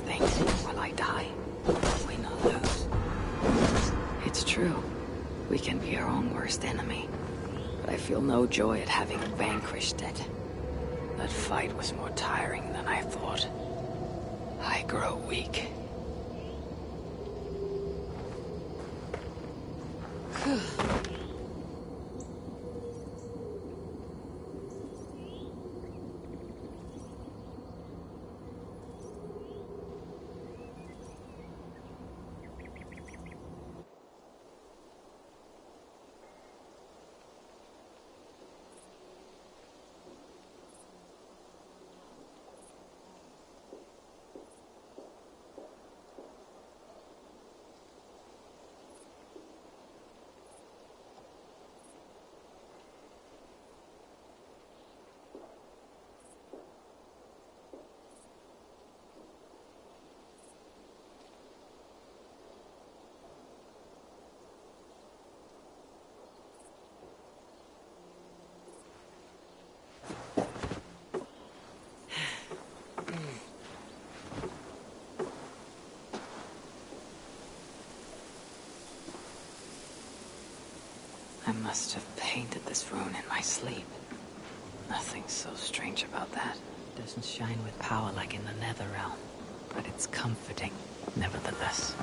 these things while I die. Win or lose. It's true. We can be our own worst enemy. But I feel no joy at having vanquished it. That fight was more tiring than I thought. I grow weak. I must have painted this rune in my sleep. Nothing so strange about that. It doesn't shine with power like in the Nether Realm, but it's comforting, nevertheless.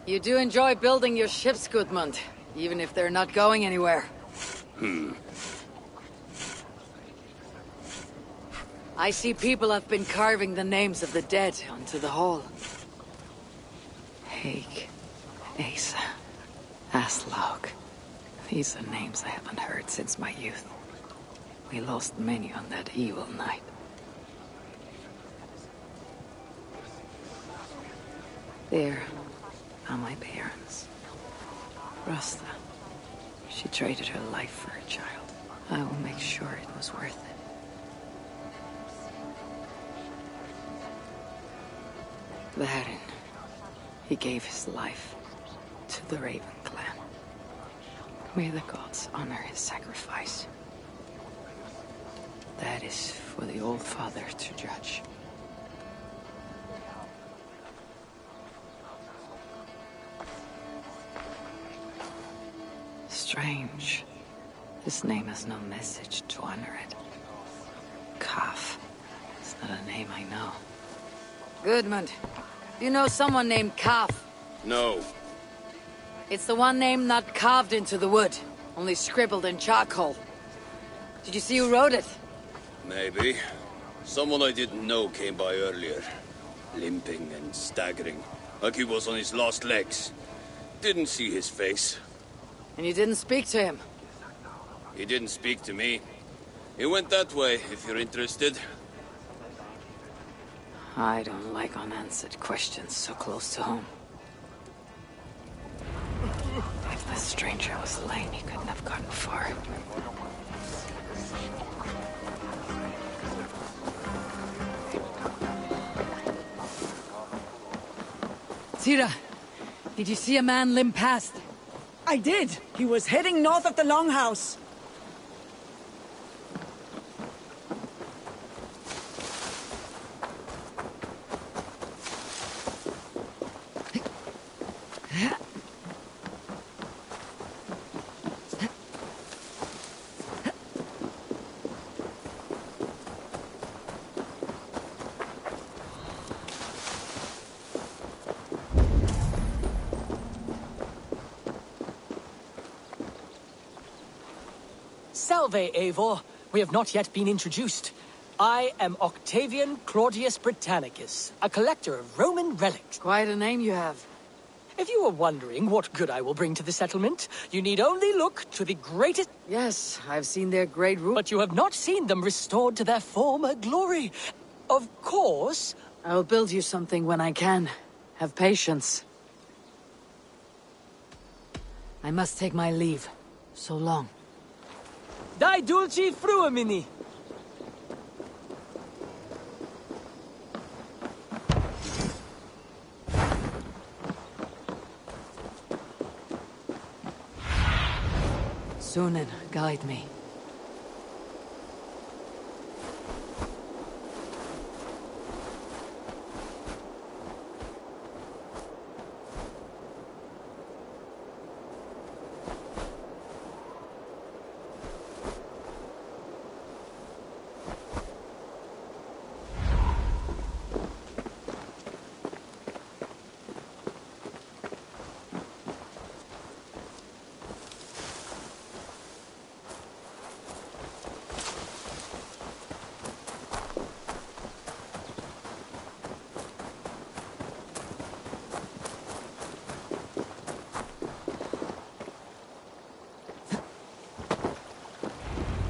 You do enjoy building your ships, Gudmund, even if they're not going anywhere. I see people have been carving the names of the dead onto the hull. Haig, Asa, Aslaug. These are names I haven't heard since my youth. We lost many on that evil night. There are my parents. Rasta. She traded her life for a child. I will make sure it was worth it. Varin. He gave his life to the Raven clan. May the gods honor his sacrifice. That is for the Old Father to judge. Strange. This name has no message to honor it. Kaf. It's not a name I know. Gudmund, you know someone named Kaf? No. It's the one name not carved into the wood, only scribbled in charcoal. Did you see who wrote it? Maybe. Someone I didn't know came by earlier. Limping and staggering, like he was on his last legs. Didn't see his face. And you didn't speak to him? He didn't speak to me. He went that way, if you're interested. I don't like unanswered questions so close to home. If the stranger was lame, he couldn't have gotten far. Tira, did you see a man limp past? I did. He was heading north of the Longhouse. Salve, Eivor. We have not yet been introduced. I am Octavian Claudius Britannicus, a collector of Roman relics. Quite a name you have. If you are wondering what good I will bring to the settlement, you need only look to the greatest... Yes, I've seen their great rule. But you have not seen them restored to their former glory. Of course... I'll build you something when I can. Have patience. I must take my leave. So long. Die dulci fruamini. Sunan, guide me.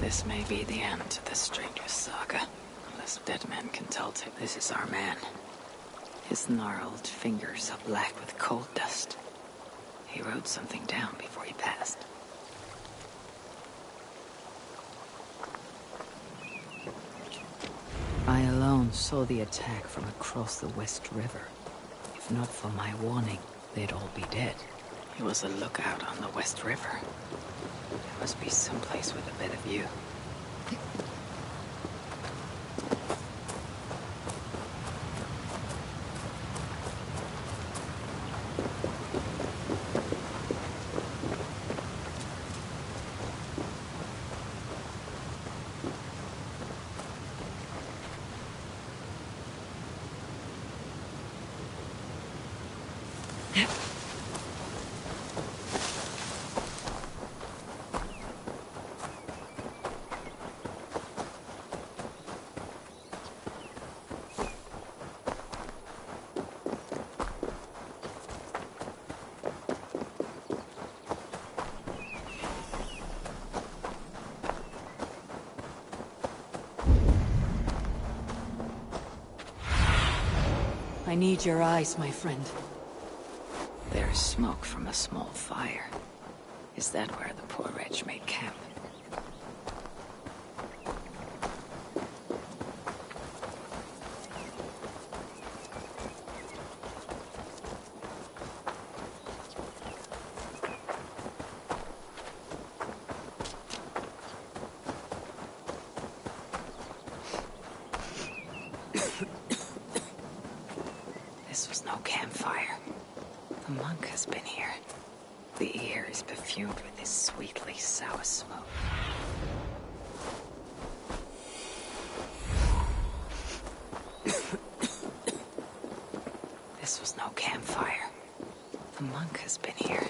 This may be the end to this strenuous saga. Unless dead men can tell to. This is our man. His gnarled fingers are black with coal dust. He wrote something down before he passed. I alone saw the attack from across the West River. If not for my warning, they'd all be dead. He was a lookout on the West River. There must be someplace with a better view. I need your eyes, my friend. There's smoke from a small fire. Is that where the poor wretch made camp? This was no campfire. The monk has been here. The air is perfumed with this sweetly sour smoke. This was no campfire. The monk has been here.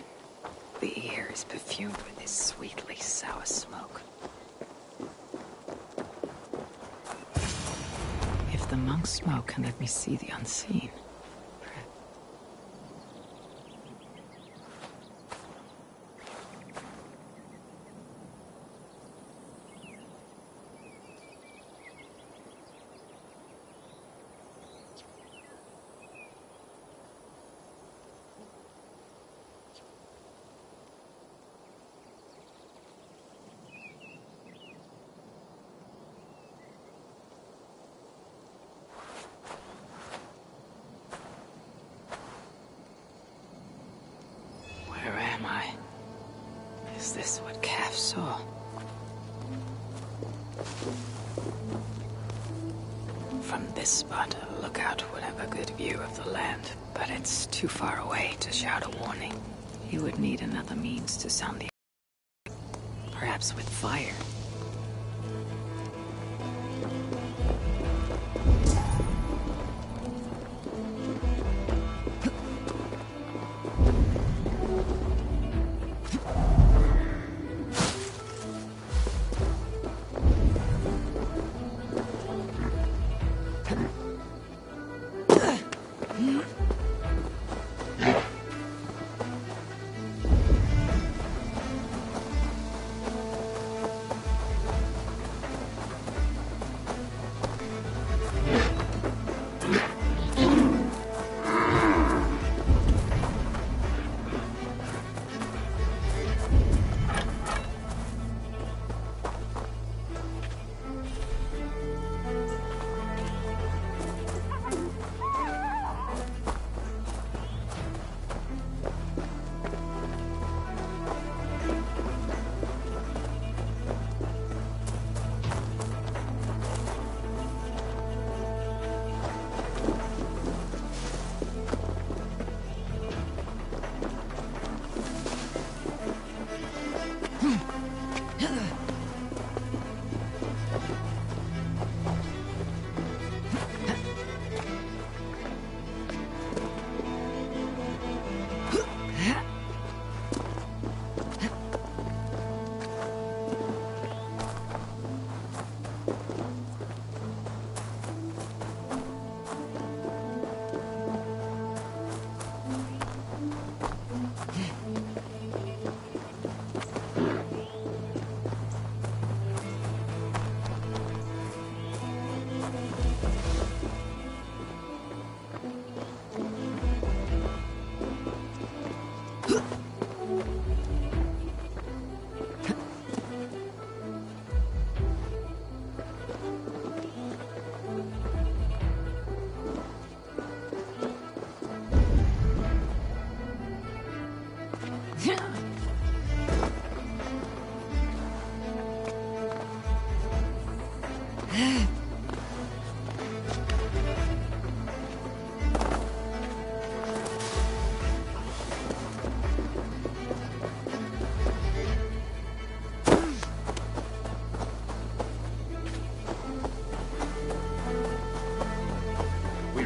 The air is perfumed with this sweetly sour smoke. If the monk's smoke can let me see the unseen. Is this what Calf saw? From this spot, a lookout would have a good view of the land, but it's too far away to shout a warning. He would need another means to sound the... perhaps with fire.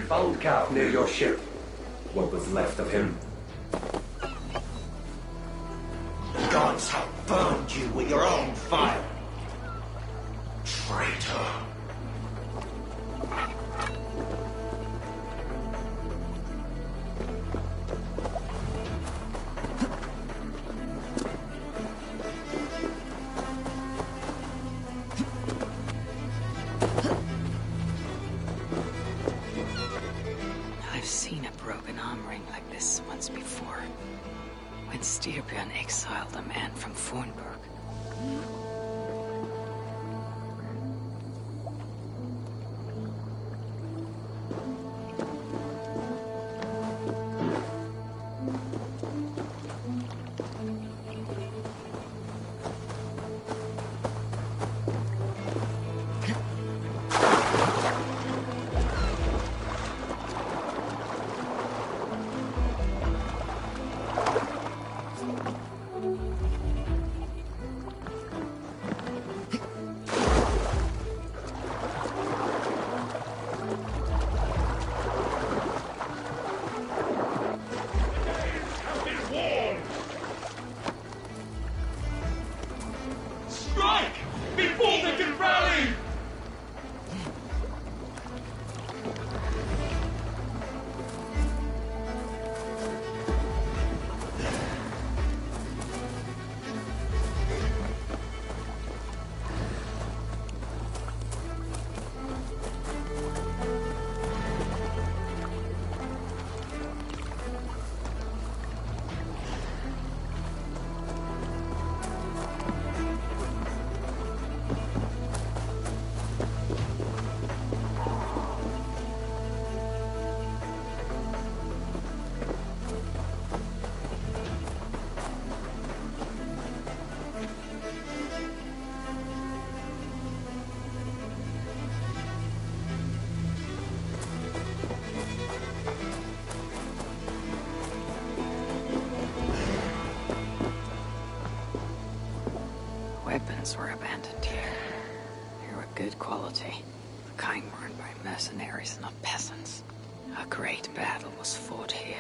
Found Cal near your ship. What was left of him? Gods have burned you with your own fire. Traitor. I've seen a broken arm ring like this once before. When Styrbjörn exiled a man from Fornburg. Weapons were abandoned here. They were good quality, the kind worn by mercenaries, not peasants. A great battle was fought here.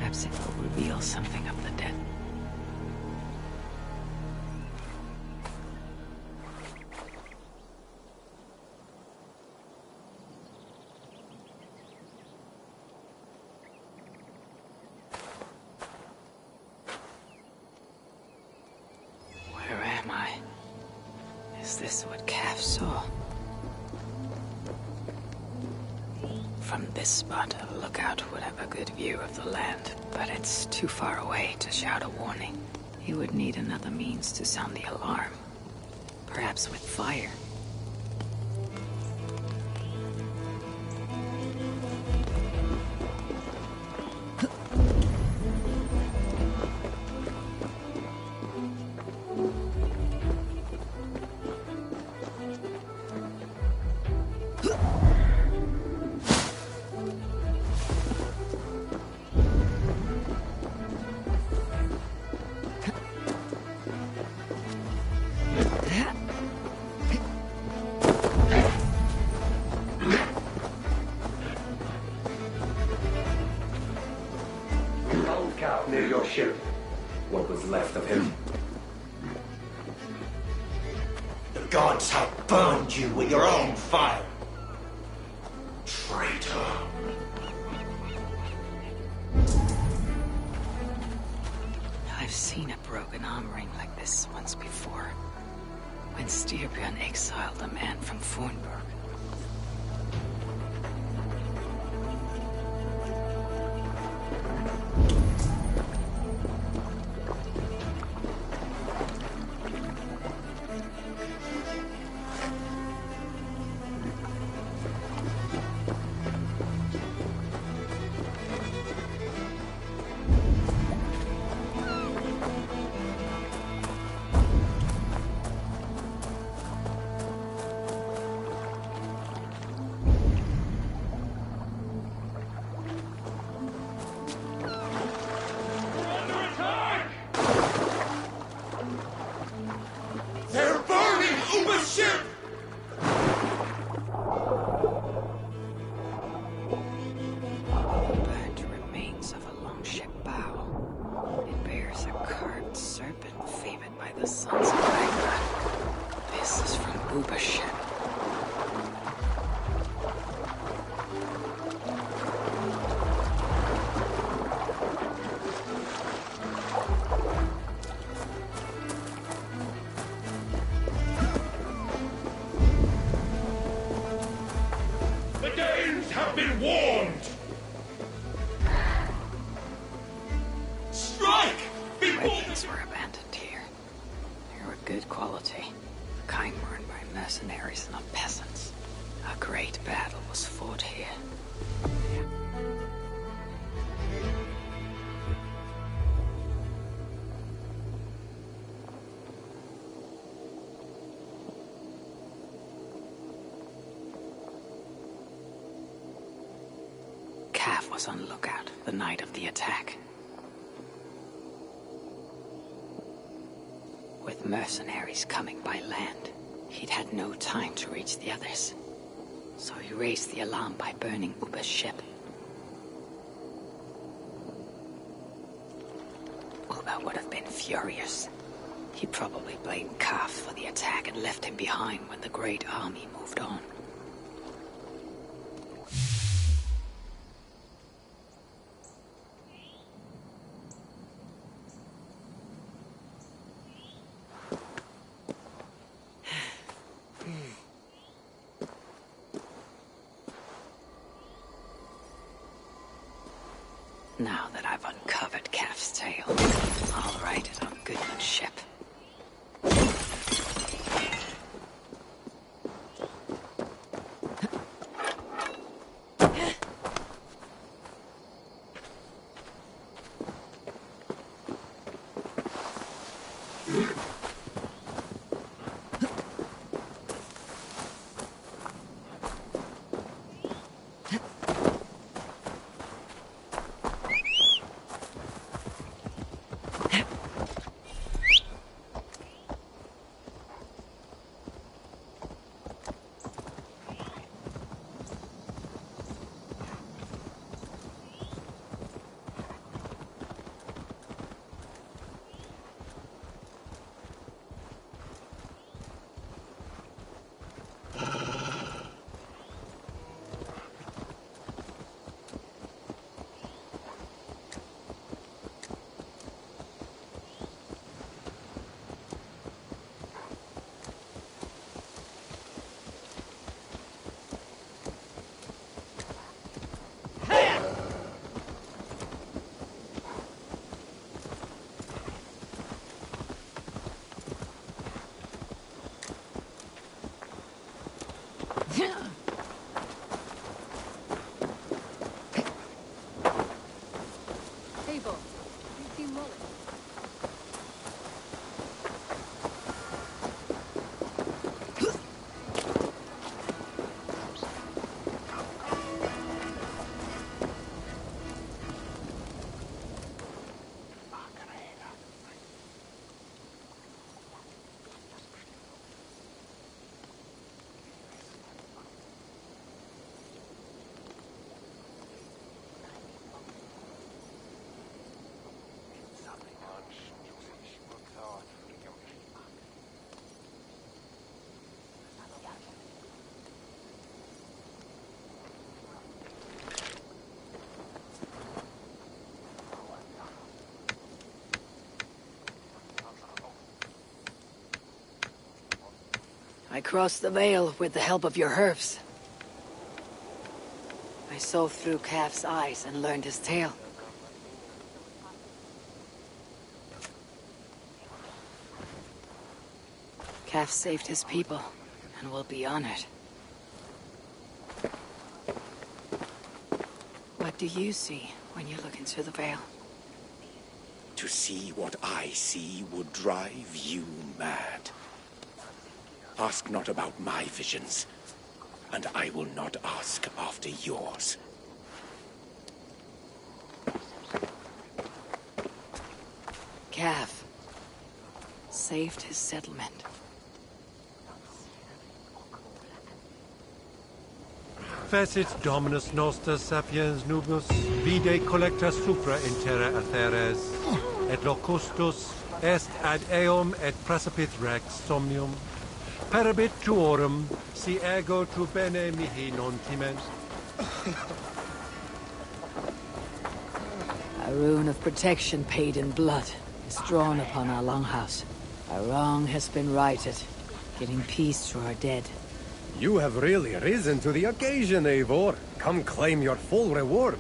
Perhaps it will reveal something of the dead. Where am I? Is this what Calf saw? From this spot, a lookout would have a good view of the land, but it's too far away to shout a warning. He would need another means to sound the alarm. Perhaps with fire. Near your ship. What was left of him? The gods have burned you with your own fire. Traitor. I've seen a broken arm ring like this once before. When Styrbjörn exiled a man from Fornburg. Was on lookout the night of the attack. With mercenaries coming by land, he'd had no time to reach the others. So he raised the alarm by burning Ubba's ship. Ubba would have been furious. He probably blamed Kaf for the attack and left him behind when the great army moved on. Now that I've uncovered Calf's tale, I'll write it on Gudmund's ship. Ego. You mullet. I crossed the veil with the help of your herbs. I saw through Calf's eyes and learned his tale. Calf saved his people, and will be honored. What do you see when you look into the veil? To see what I see would drive you mad. Ask not about my visions, and I will not ask after yours. Calf saved his settlement. Fecit Dominus noster sapiens nubus, vide collecta supra in terra atheres, et locustus est ad eum et praesipit rex somnium, perabit tuorum, si ego tu bene mihi non timent. A rune of protection paid in blood is drawn upon our longhouse. Our wrong has been righted, giving peace to our dead. You have really risen to the occasion, Eivor. Come claim your full reward.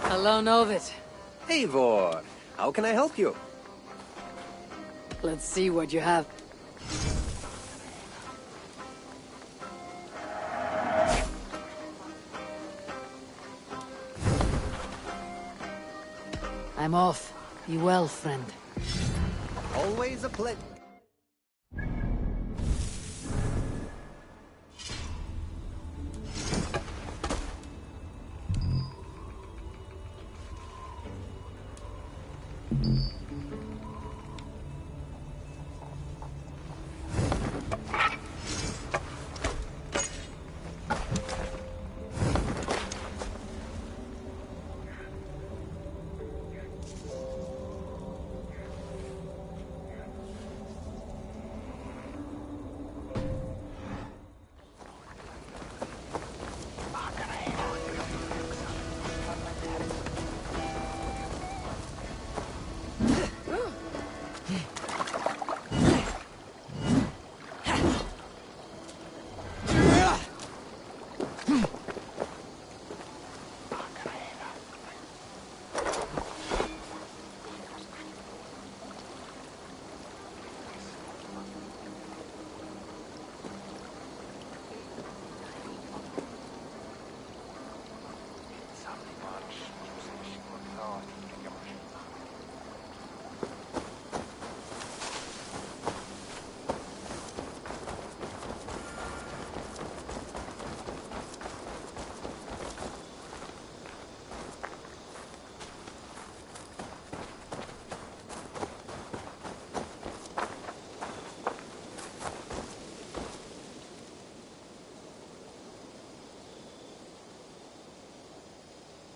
Hello, Novit. Eivor, how can I help you? Let's see what you have. I'm off. Be well, friend. Always a pleasure.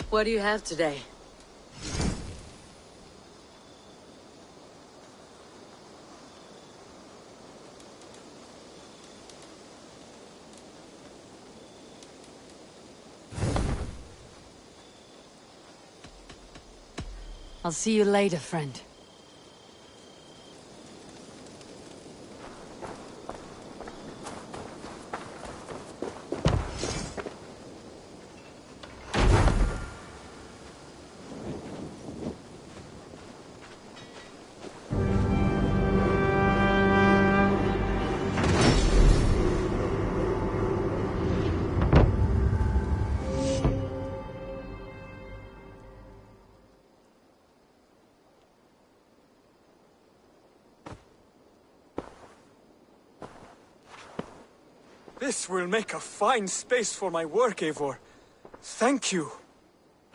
What do you have today? I'll see you later, friend. This will make a fine space for my work, Eivor. Thank you.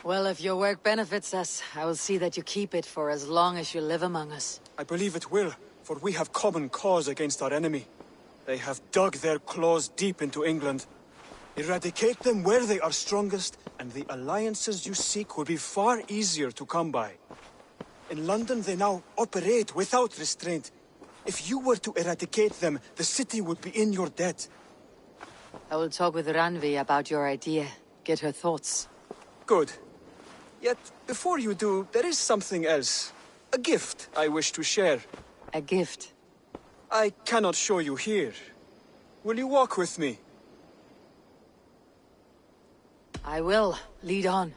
Well, if your work benefits us, I will see that you keep it for as long as you live among us. I believe it will, for we have common cause against our enemy. They have dug their claws deep into England. Eradicate them where they are strongest, and the alliances you seek will be far easier to come by. In London, they now operate without restraint. If you were to eradicate them, the city would be in your debt. I will talk with Ranvi about your idea. Get her thoughts. Good. Yet, before you do, there is something else. A gift I wish to share. A gift? I cannot show you here. Will you walk with me? I will. Lead on.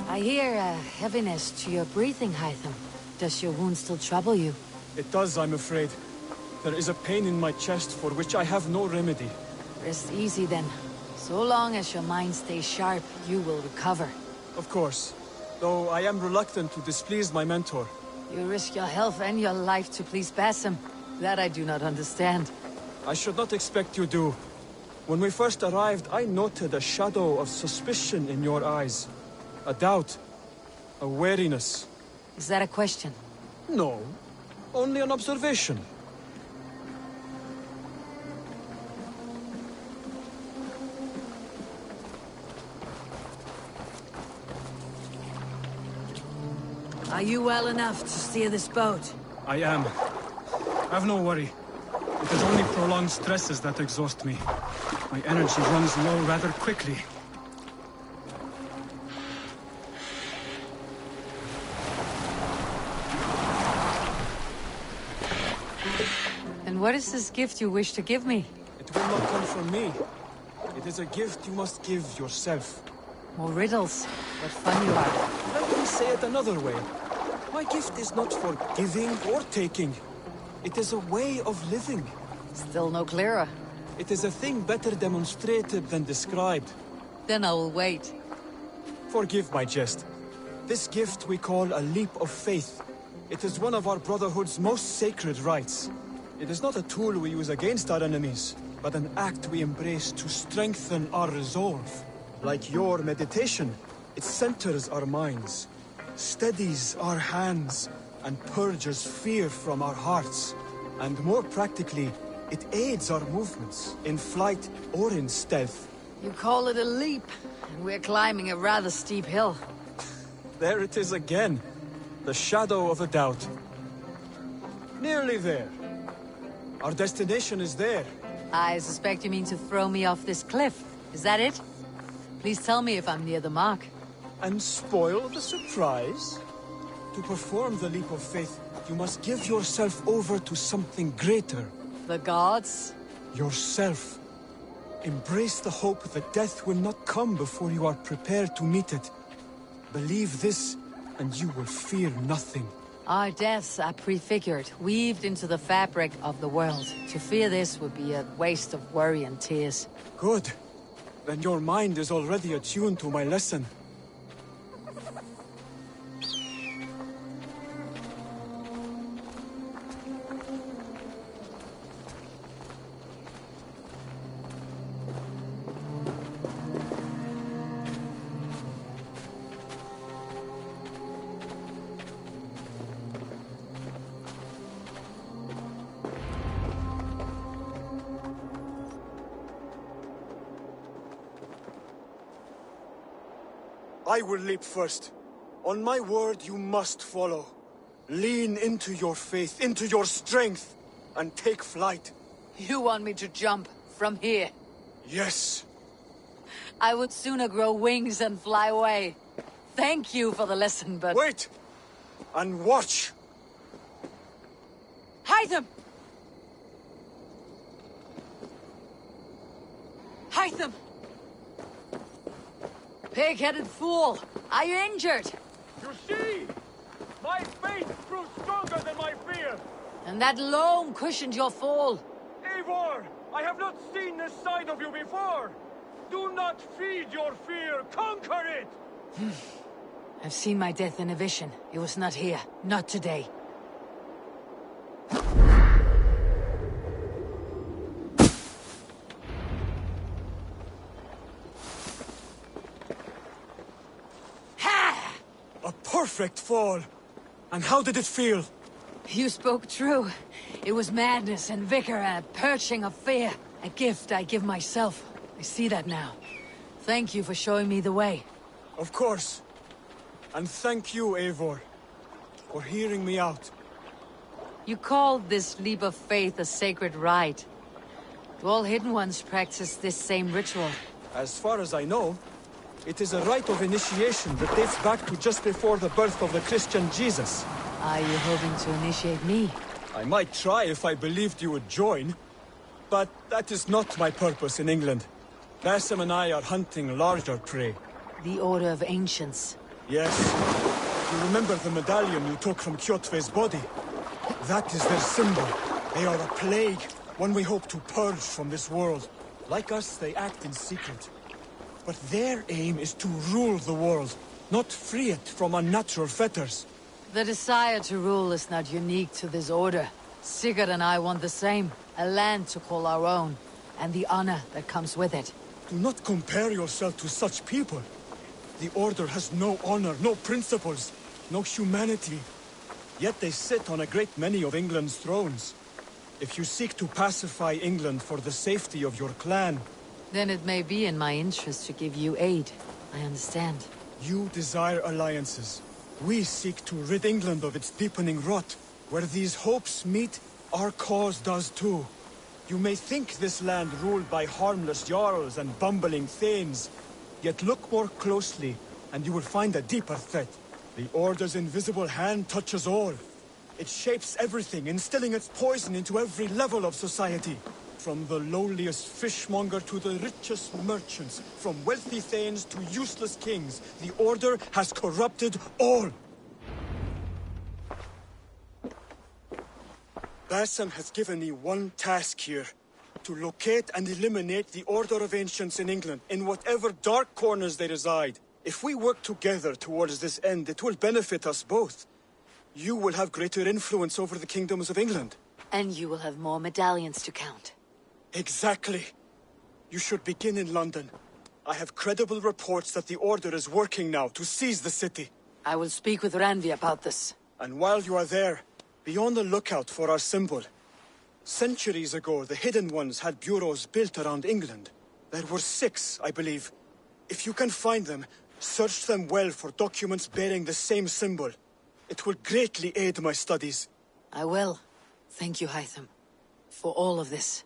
I hear a heaviness to your breathing, Hytham. Does your wound still trouble you? It does, I'm afraid. There is a pain in my chest for which I have no remedy. Rest easy then. So long as your mind stays sharp, you will recover. Of course. Though I am reluctant to displease my mentor. You risk your health and your life to please Basim. That I do not understand. I should not expect you do. When we first arrived, I noted a shadow of suspicion in your eyes. A doubt. A wariness. Is that a question? No. Only an observation. Are you well enough to steer this boat? I am. Have no worry. It is only prolonged stresses that exhaust me. My energy runs low rather quickly. And what is this gift you wish to give me? It will not come from me. It is a gift you must give yourself. More riddles. What fun you are. Let me say it another way. My gift is not for giving or taking. It is a way of living. Still no clearer. It is a thing better demonstrated than described. Then I will wait. Forgive my jest. This gift we call a leap of faith. It is one of our Brotherhood's most sacred rites. It is not a tool we use against our enemies, but an act we embrace to strengthen our resolve. Like your meditation, it centers our minds, steadies our hands, and purges fear from our hearts. And more practically, it aids our movements, in flight or in stealth. You call it a leap, and we're climbing a rather steep hill. There it is again. The shadow of a doubt. Nearly there. Our destination is there. I suspect you mean to throw me off this cliff. Is that it? Please tell me if I'm near the mark. And spoil the surprise? To perform the leap of faith, you must give yourself over to something greater. The gods? Yourself. Embrace the hope that death will not come before you are prepared to meet it. Believe this, and you will fear nothing. Our deaths are prefigured, weaved into the fabric of the world. To fear this would be a waste of worry and tears. Good. Then your mind is already attuned to my lesson. I will leap first. On my word, you must follow. Lean into your faith, into your strength, and take flight. You want me to jump from here? Yes. I would sooner grow wings and fly away. Thank you for the lesson, but... Wait! And watch! Hytham! Hytham! Pig-headed fool! Are you injured? You see? My faith grew stronger than my fear! And that loam cushioned your fall. Eivor! I have not seen this side of you before! Do not feed your fear, conquer it! I've seen my death in a vision. It was not here. Not today. A perfect fall! And how did it feel? You spoke true. It was madness and vigor and a purging of fear. A gift I give myself. I see that now. Thank you for showing me the way. Of course. And thank you, Eivor, for hearing me out. You called this leap of faith a sacred rite. Do all Hidden Ones practice this same ritual? As far as I know, it is a rite of initiation that dates back to just before the birth of the Christian Jesus. Are you hoping to initiate me? I might try if I believed you would join, but that is not my purpose in England. Basim and I are hunting larger prey. The Order of Ancients. Yes. You remember the medallion you took from Kjotve's body? That is their symbol. They are a plague, one we hope to purge from this world. Like us, they act in secret. But their aim is to rule the world, not free it from unnatural fetters. The desire to rule is not unique to this order. Sigurd and I want the same. A land to call our own, and the honor that comes with it. Do not compare yourself to such people. The Order has no honor, no principles, no humanity. Yet they sit on a great many of England's thrones. If you seek to pacify England for the safety of your clan... Then it may be in my interest to give you aid. I understand. You desire alliances. We seek to rid England of its deepening rot. Where these hopes meet, our cause does too. You may think this land ruled by harmless jarls and bumbling thanes. Yet look more closely, and you will find a deeper threat. The Order's invisible hand touches all. It shapes everything, instilling its poison into every level of society. From the lowliest fishmonger to the richest merchants, from wealthy thanes to useless kings, the Order has corrupted all. Basim has given me one task here. To locate and eliminate the Order of Ancients in England, in whatever dark corners they reside. If we work together towards this end, it will benefit us both. You will have greater influence over the kingdoms of England. And you will have more medallions to count. Exactly. You should begin in London. I have credible reports that the Order is working now to seize the city. I will speak with Randvi about this. And while you are there, be on the lookout for our symbol. Centuries ago, the Hidden Ones had bureaus built around England. There were 6, I believe. If you can find them, search them well for documents bearing the same symbol. It will greatly aid my studies. I will. Thank you, Hytham, for all of this.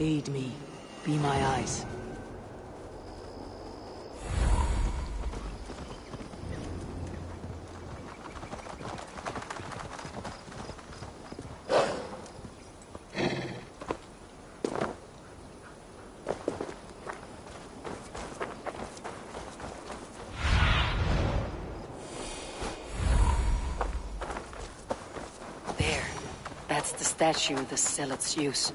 Aid me. Be my eyes. There. That's the statue the zealots use.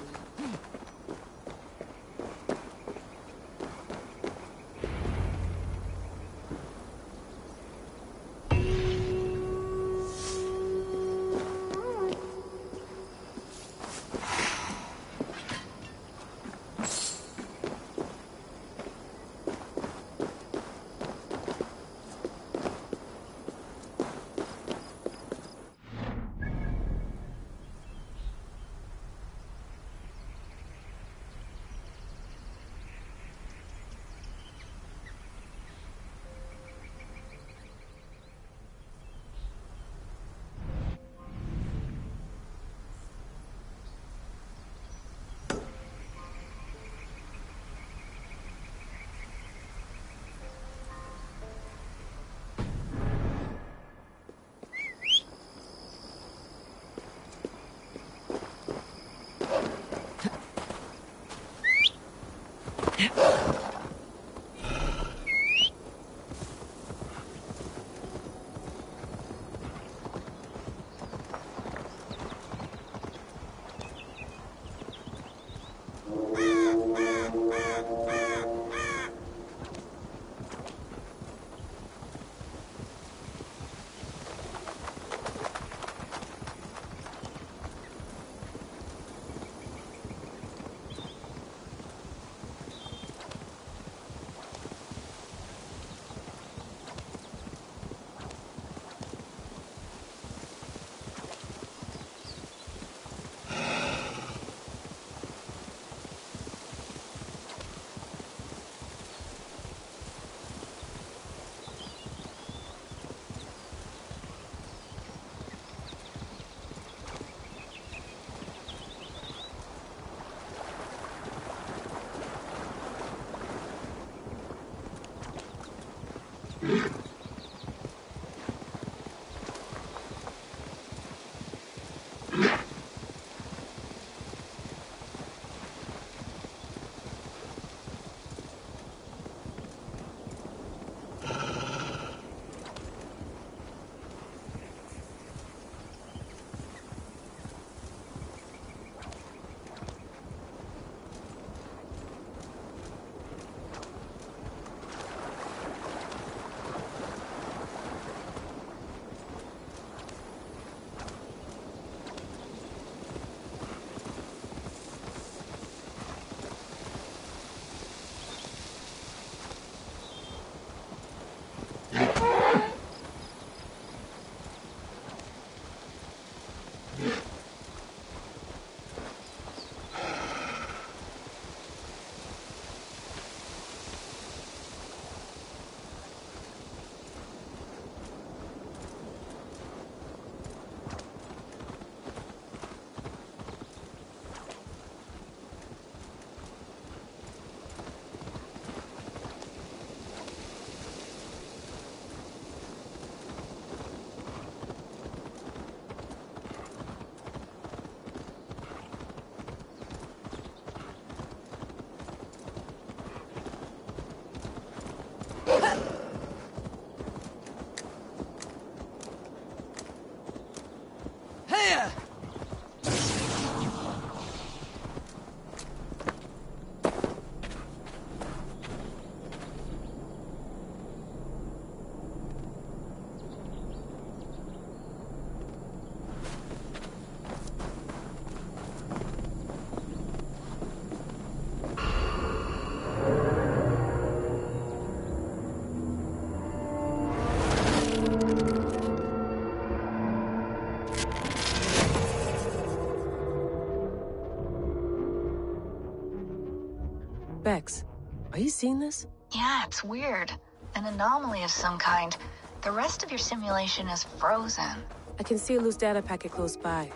Bex, are you seeing this? Yeah, it's weird. An anomaly of some kind. The rest of your simulation is frozen. I can see a loose data packet close by.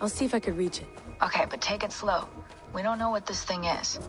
I'll see if I could reach it. Okay, but take it slow. We don't know what this thing is.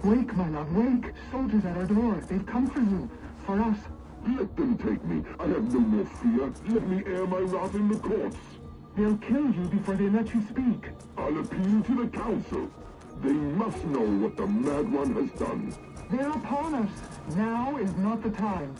Wake, my love, wake! Soldiers at our door. They've come for you. For us. Let them take me. I have no more fear. Let me air my wrath in the courts. They'll kill you before they let you speak. I'll appeal to the council. They must know what the Mad One has done. They're upon us. Now is not the time.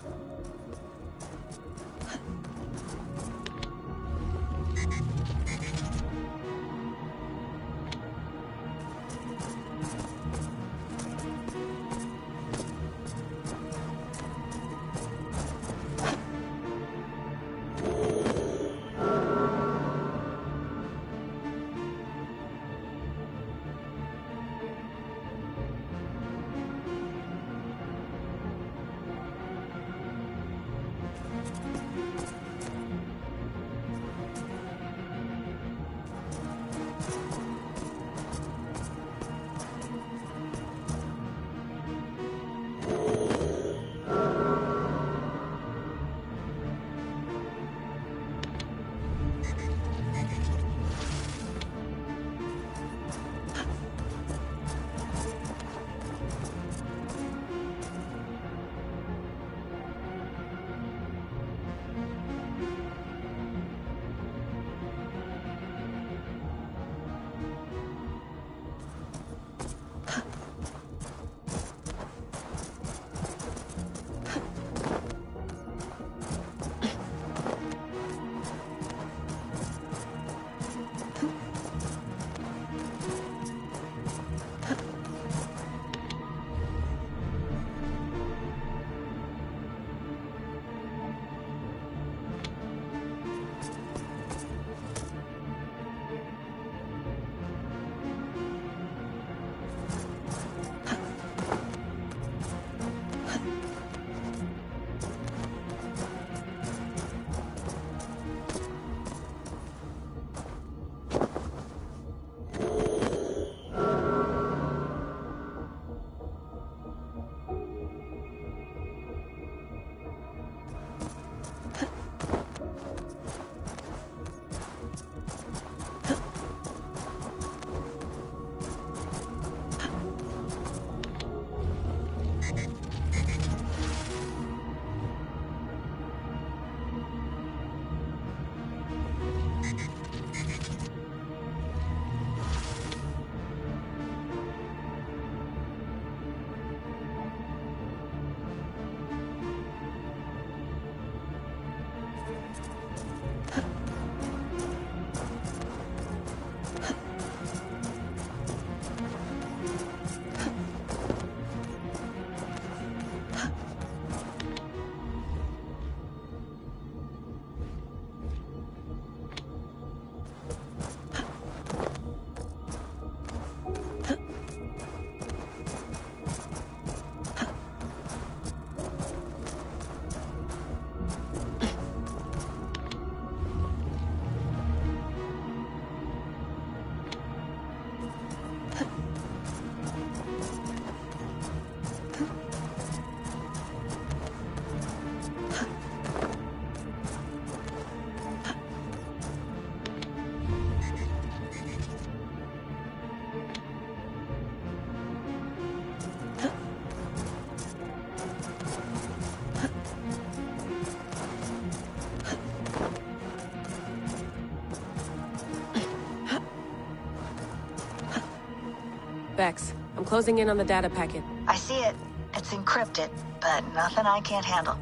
Bex, I'm closing in on the data packet. I see it. It's encrypted, but nothing I can't handle.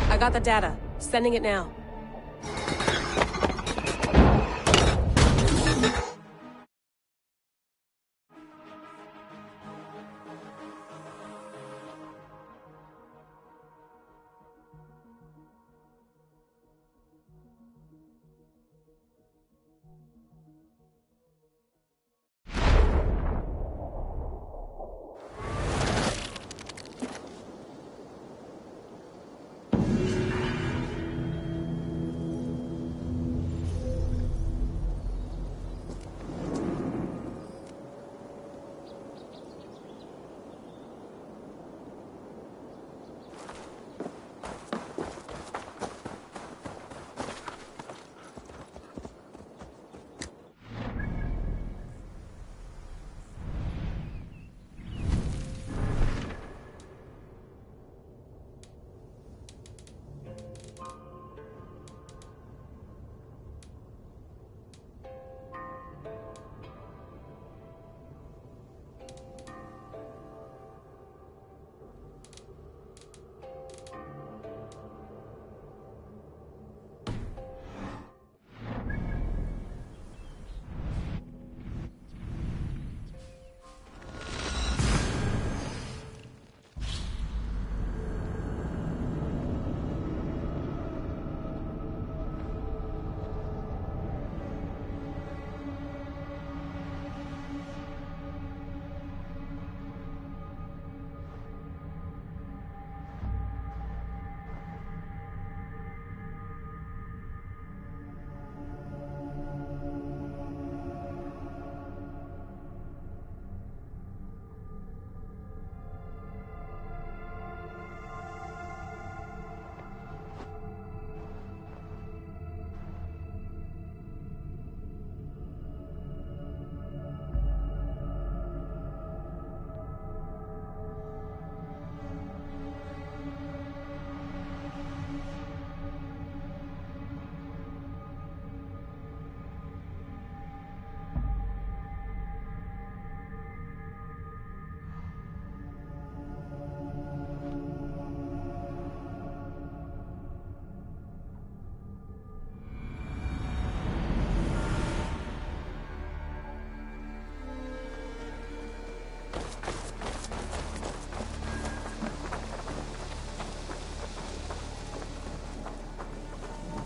I got the data. Sending it now.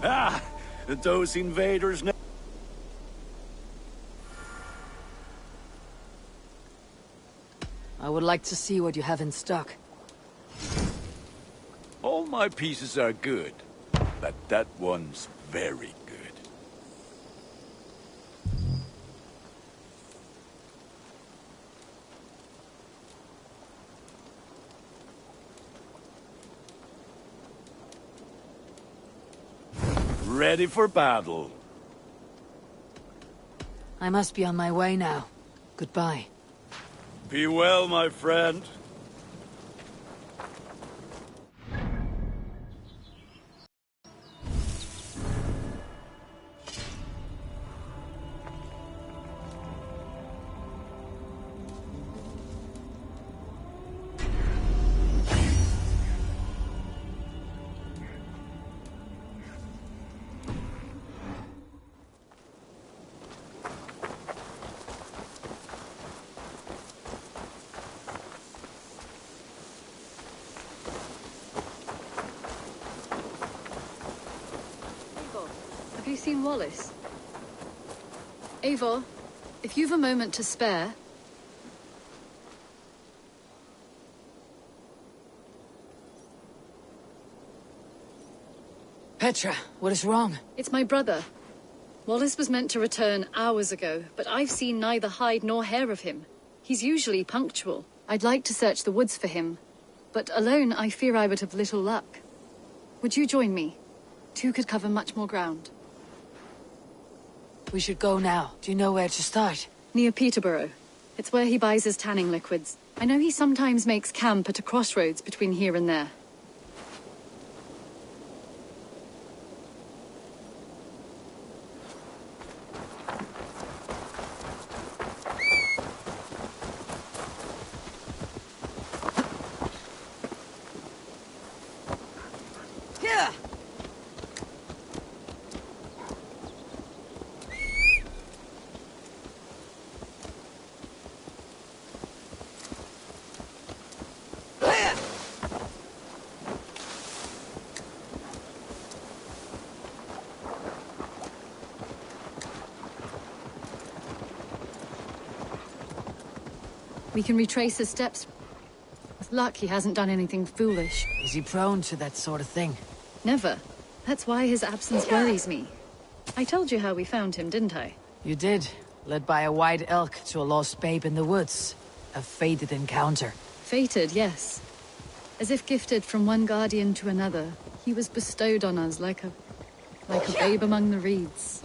Ah! Those invaders know. I would like to see what you have in stock. All my pieces are good, but that one's very good. Ready for battle. I must be on my way now. Goodbye. Be well, my friend. Have you seen Wallace? Eivor, if you've a moment to spare... Petra, what is wrong? It's my brother. Wallace was meant to return hours ago, but I've seen neither hide nor hair of him. He's usually punctual. I'd like to search the woods for him, but alone I fear I would have little luck. Would you join me? Two could cover much more ground. We should go now. Do you know where to start? Near Peterborough. It's where he buys his tanning liquids. I know he sometimes makes camp at a crossroads between here and there. We can retrace his steps. With luck, he hasn't done anything foolish. Is he prone to that sort of thing? Never. That's why his absence worries me. I told you how we found him, didn't I? You did. Led by a white elk to a lost babe in the woods. A fated encounter. Fated, yes. As if gifted from one guardian to another, he was bestowed on us like a babe among the reeds.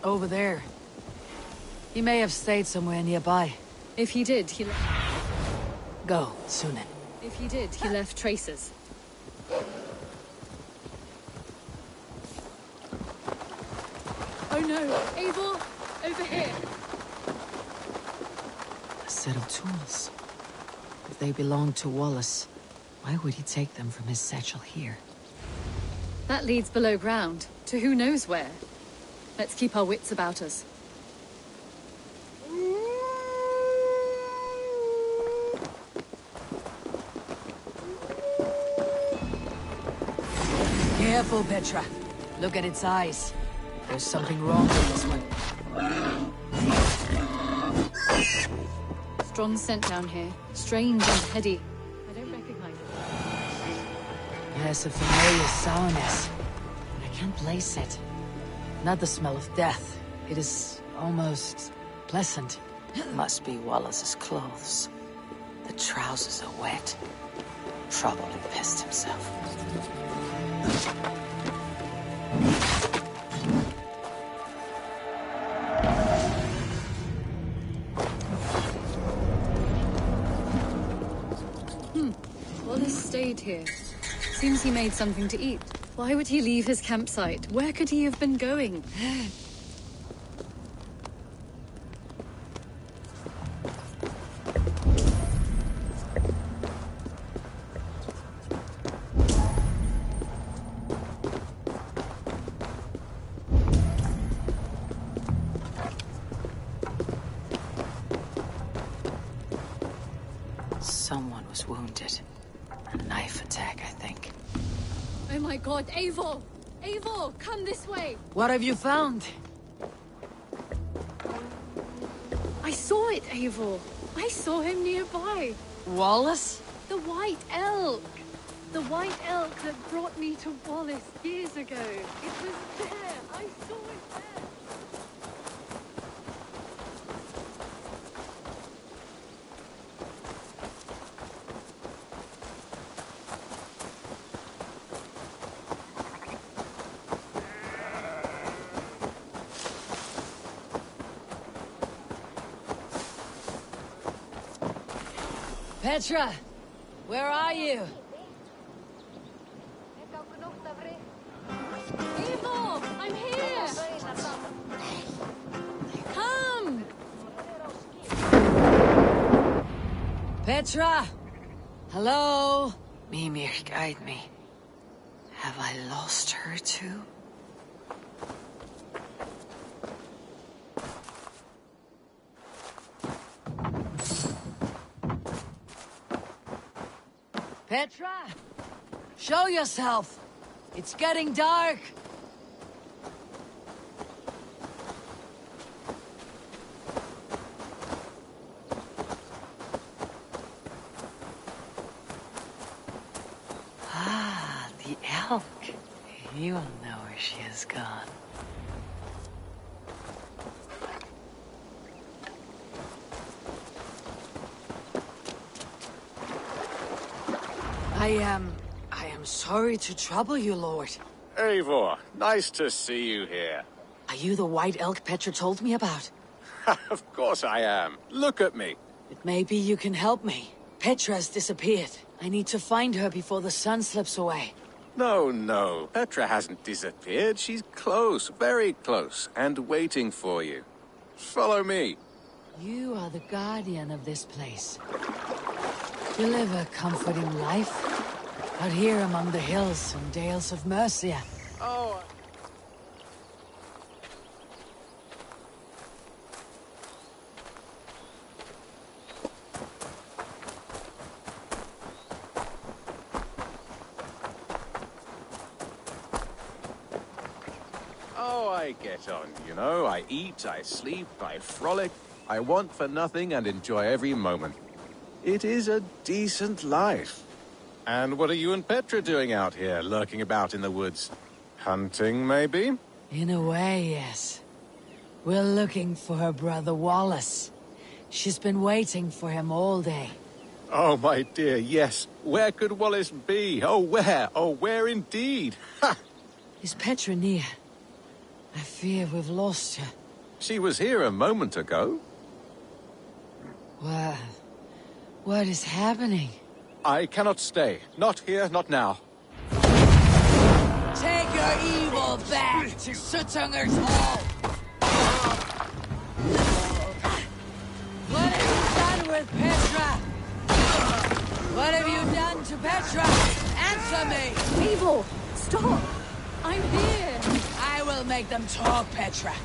Over there. He may have stayed somewhere nearby. If he did, he left... Go, Sunan. If he did, he left traces. Oh no! Eivor! Over here! A set of tools. If they belonged to Wallace, why would he take them from his satchel here? That leads below ground, to who knows where. Let's keep our wits about us. Careful, Petra. Look at its eyes. There's something wrong with this one. Strong scent down here. Strange and heady. I don't recognize it. Yes, a familiar sourness. But I can't place it. Not the smell of death. It is almost pleasant. Must be Wallace's clothes. The trousers are wet. Probably pissed himself. Wallace stayed here. Seems he made something to eat. Why would he leave his campsite? Where could he have been going? Someone was wounded. A knife attack, I think. Oh my god, Eivor! Eivor, come this way! What have you found? I saw it, Eivor. I saw him nearby. Wallace? The White Elk. The White Elk that brought me to Wallace years ago. It was there. I saw it there. Petra! Where are you? Eivor! I'm here! Come! Petra! Hello? Mimir, guide me. Have I lost her too? Petra! Show yourself! It's getting dark! Ah, the elk. You will know where she has gone. I am sorry to trouble you, Lord. Eivor, nice to see you here. Are you the white elk Petra told me about? Of course I am. Look at me. But maybe you can help me. Petra's disappeared. I need to find her before the sun slips away. No. Petra hasn't disappeared. She's close, very close, and waiting for you. Follow me. You are the guardian of this place. You live a comforting life, out here among the hills and dales of Mercia. Oh. Oh, I get on, you know. I eat, I sleep, I frolic. I want for nothing and enjoy every moment. It is a decent life. And what are you and Petra doing out here, lurking about in the woods? Hunting, maybe? In a way, yes. We're looking for her brother Wallace. She's been waiting for him all day. Oh, my dear, yes. Where could Wallace be? Oh, where? Oh, where indeed? Ha! Is Petra near? I fear we've lost her. She was here a moment ago. What is happening? I cannot stay. Not here, not now. Take your evil back to Sutunger's Hall! What have you done with Petra? What have you done to Petra? Answer me! Eivor, stop! I'm here! I will make them talk, Petra.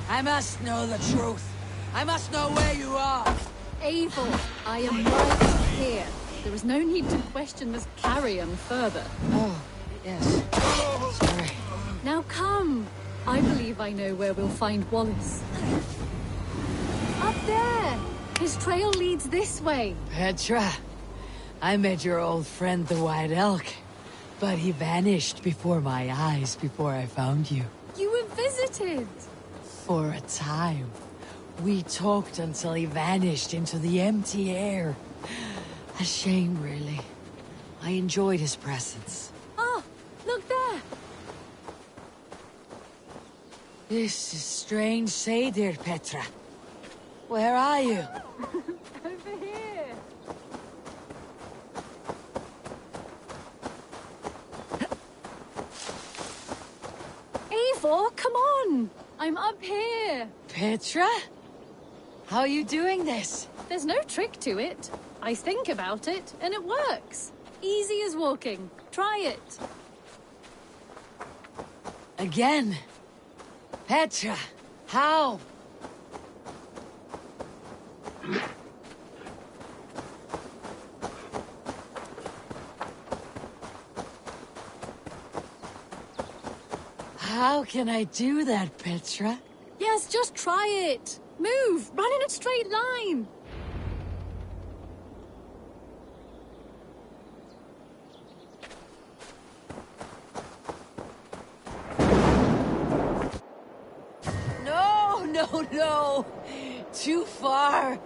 I must know the truth. I must know where you are. Eivor, I am right here. There is no need to question this carrion further. Oh, yes. Sorry. Now come. I believe I know where we'll find Wallace. Up there! His trail leads this way. Petra, I met your old friend the White Elk, but he vanished before my eyes before I found you. You were visited! For a time. We talked until he vanished into the empty air. A shame, really. I enjoyed his presence. Ah, look there! This is strange say, dear Petra. Where are you? Over here! Eivor, come on! I'm up here! Petra? How are you doing this? There's no trick to it. I think about it, and it works. Easy as walking. Try it. Again? Petra, how? How can I do that, Petra? Yes, just try it. Move! Run in a straight line! No, no, no! Too far!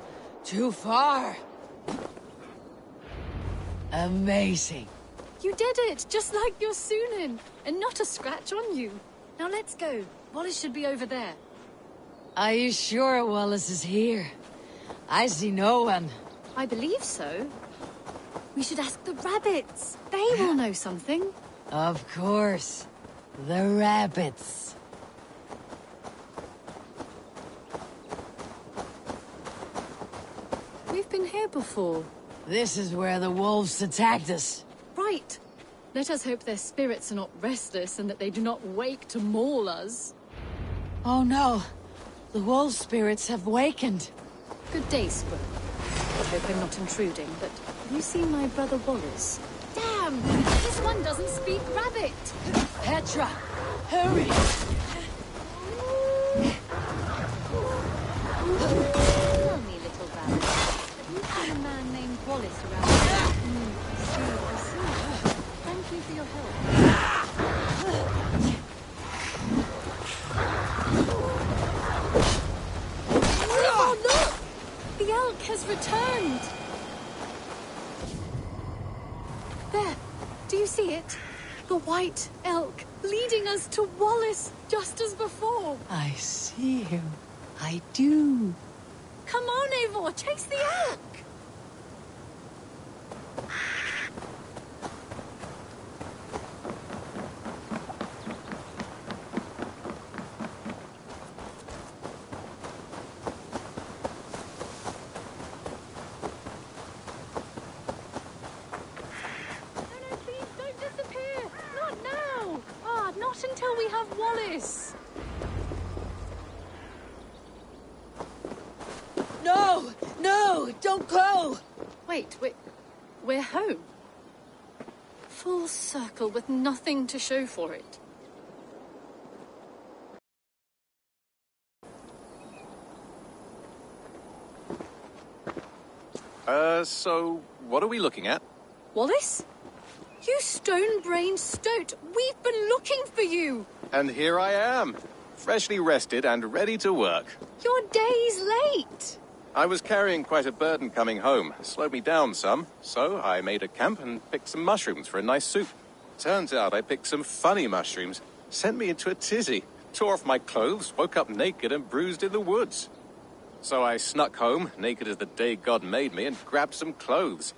Too far! Amazing. You did it, just like your Sunan, and not a scratch on you. Now let's go. Wallace should be over there. Are you sure Wallace is here? I see no one. I believe so. We should ask the rabbits. They will know something. Of course. The rabbits. We've been here before. This is where the wolves attacked us. Right. Let us hope their spirits are not restless and that they do not wake to maul us. Oh no. The wolf spirits have wakened. Good day, Spook. I hope I'm not intruding, but have you seen my brother Wallace? Damn! This one doesn't speak rabbit! Petra! Hurry! Tell me, little rabbit, have you seen a man named Wallace around here? I see. Thank you for your help. Oh, look! The elk has returned! There! Do you see it? The white elk leading us to Wallace, just as before. I see him. I do. Come on, Eivor, chase the elk! No, please, don't disappear! Not now! Not until we have Wallace! No! No! Don't go! Wait, we're home. Full circle with nothing to show for it. So what are we looking at? Wallace? You stone-brained stoat! We've been looking for you! And here I am, freshly rested and ready to work. You're days late! I was carrying quite a burden coming home. Slowed me down some, so I made a camp and picked some mushrooms for a nice soup. Turns out I picked some funny mushrooms. Sent me into a tizzy. Tore off my clothes, woke up naked and bruised in the woods. So I snuck home, naked as the day God made me, and grabbed some clothes.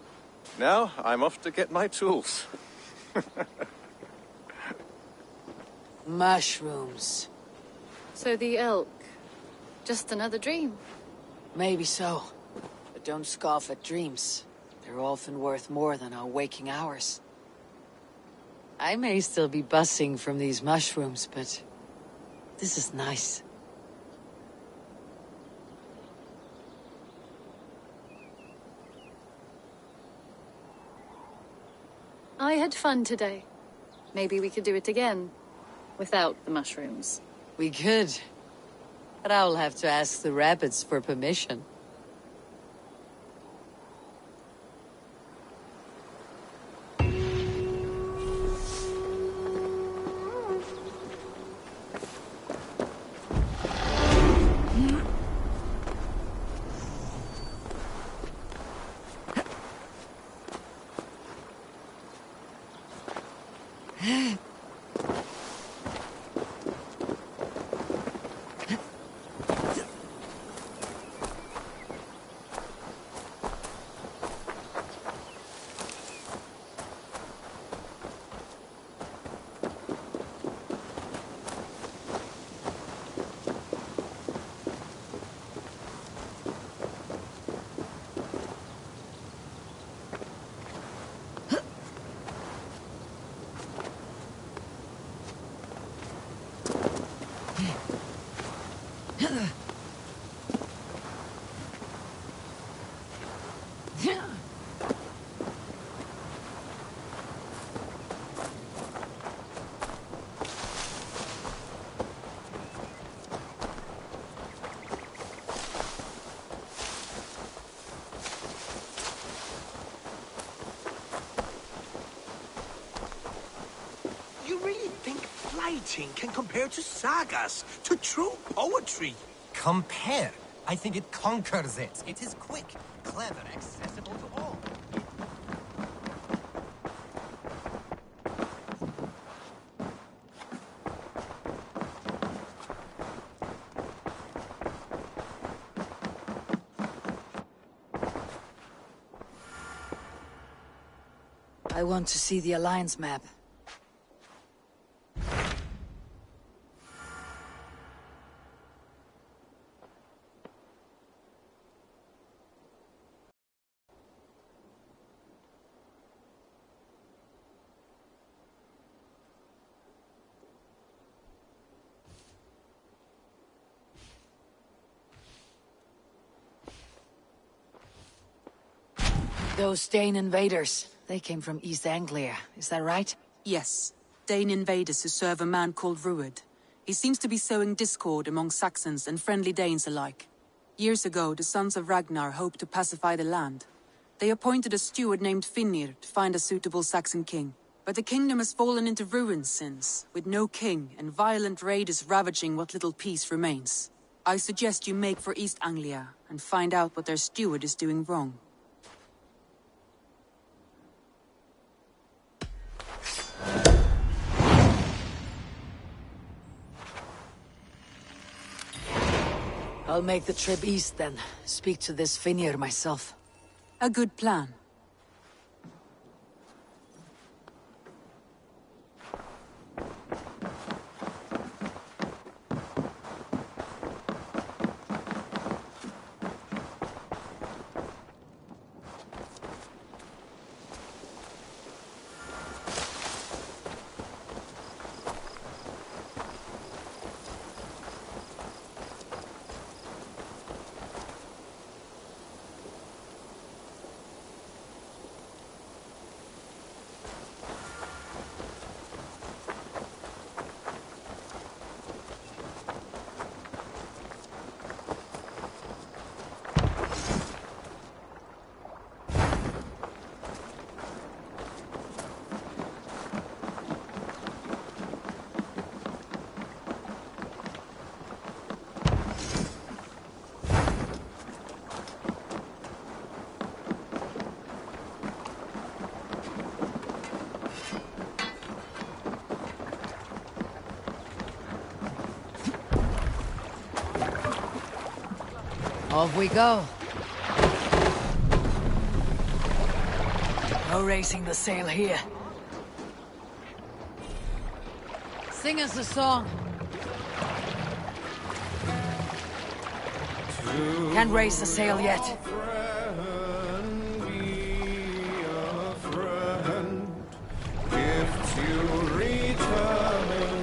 Now I'm off to get my tools. Mushrooms. So the elk, just another dream? Maybe so. But don't scoff at dreams. They're often worth more than our waking hours. I may still be buzzing from these mushrooms, but this is nice. I had fun today. Maybe we could do it again. Without the mushrooms. We could. But I'll have to ask the rabbits for permission. writing can compare to sagas, to true poetry. Compare? I think it conquers it. It is quick, clever, accessible to all. I want to see the Alliance map. Those Dane invaders, they came from East Anglia, is that right? Yes. Dane invaders who serve a man called Rued. He seems to be sowing discord among Saxons and friendly Danes alike. Years ago, the sons of Ragnar hoped to pacify the land. They appointed a steward named Finnir to find a suitable Saxon king. But the kingdom has fallen into ruins since, with no king and violent raiders ravaging what little peace remains. I suggest you make for East Anglia and find out what their steward is doing wrong. I'll make the trip east then. Speak to this Finnir myself. A good plan. Off we go. No raising the sail here. Sing us a song. Can't raise the sail yet.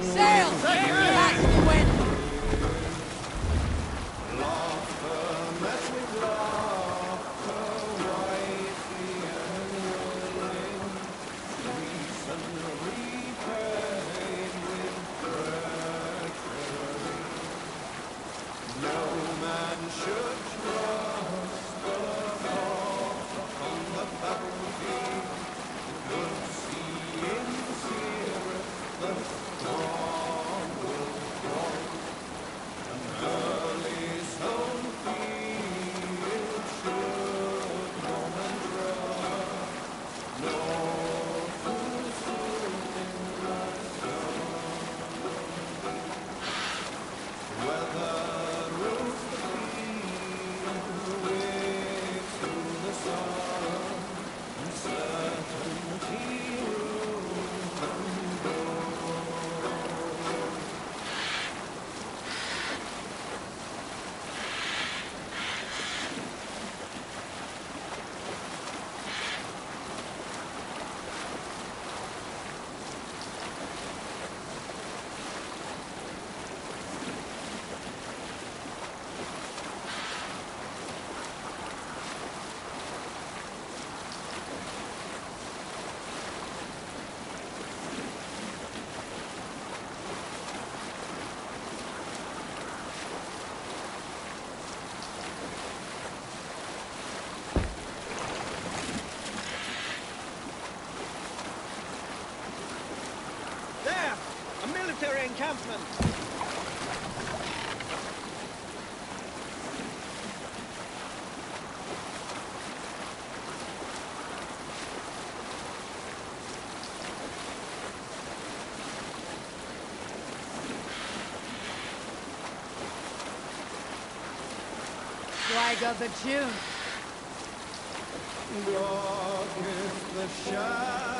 Sail! That's the wind! No man should trust the military encampment. Flag of the June. Dark is the shadow.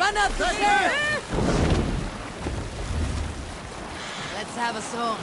Run up the stairs! Let's have a song.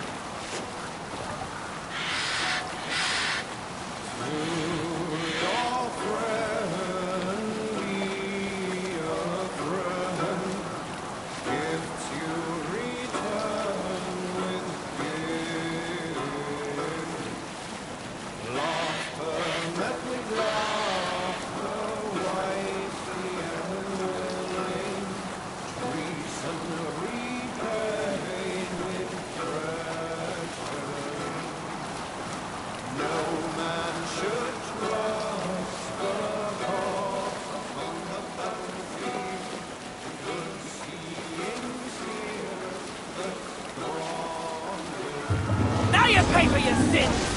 Now you pay for your sins!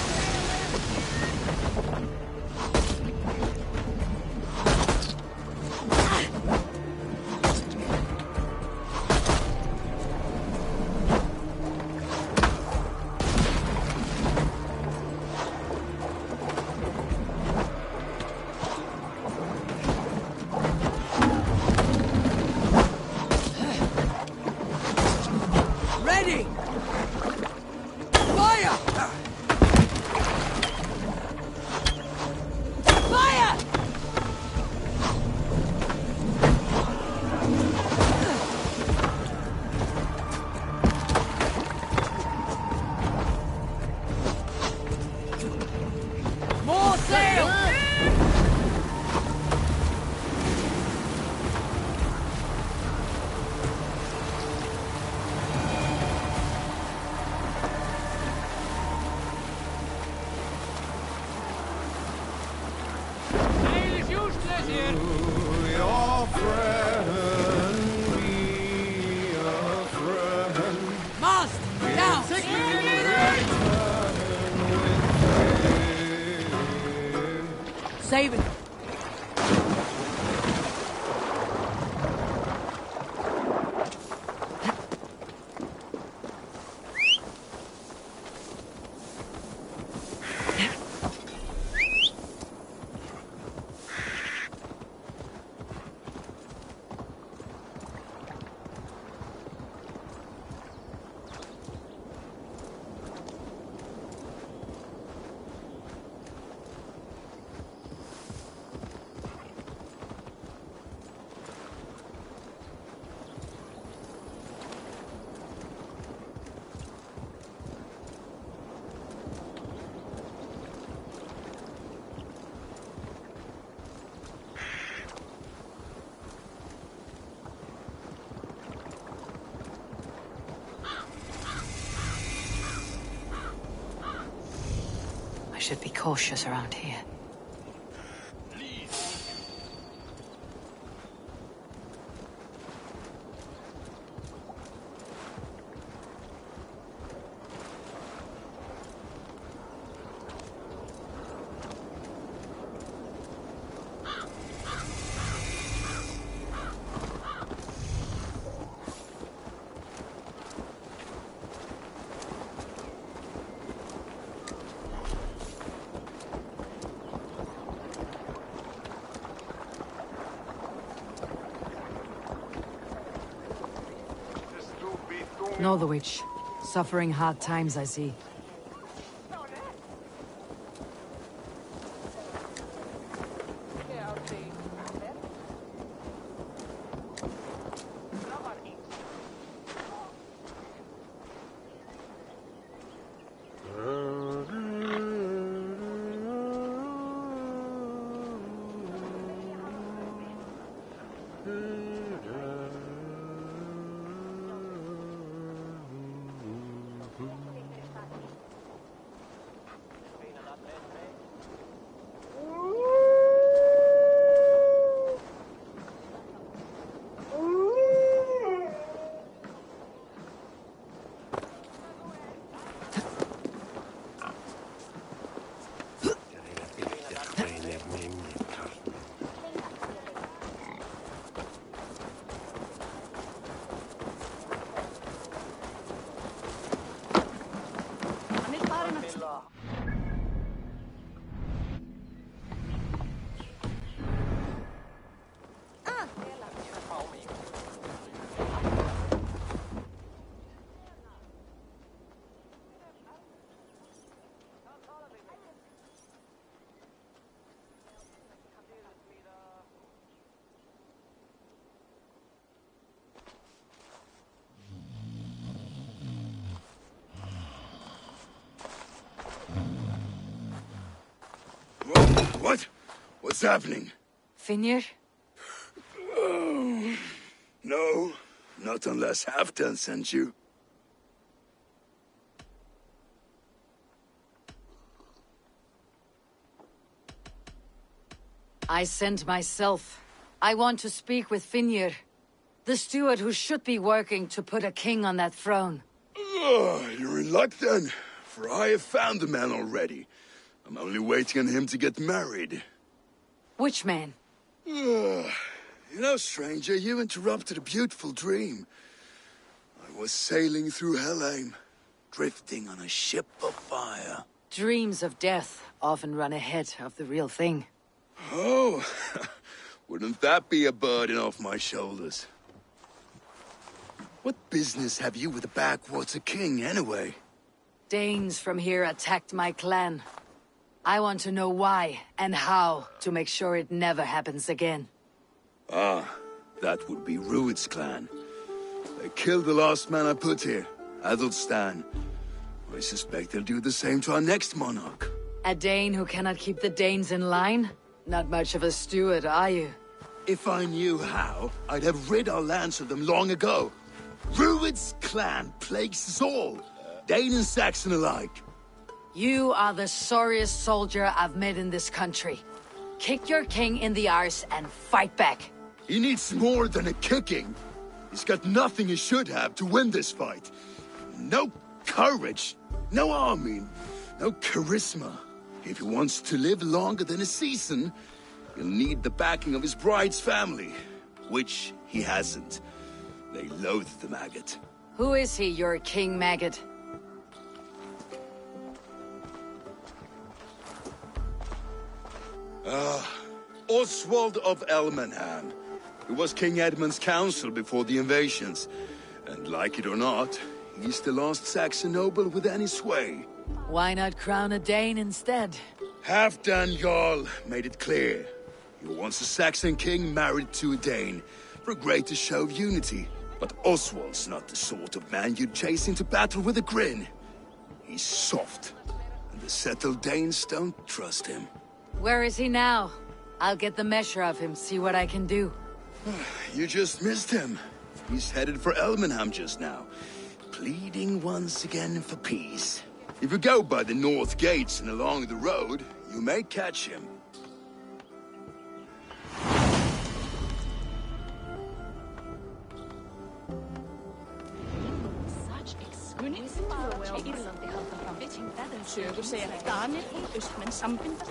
Ready! Fire! Fire! More sail! Mast! Down! Save it! I should be cautious around here. Northwich. Suffering hard times, I see. What? What's happening? Finnr? Oh, no, not unless Halfdan sent you. I sent myself. I want to speak with Finnr, the steward who should be working to put a king on that throne. You're in luck then, for I have found the man already. I'm only waiting on him to get married. Which man? You know, stranger, you interrupted a beautiful dream. I was sailing through Helheim, drifting on a ship of fire. Dreams of death often run ahead of the real thing. Oh, wouldn't that be a burden off my shoulders? What business have you with the backwater king, anyway? Danes from here attacked my clan. I want to know why and how to make sure it never happens again. Ah, that would be Rued's clan. They killed the last man I put here, Adelstan. I suspect they'll do the same to our next monarch. A Dane who cannot keep the Danes in line? Not much of a steward, are you? If I knew how, I'd have rid our lands of them long ago. Rued's clan plagues us all, Dane and Saxon alike. You are the sorriest soldier I've met in this country. Kick your king in the arse and fight back. He needs more than a kicking. He's got nothing he should have to win this fight. No courage, no army, no charisma. If he wants to live longer than a season, he'll need the backing of his bride's family, which he hasn't. They loathe the maggot. Who is he, your king maggot? Oswald of Elmenham. He was King Edmund's counsel before the invasions. And like it or not, he's the last Saxon noble with any sway. Why not crown a Dane instead? Halfdan Jarl made it clear. He wants a Saxon king married to a Dane, for a greater show of unity. But Oswald's not the sort of man you'd chase into battle with a grin. He's soft, and the settled Danes don't trust him. Where is he now? I'll get the measure of him, see what I can do. You just missed him. He's headed for Elmenham just now, pleading once again for peace. If you go by the north gates and along the road, you may catch him. Sögur segja að Danir og Austmenn sambindast.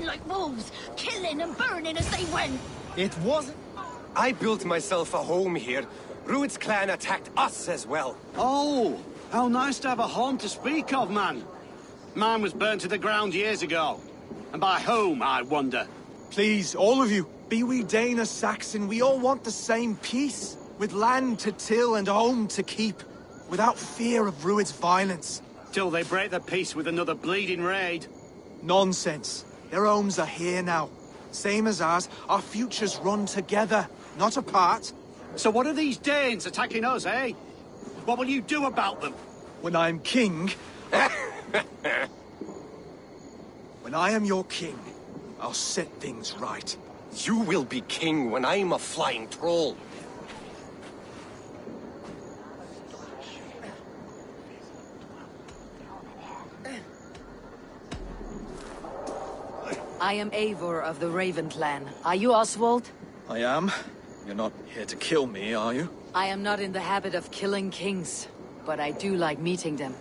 Like wolves, killing and burning as they went. It wasn't. I built myself a home here. Rued's clan attacked us as well. Oh, how nice to have a home to speak of, man. Mine was burnt to the ground years ago. And by whom, I wonder? Please, all of you, be we Dane or Saxon, we all want the same peace. With land to till and home to keep. Without fear of Rued's violence. Till they break the peace with another bleeding raid. Nonsense. Their homes are here now. Same as ours, our futures run together, not apart. So what are these Danes attacking us, eh? What will you do about them? When I am king... When I am your king, I'll set things right. You will be king when I'm a flying troll. I am Eivor of the Raven clan. Are you Oswald? I am. You're not here to kill me, are you? I am not in the habit of killing kings, but I do like meeting them.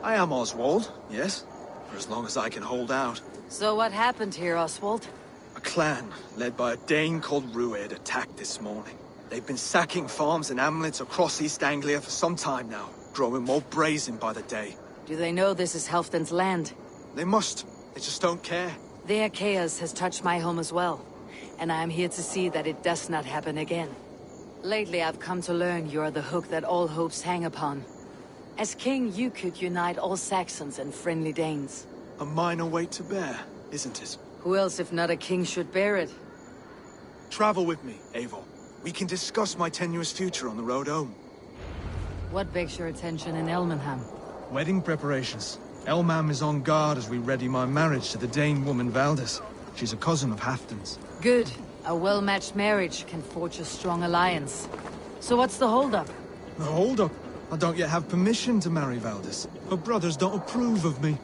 I am Oswald, yes. For as long as I can hold out. So what happened here, Oswald? A clan, led by a Dane called Rued, attacked this morning. They've been sacking farms and hamlets across East Anglia for some time now, growing more brazen by the day. Do they know this is Halfdan's land? They must. They just don't care. Their chaos has touched my home as well, and I am here to see that it does not happen again. Lately, I've come to learn you are the hook that all hopes hang upon. As king, you could unite all Saxons and friendly Danes. A minor weight to bear, isn't it? Who else, if not a king, should bear it? Travel with me, Eivor. We can discuss my tenuous future on the road home. What begs your attention in Elmenham? Wedding preparations. Elmam is on guard as we ready my marriage to the Dane woman Valdis. She's a cousin of Halfdan's. Good. A well-matched marriage can forge a strong alliance. So what's the holdup? The holdup? I don't yet have permission to marry Valdis. Her brothers don't approve of me.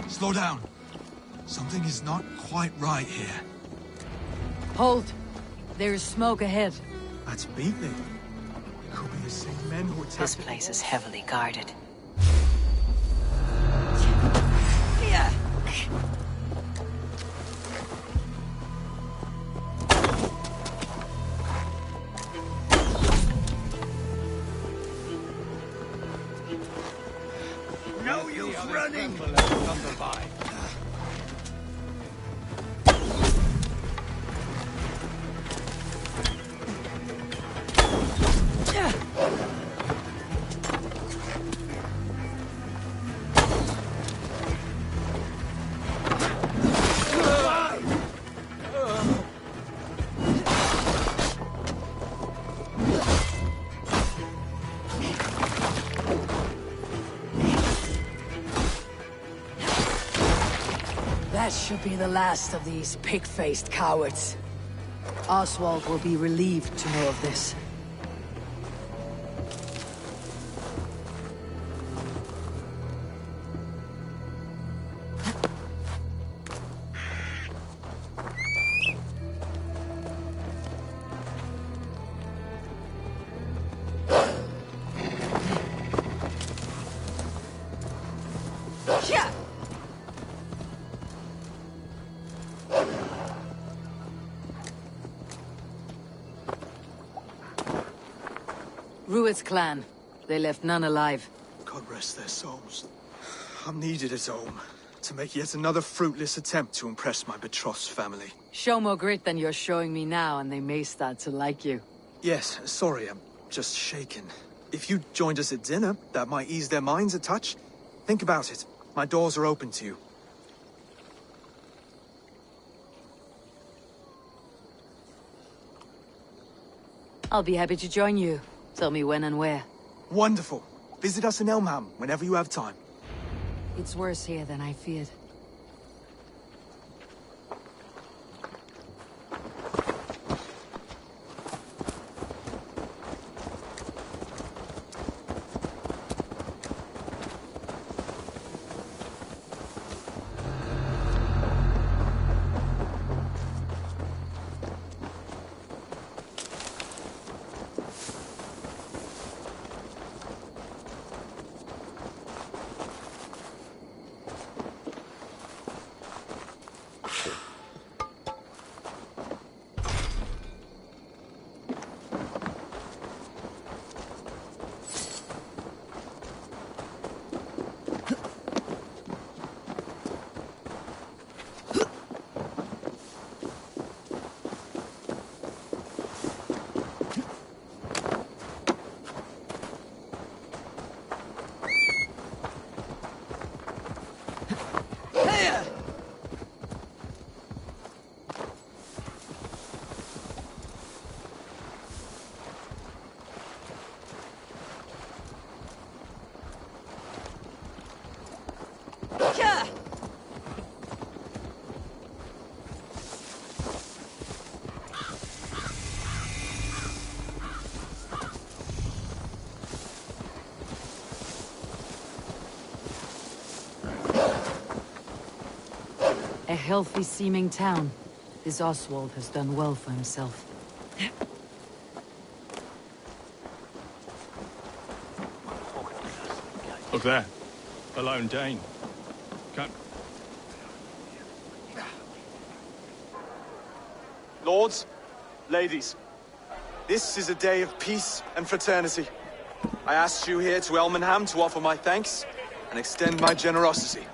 Slow down. Something is not quite right here. Hold. There is smoke ahead. That's Beatley. It could be the same men who attacked... This place is heavily guarded. No use running! That should be the last of these pig-faced cowards. Oswald will be relieved to know of this. Rued's clan. They left none alive. God rest their souls. I'm needed at home to make yet another fruitless attempt to impress my betrothed's family. Show more grit than you're showing me now, and they may start to like you. Yes, sorry, I'm just shaken. If you joined us at dinner, that might ease their minds a touch. Think about it. My doors are open to you. I'll be happy to join you. Tell me when and where. Wonderful. Visit us in Elmham whenever you have time. It's worse here than I feared. A healthy-seeming town. This Oswald has done well for himself. It there? A lone Dane. Can't... Lords, ladies, this is a day of peace and fraternity. I asked you here to Elmenham to offer my thanks and extend my generosity.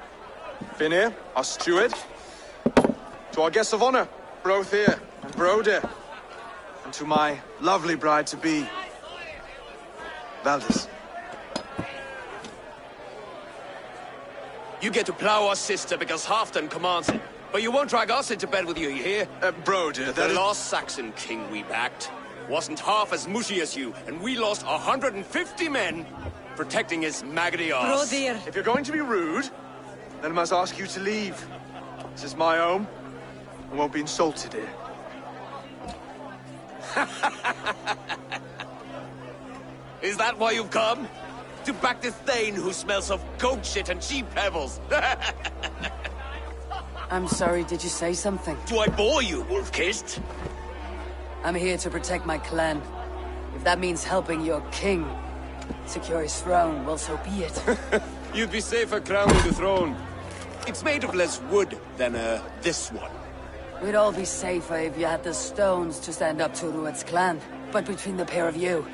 Finir, our steward, to our guests of honor, Brothir and Broder, and to my lovely bride-to-be, Valdis. You get to plow our sister because Halfdan commands it. But you won't drag us into bed with you, you hear? Broder, the last Saxon king we backed wasn't half as mushy as you, and we lost 150 men protecting his maggoty arse. Broder! If you're going to be rude, then I must ask you to leave. This is my home. I won't be insulted here. Is that why you've come? To back this Thane who smells of goat shit and cheap pebbles? I'm sorry, did you say something? Do I bore you, wolf-kissed? I'm here to protect my clan. If that means helping your king secure his throne, well, so be it. You'd be safer crowning the throne. It's made of less wood than, this one. We'd all be safer if you had the stones to stand up to Rued's clan. But between the pair of you,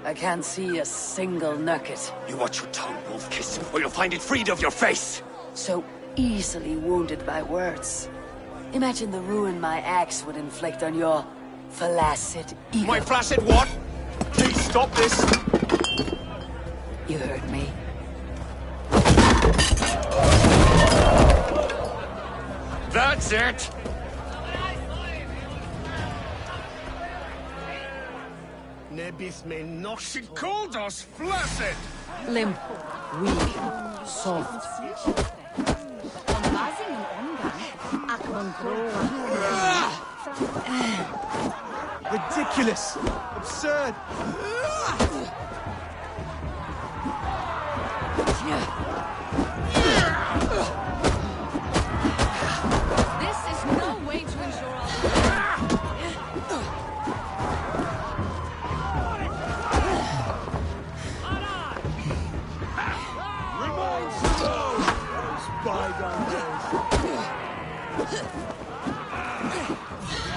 I can't see a single nugget. You watch your tongue, wolf-kiss, or you'll find it freed of your face! So easily wounded by words. Imagine the ruin my axe would inflict on your flaccid ego. My flaccid what? Please stop this! You heard me. That's it! She called us flaccid! Limp, weak, soft. Ridiculous! Absurd! This is no way to ensure our... Bygone days.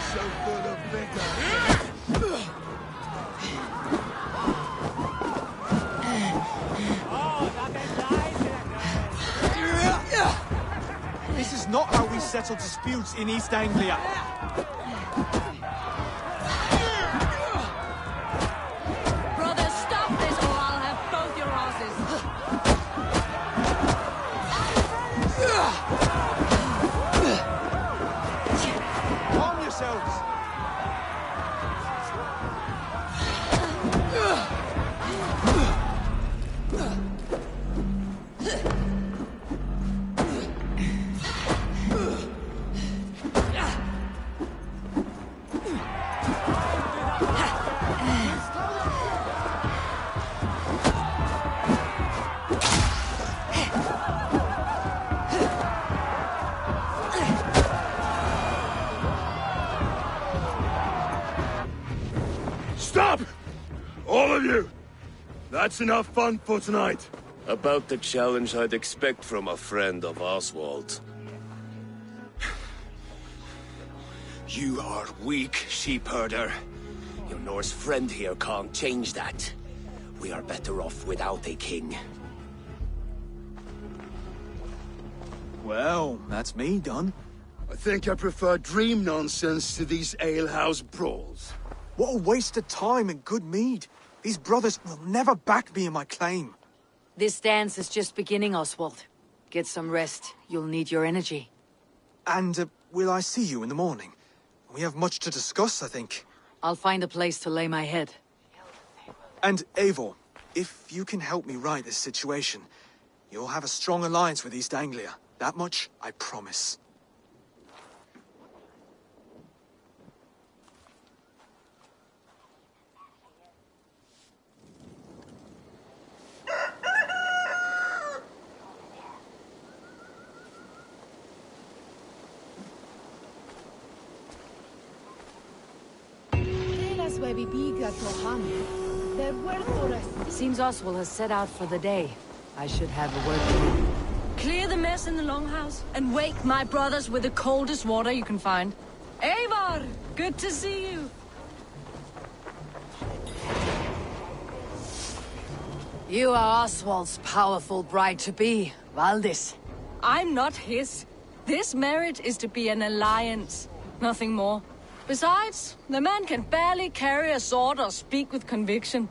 So full of vigor. This is not how we settle disputes in East Anglia. Brother, stop this or I'll have both your asses. Calm yourselves. Stop! All of you! That's enough fun for tonight. About the challenge I'd expect from a friend of Oswald. You are weak, sheep herder. Your Norse friend here can't change that. We are better off without a king. Well, that's me done. I think I prefer dream nonsense to these alehouse brawls. What a waste of time and good mead. These brothers will never back me in my claim. This dance is just beginning, Oswald. Get some rest. You'll need your energy. And will I see you in the morning? We have much to discuss, I think. I'll find a place to lay my head. And Eivor, if you can help me right this situation, you'll have a strong alliance with East Anglia. That much, I promise. Seems Oswald has set out for the day. I should have a word with you. Clear the mess in the longhouse and wake my brothers with the coldest water you can find. Eivor, good to see you. You are Oswald's powerful bride-to-be, Valdis. I'm not his. This marriage is to be an alliance, nothing more. Besides, the man can barely carry a sword or speak with conviction.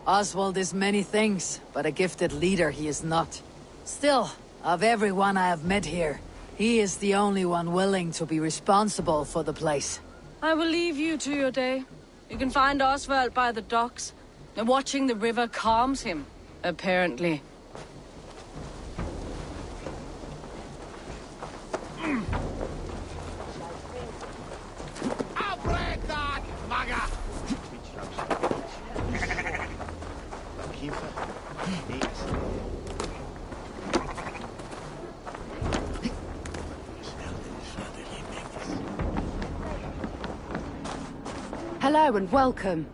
Oswald is many things, but a gifted leader he is not. Still, of everyone I have met here, he is the only one willing to be responsible for the place. I will leave you to your day. You can find Oswald by the docks. And watching the river calms him, apparently. Hello and welcome.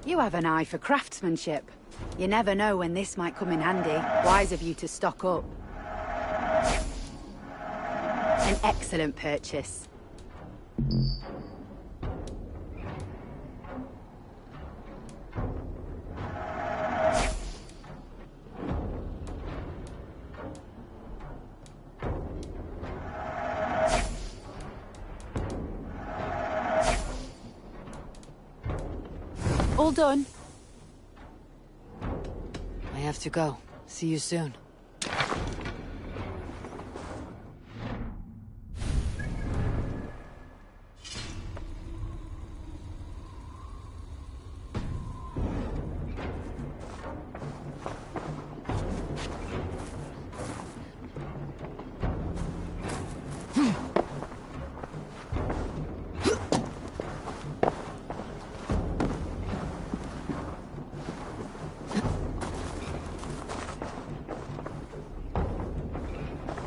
You have an eye for craftsmanship. You never know when this might come in handy. Wise of you to stock up. An excellent purchase. All done. I have to go. See you soon.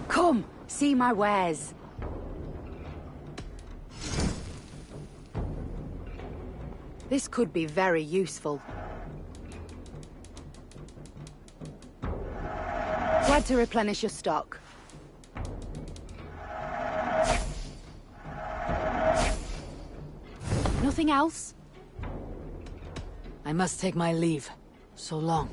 Come, see my wares. This could be very useful. Glad to replenish your stock. Nothing else? I must take my leave. So long.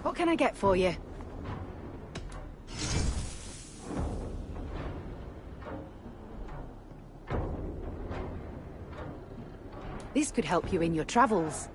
What can I get for you? This could help you in your travels.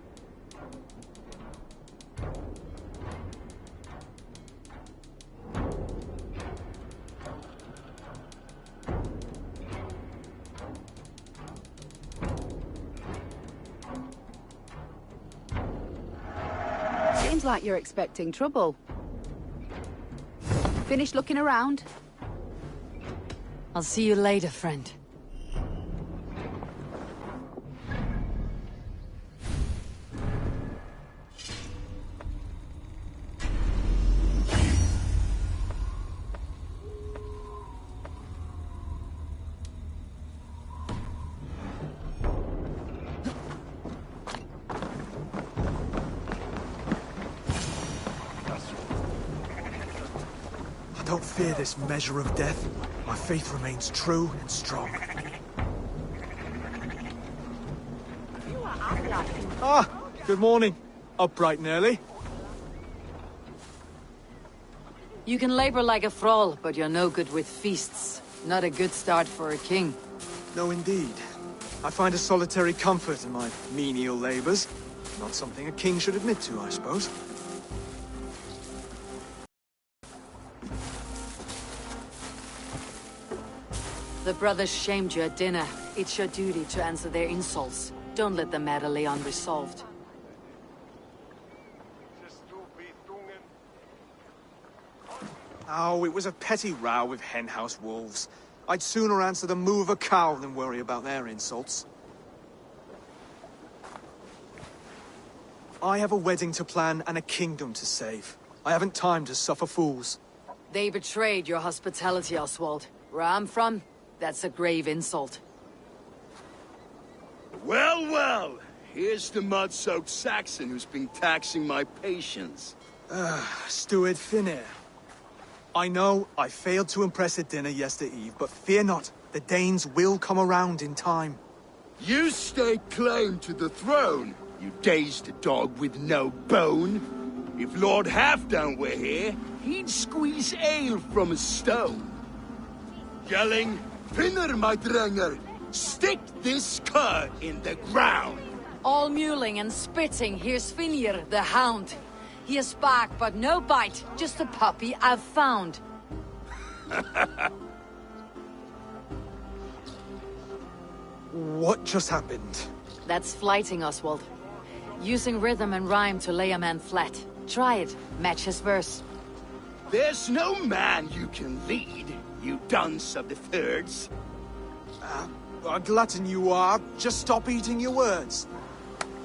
Seems like you're expecting trouble. Finished looking around? I'll see you later, friend. I don't fear this measure of death. My faith remains true and strong. Ah, good morning. Up bright and early. You can labor like a thrall, but you're no good with feasts. Not a good start for a king. No, indeed. I find a solitary comfort in my menial labors. Not something a king should admit to, I suppose. The brothers shamed you at dinner. It's your duty to answer their insults. Don't let the matter lay unresolved. Oh, it was a petty row with henhouse wolves. I'd sooner answer the moo of a cow than worry about their insults. I have a wedding to plan and a kingdom to save. I haven't time to suffer fools. They betrayed your hospitality, Oswald. Where I'm from, that's a grave insult. Well, well. Here's the mud-soaked Saxon who's been taxing my patience. Steward Finir. I know I failed to impress at dinner yesterday eve, but fear not. The Danes will come around in time. You stake claim to the throne, you dazed dog with no bone. If Lord Halfdan were here, he'd squeeze ale from a stone. Yelling, Finner, my drenger, stick this cur in the ground. All mewling and spitting, here's Finir, the hound. He has bark, but no bite, just a puppy I've found. What just happened? That's flighting, Oswald. Using rhythm and rhyme to lay a man flat. Try it, match his verse. There's no man you can lead, you dunce of the thirds. A glutton you are. Just stop eating your words.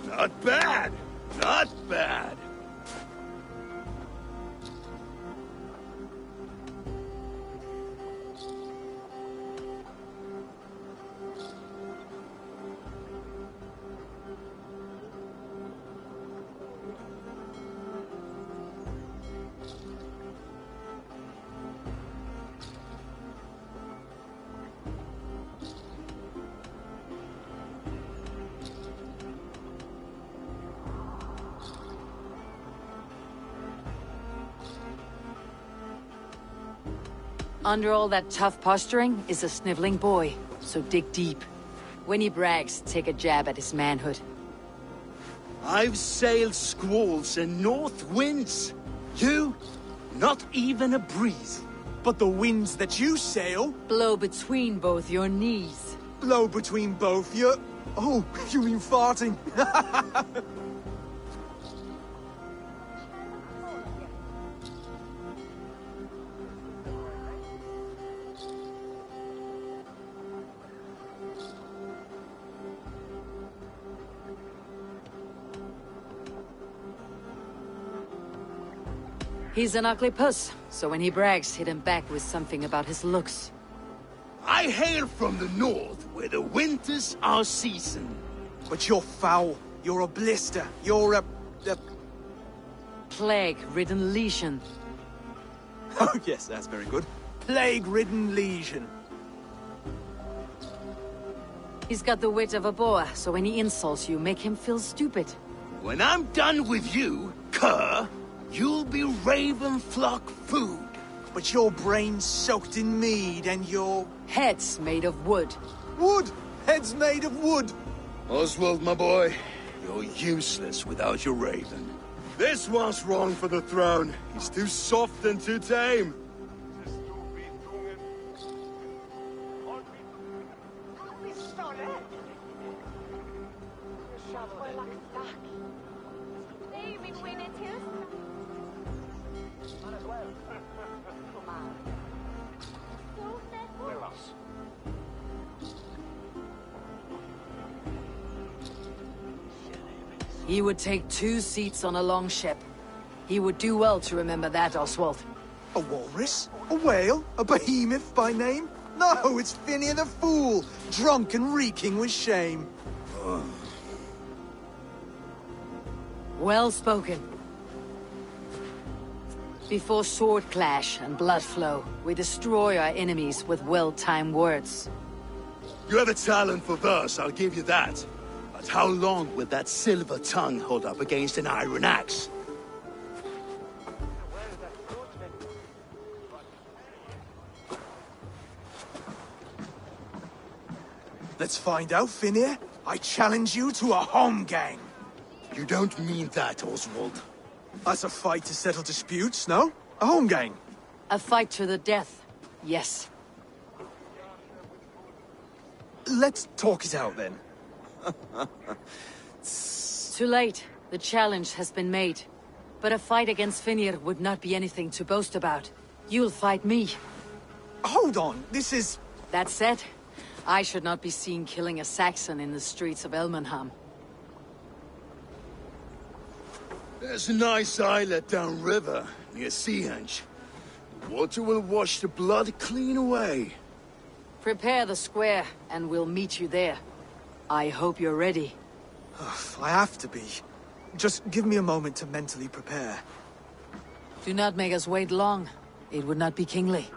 Not bad. Not bad. Under all that tough posturing is a sniveling boy, so dig deep. When he brags, take a jab at his manhood. I've sailed squalls and north winds. You, not even a breeze. But the winds that you sail... Blow between both your knees. Blow between both your... Oh, you mean farting? He's an ugly puss, so when he brags, hit him back with something about his looks. I hail from the north, where the winters are season. But you're foul. You're a blister. You're a... Plague-ridden lesion. Oh, yes, that's very good. Plague-ridden lesion. He's got the wit of a boar, so when he insults you, make him feel stupid. When I'm done with you, cur, you'll be raven flock food. But your brain's soaked in mead and your... Head's made of wood. Wood! Head's made of wood! Oswald, my boy, you're useless without your raven. This one's wrong for the throne. He's too soft and too tame. He would take 2 seats on a long ship. He would do well to remember that, Oswald. A walrus? A whale? A behemoth by name? No, it's Finir the Fool, drunk and reeking with shame. Well spoken. Before sword clash and blood flow, we destroy our enemies with well-timed words. You have a talent for verse, I'll give you that. But how long will that silver tongue hold up against an iron axe? Let's find out, Finir. I challenge you to a home gang. You don't mean that, Oswald. That's a fight to settle disputes, no? A home gang. A fight to the death, yes. let's talk it out then. Too late. The challenge has been made. But a fight against Finir would not be anything to boast about. You'll fight me. Hold on, this is... That said, I should not be seen killing a Saxon in the streets of Elmenham. There's a nice islet downriver, near Seahenge. The water will wash the blood clean away. Prepare the square, and we'll meet you there. I hope you're ready. I have to be. Just give me a moment to mentally prepare. Do not make us wait long. It would not be kingly.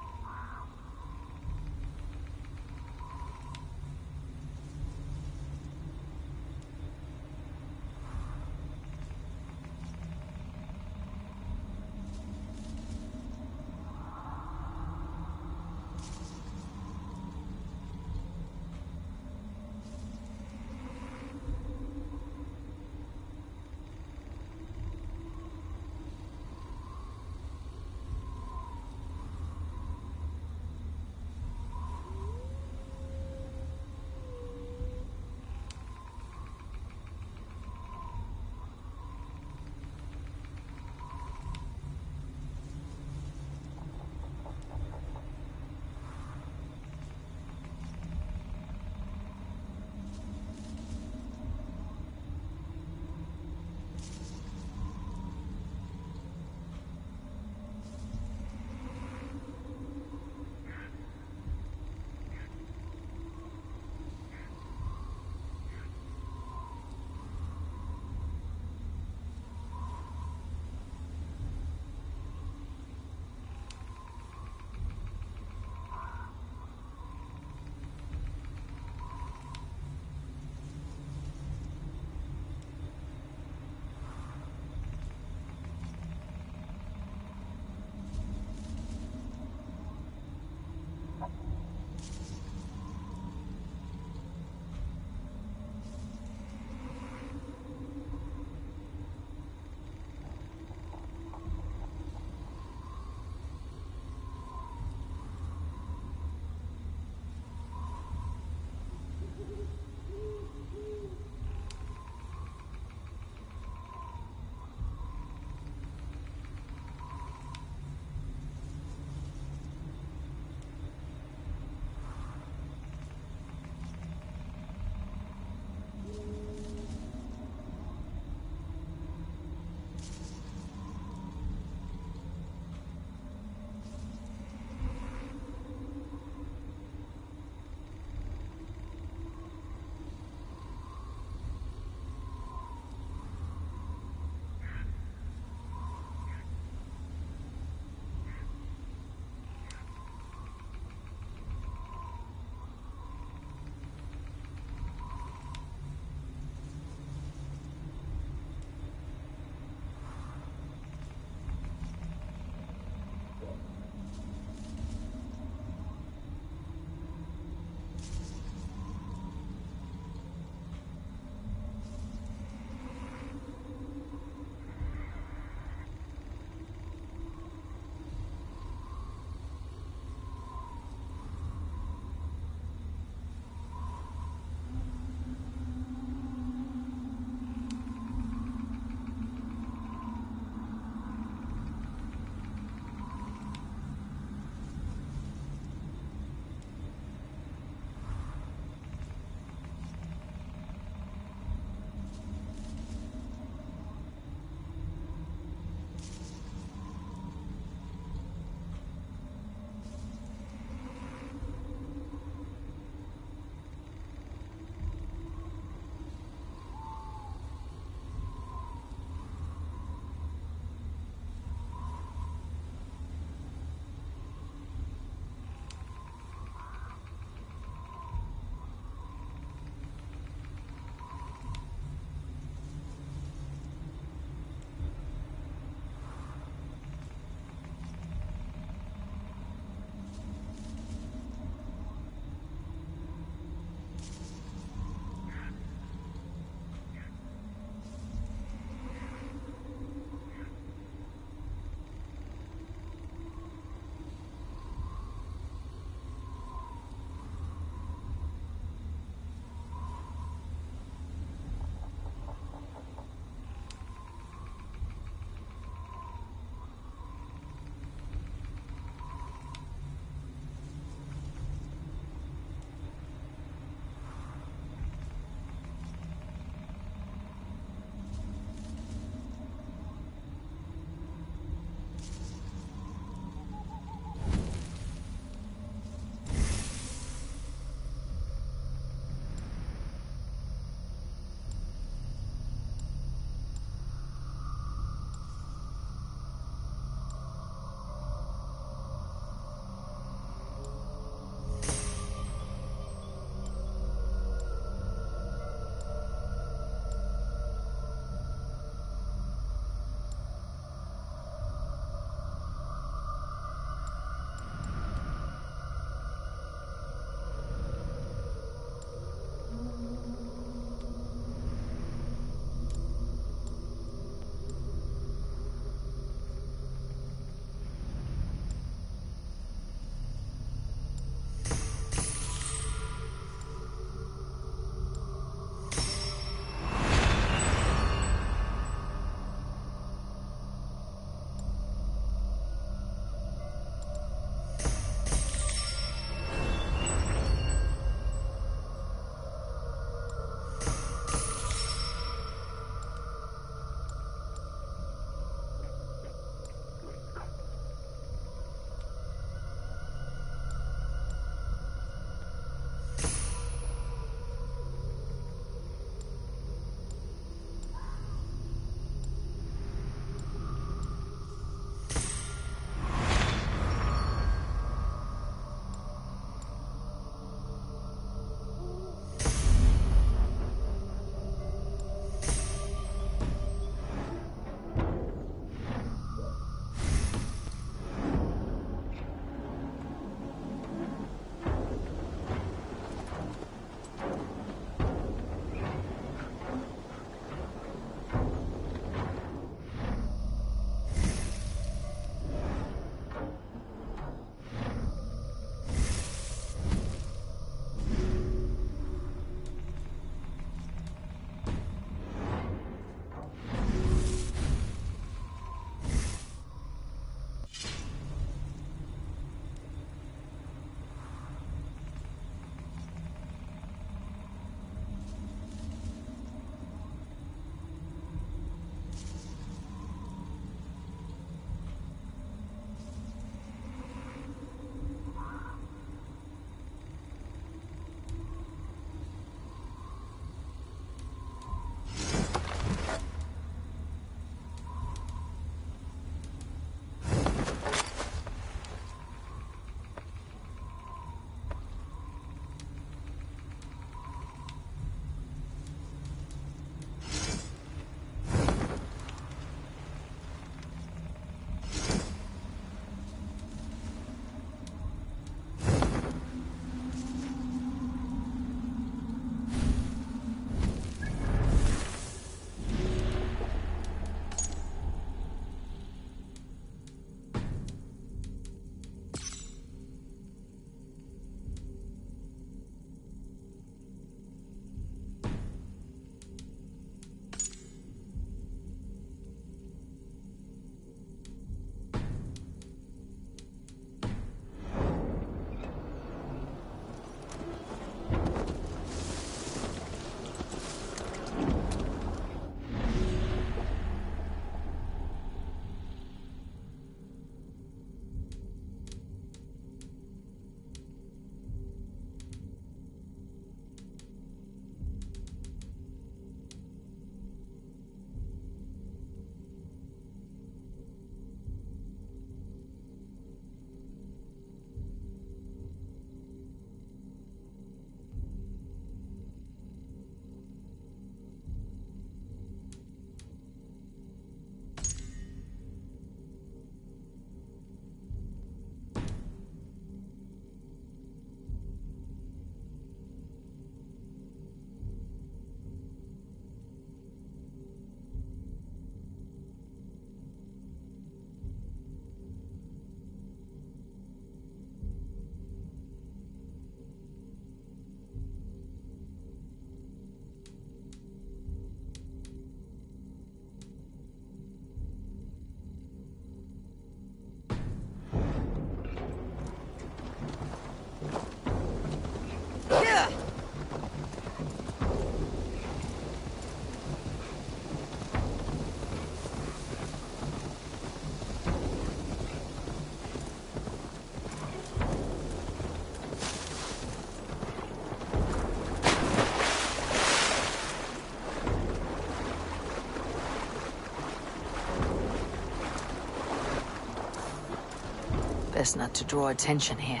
Best not to draw attention here.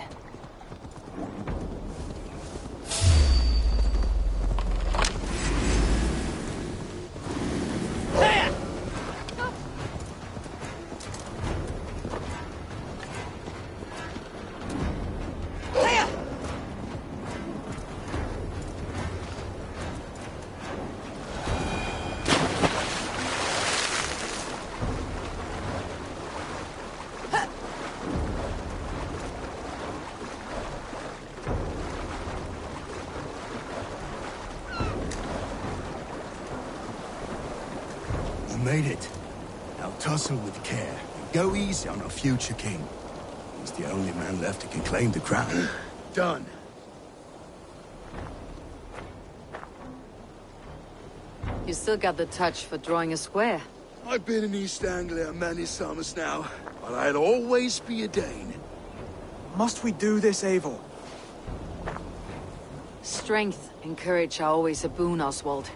Made it. Now tussle with care. Go easy on our future king. He's the only man left who can claim the crown. Done. You still got the touch for drawing a square. I've been in East Anglia many summers now, but I'll always be a Dane. Must we do this, Eivor? Strength and courage are always a boon, Oswald.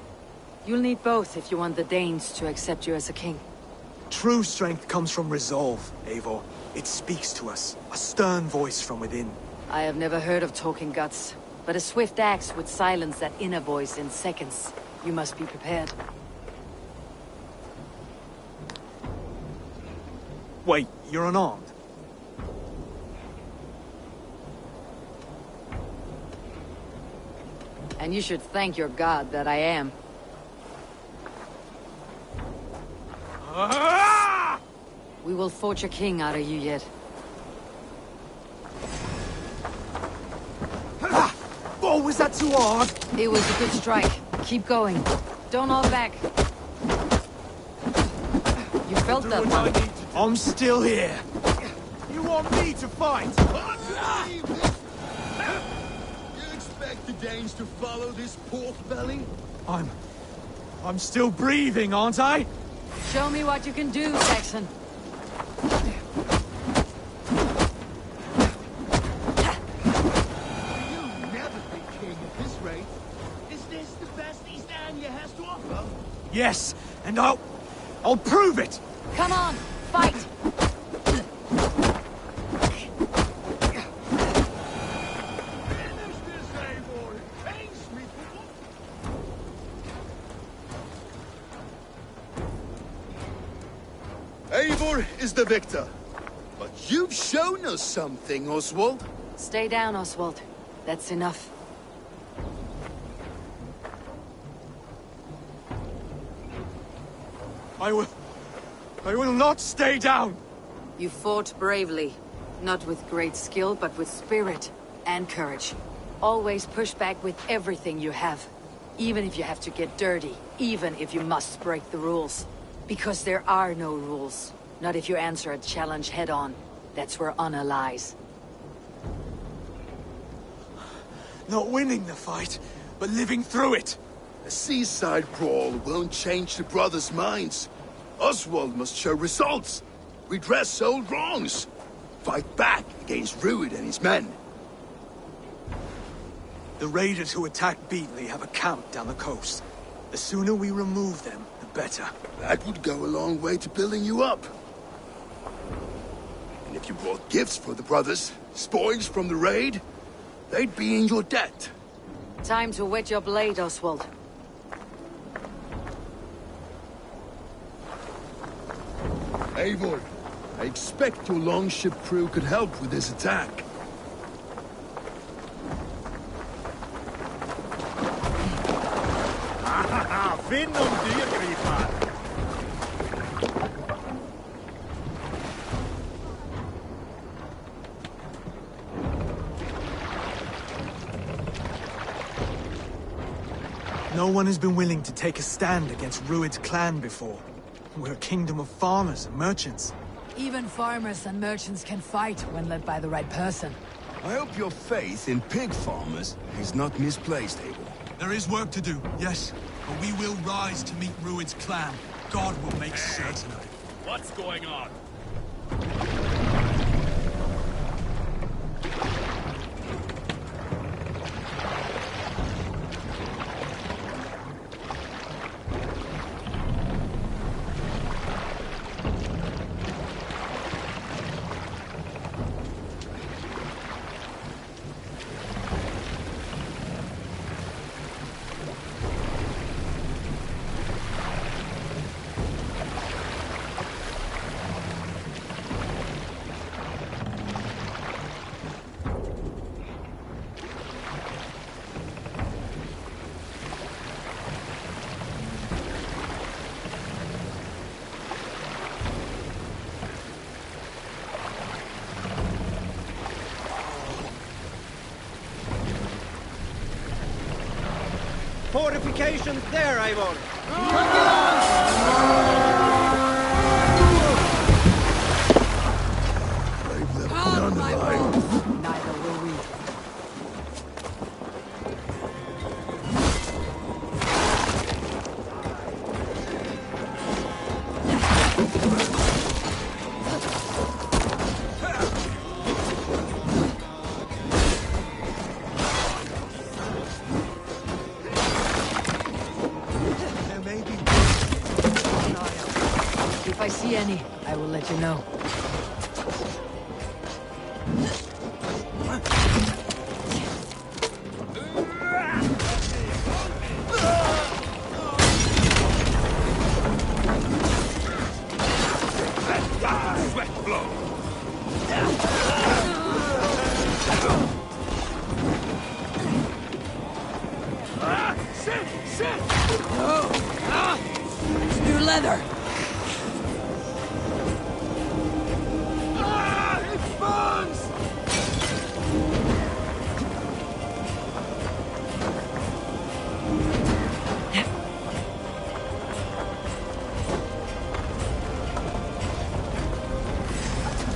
You'll need both if you want the Danes to accept you as a king. True strength comes from resolve, Eivor. It speaks to us. A stern voice from within. I have never heard of talking guts, but a swift axe would silence that inner voice in seconds. You must be prepared. Wait, you're unarmed? And you should thank your god that I am. We will forge a king out of you yet. Oh, was that too hard? It was a good strike. Keep going. Don't hold back. You felt that one. I'm still here. You want me to fight? You expect the Danes to follow this pork belly? I'm still breathing, aren't I? Show me what you can do, Saxon. Yes, and I'll prove it! Come on, fight! Eivor is the victor. But you've shown us something, Oswald. Stay down, Oswald. That's enough. I will not stay down! You fought bravely. Not with great skill, but with spirit and courage. Always push back with everything you have. Even if you have to get dirty. Even if you must break the rules. Because there are no rules. Not if you answer a challenge head-on. That's where honor lies. Not winning the fight, but living through it. A seaside brawl won't change the brothers' minds. Oswald must show results. Redress old wrongs. Fight back against Rued and his men. The raiders who attacked Beatley have a camp down the coast. The sooner we remove them, the better. That would go a long way to building you up. And if you brought gifts for the brothers, spoils from the raid, they'd be in your debt. Time to wet your blade, Oswald. Eivor, I expect your longship crew could help with this attack. Finn om dyrgripar! No one has been willing to take a stand against Rued's clan before. We're a kingdom of farmers and merchants. Even farmers and merchants can fight when led by the right person. I hope your faith in pig farmers is not misplaced, Eivor. There is work to do, yes. But we will rise to meet Rued's clan. God will make certain of it. What's going on? fortifications there, Eivor. None alive. Neither will we. If I see any, I will let you know. Sweat blow. Sit! No! It's new leather! It burns!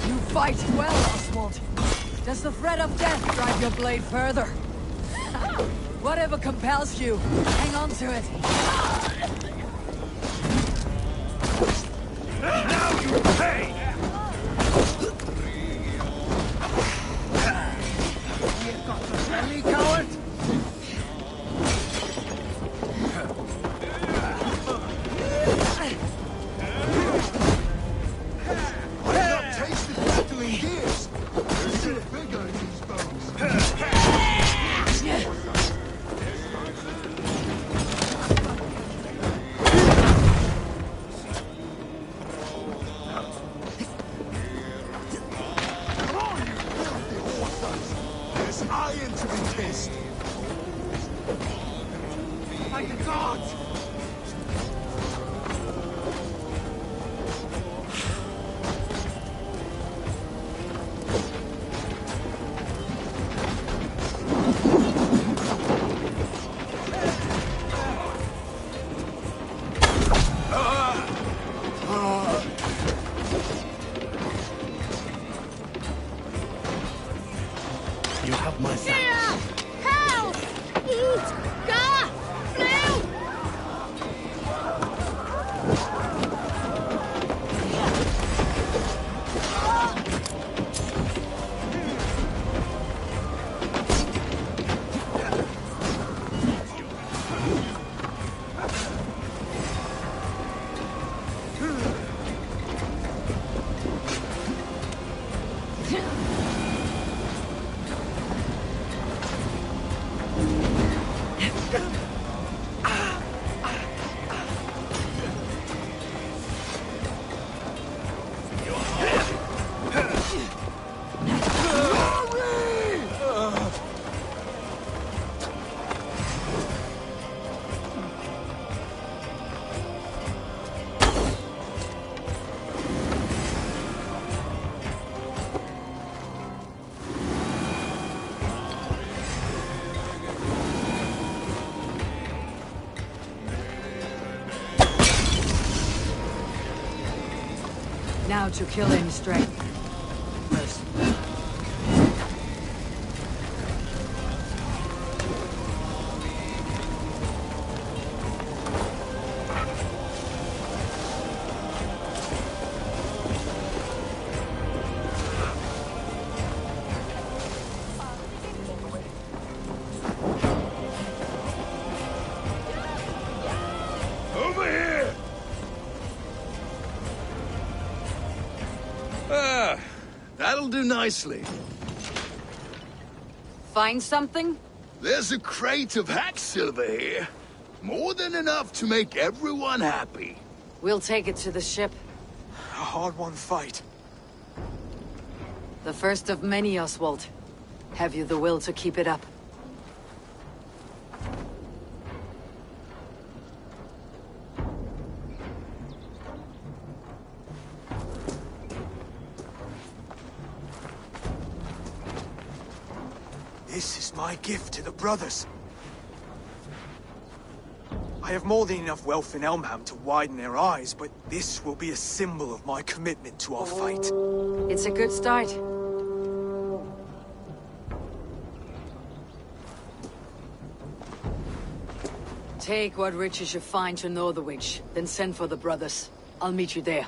You fight well, Oswald. Does the threat of death drive your blade further? Whatever compels you, hang on to it. Now you pay! Silly coward! I've not tasted battle in years. There's still bigger in these bones. There's iron to be kissed. By the gods! You have my thanks. Help! Eat! Ga! Flew! Now to kill in strength. First. Over here! Ah, that'll do nicely. Find something? There's a crate of hack silver here. More than enough to make everyone happy. We'll take it to the ship. A hard-won fight. The first of many, Oswald. Have you the will to keep it up? This is my gift to the brothers. I have more than enough wealth in Elmham to widen their eyes, but this will be a symbol of my commitment to our fight. It's a good start. Take what riches you find to Northwich, then send for the brothers. I'll meet you there.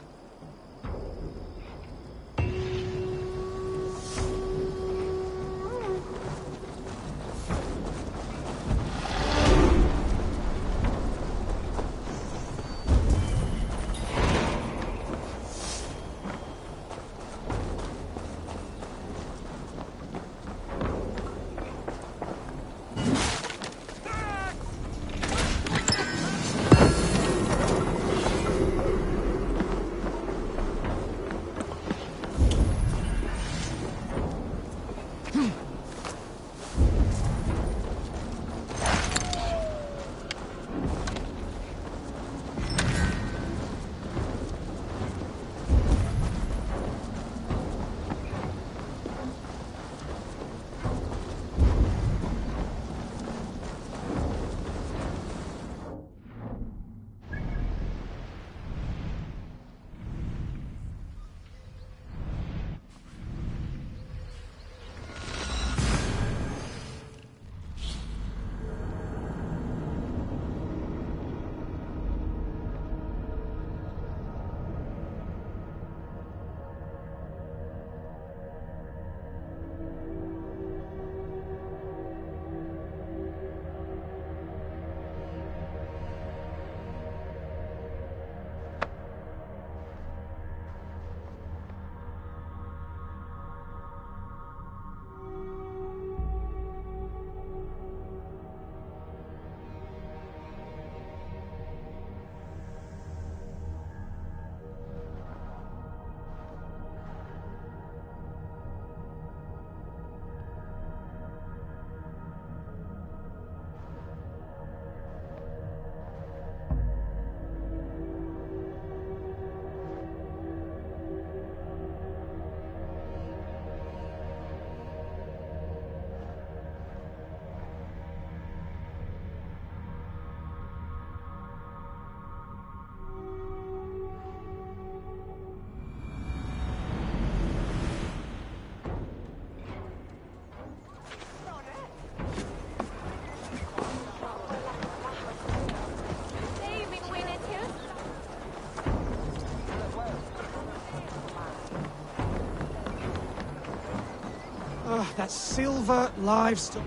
That silver livestock.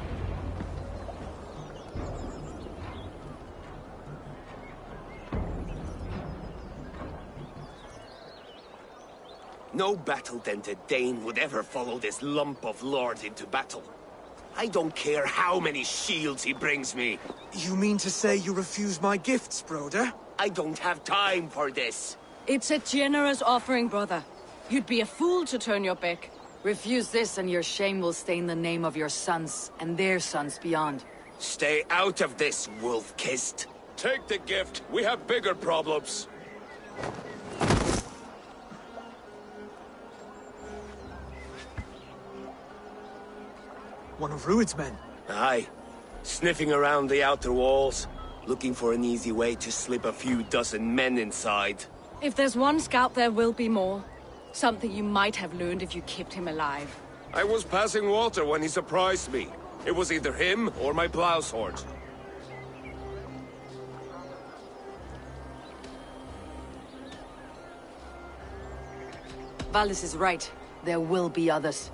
No battle-dented Dane would ever follow this lump of lord into battle. I don't care how many shields he brings me. You mean to say you refuse my gifts, broder? I don't have time for this. It's a generous offering, brother. You'd be a fool to turn your back. Refuse this and your shame will stain the name of your sons and their sons beyond. Stay out of this, wolf-kissed. Take the gift. We have bigger problems. One of Rued's men. Aye. Sniffing around the outer walls, looking for an easy way to slip a few dozen men inside. If there's one scout, there will be more. Something you might have learned if you kept him alive. I was passing water when he surprised me. It was either him or my plow sword. Vallis is right. There will be others.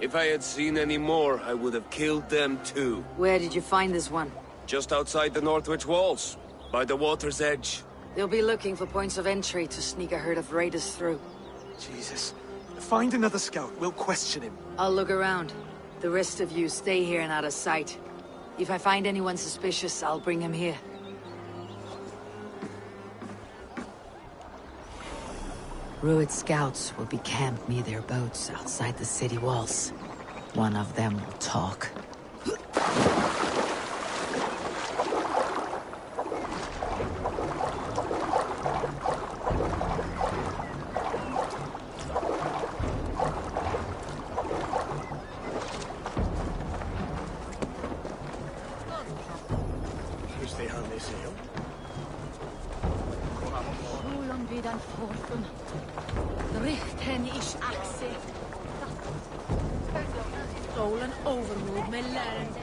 If I had seen any more, I would have killed them too. Where did you find this one? Just outside the Northwich walls, by the water's edge. They'll be looking for points of entry to sneak a herd of raiders through. Jesus. Find another scout. We'll question him. I'll look around. The rest of you stay here and out of sight. If I find anyone suspicious, I'll bring him here. Rued scouts will be camped near their boats outside the city walls. One of them will talk. Stay on this hill. stolen overruled my land.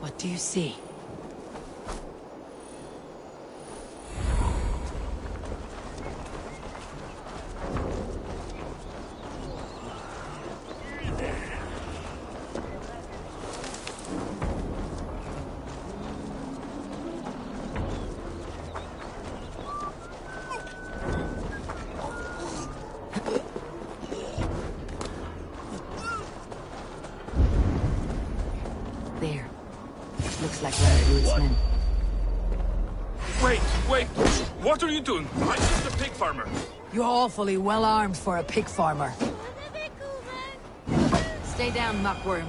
What do you see? There. Looks like one of Ruud's men. Wait! What are you doing? I'm just a pig farmer. You're awfully well armed for a pig farmer. Stay down, muckworm.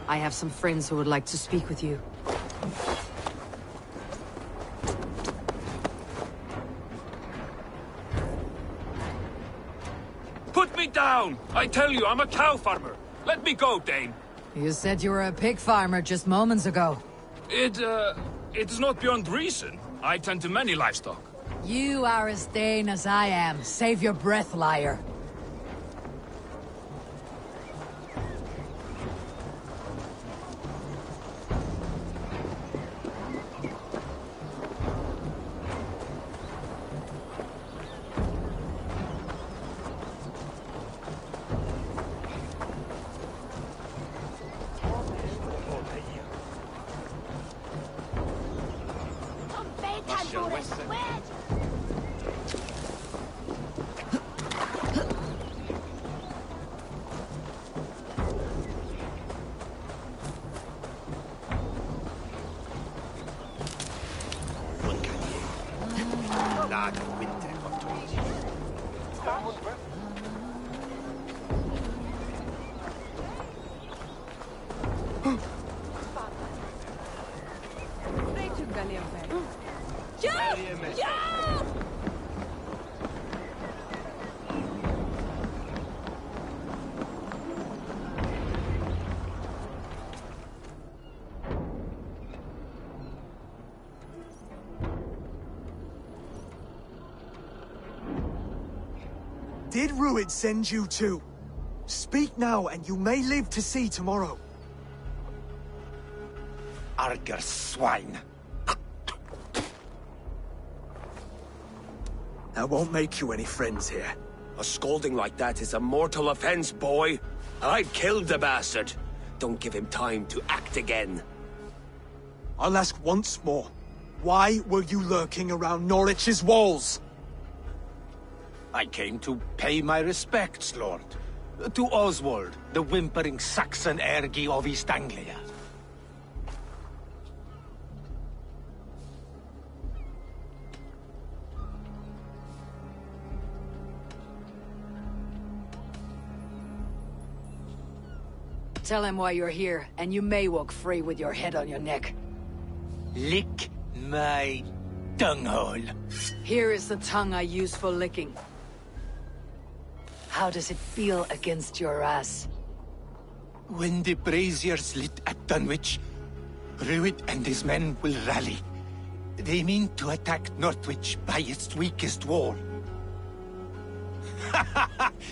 I have some friends who would like to speak with you. Put me down! I tell you, I'm a cow farmer. Let me go, Dane. You said you were a pig farmer just moments ago. It's not beyond reason. I tend to many livestock. You are as Dane as I am. Save your breath, liar. Did Ruud send you too? Speak now, and you may live to see tomorrow. Arger swine. That won't make you any friends here. A scolding like that is a mortal offense, boy. I've killed the bastard. Don't give him time to act again. I'll ask once more. Why were you lurking around Norwich's walls? I came to pay my respects, Lord. To Oswald, the whimpering Saxon ergi of East Anglia. Tell him why you're here, and you may walk free with your head on your neck. Lick my dunghole. Here is the tongue I use for licking. How does it feel against your ass? When the braziers lit at Dunwich, Ruud and his men will rally. They mean to attack Northwich by its weakest wall.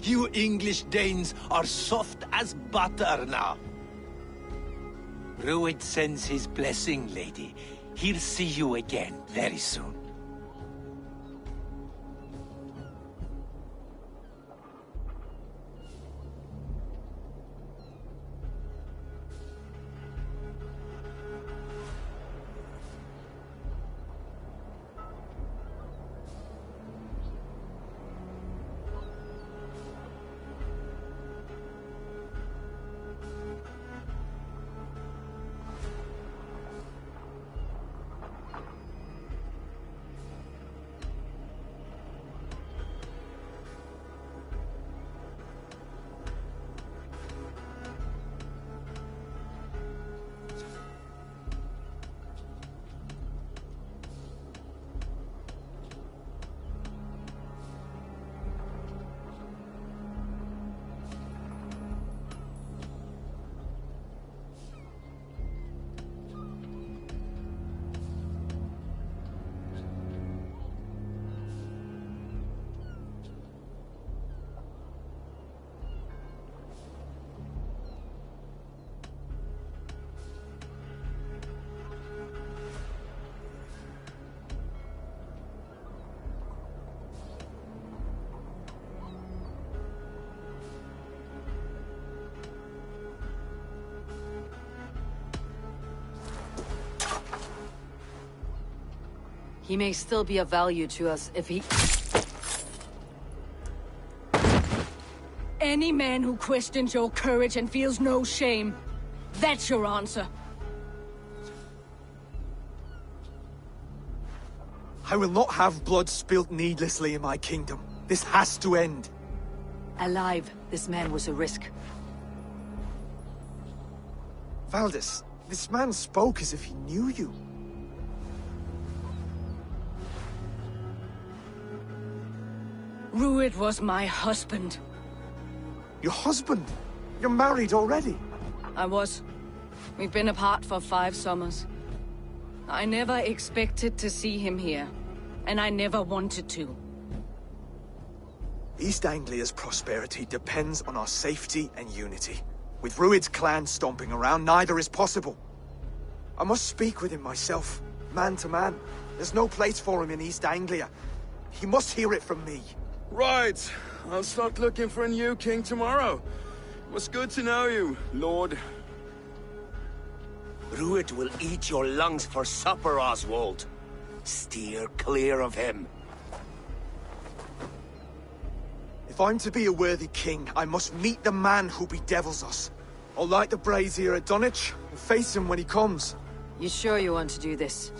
You English Danes are soft as butter now. Ruud sends his blessing, lady. He'll see you again very soon. He may still be of value to us if he... Any man who questions your courage and feels no shame, that's your answer. I will not have blood spilt needlessly in my kingdom. This has to end. Alive, this man was a risk. Valdis, this man spoke as if he knew you. Rued was my husband. Your husband? You're married already? I was. We've been apart for 5 summers. I never expected to see him here, and I never wanted to. East Anglia's prosperity depends on our safety and unity. With Rued's clan stomping around, neither is possible. I must speak with him myself, man to man. There's no place for him in East Anglia. He must hear it from me. Right. I'll start looking for a new king tomorrow. It was good to know you, Lord. Rued will eat your lungs for supper, Oswald. Steer clear of him. If I'm to be a worthy king, I must meet the man who bedevils us. I'll light the brazier at Dunwich and face him when he comes. You sure you want to do this?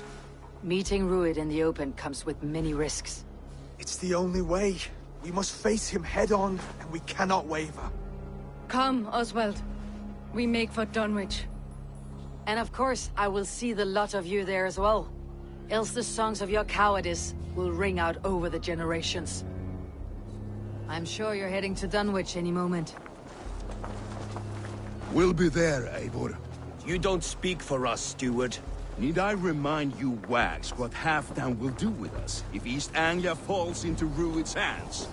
Meeting Rued in the open comes with many risks. It's the only way. We must face him head-on, and we cannot waver. Come, Oswald. We make for Dunwich. And of course, I will see the lot of you there as well. Else the songs of your cowardice will ring out over the generations. I'm sure you're heading to Dunwich any moment. We'll be there, Eivor. You don't speak for us, steward. Need I remind you, Wags, what Halfdan will do with us if East Anglia falls into Rued's hands?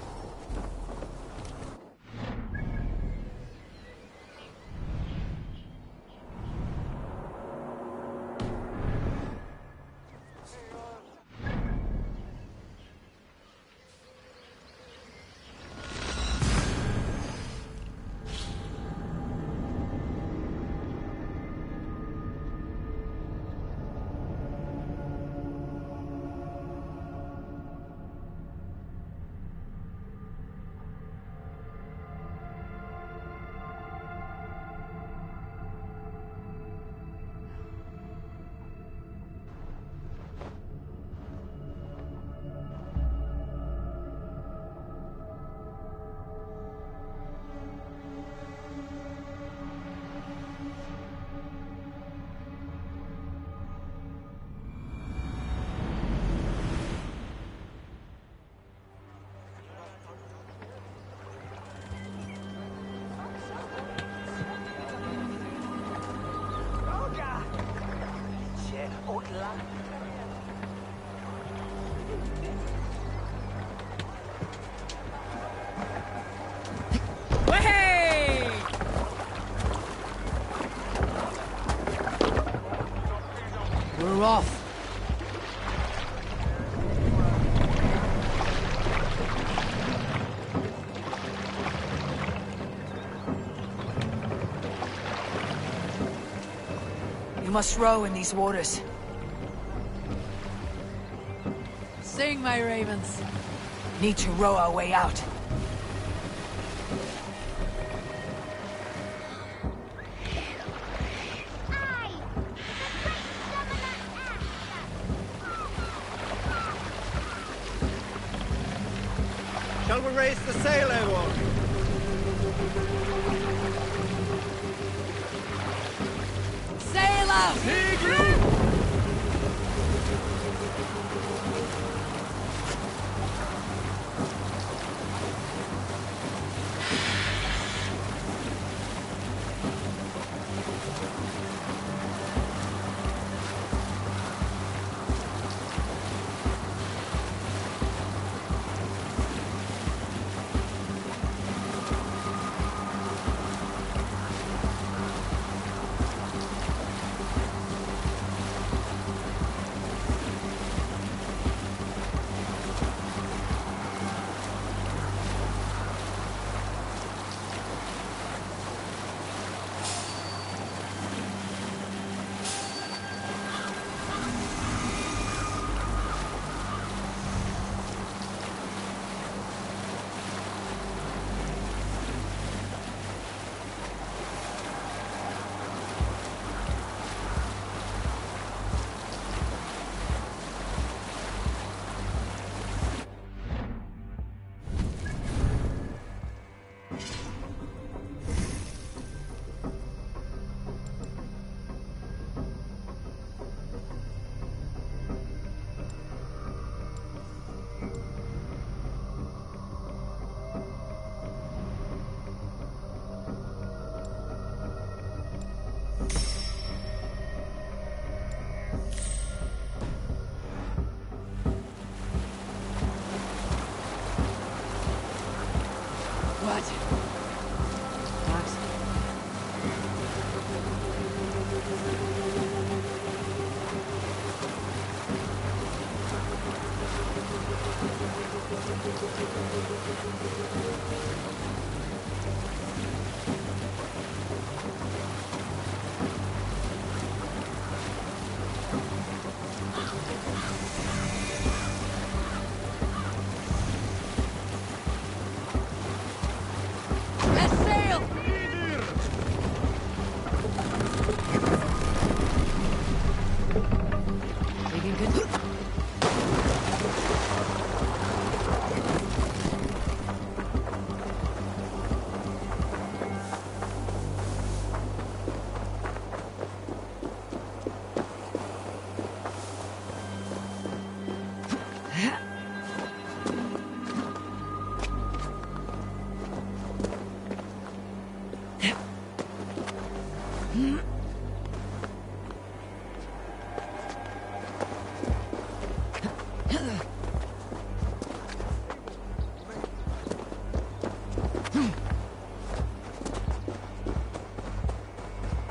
We're off. We must row in these waters. Sing, my ravens. Need to row our way out. Shall we raise the sail, everyone? Sail out!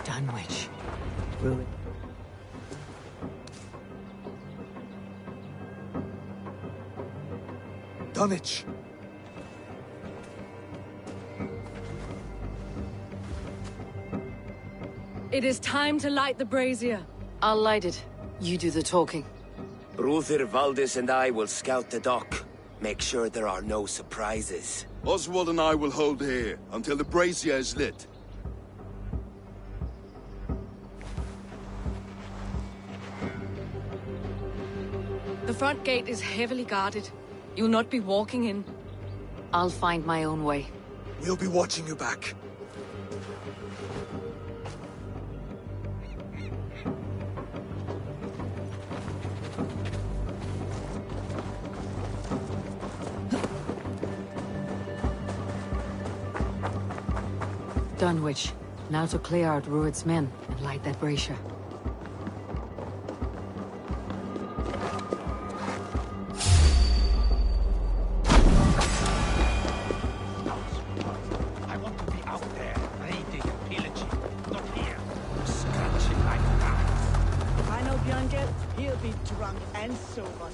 Dunwich. Ruin. Dunwich! It is time to light the brazier. I'll light it. You do the talking. Bruther Valdis and I will scout the dock. Make sure there are no surprises. Oswald and I will hold here until the brazier is lit. The front gate is heavily guarded. You'll not be walking in. I'll find my own way. We'll be watching you back. Dunwich. Now to clear out Rued's men and light that brazier. I want to be out there, raiding and pillaging, not here, scratching my back. If I know Björngel, he'll be drunk and sober.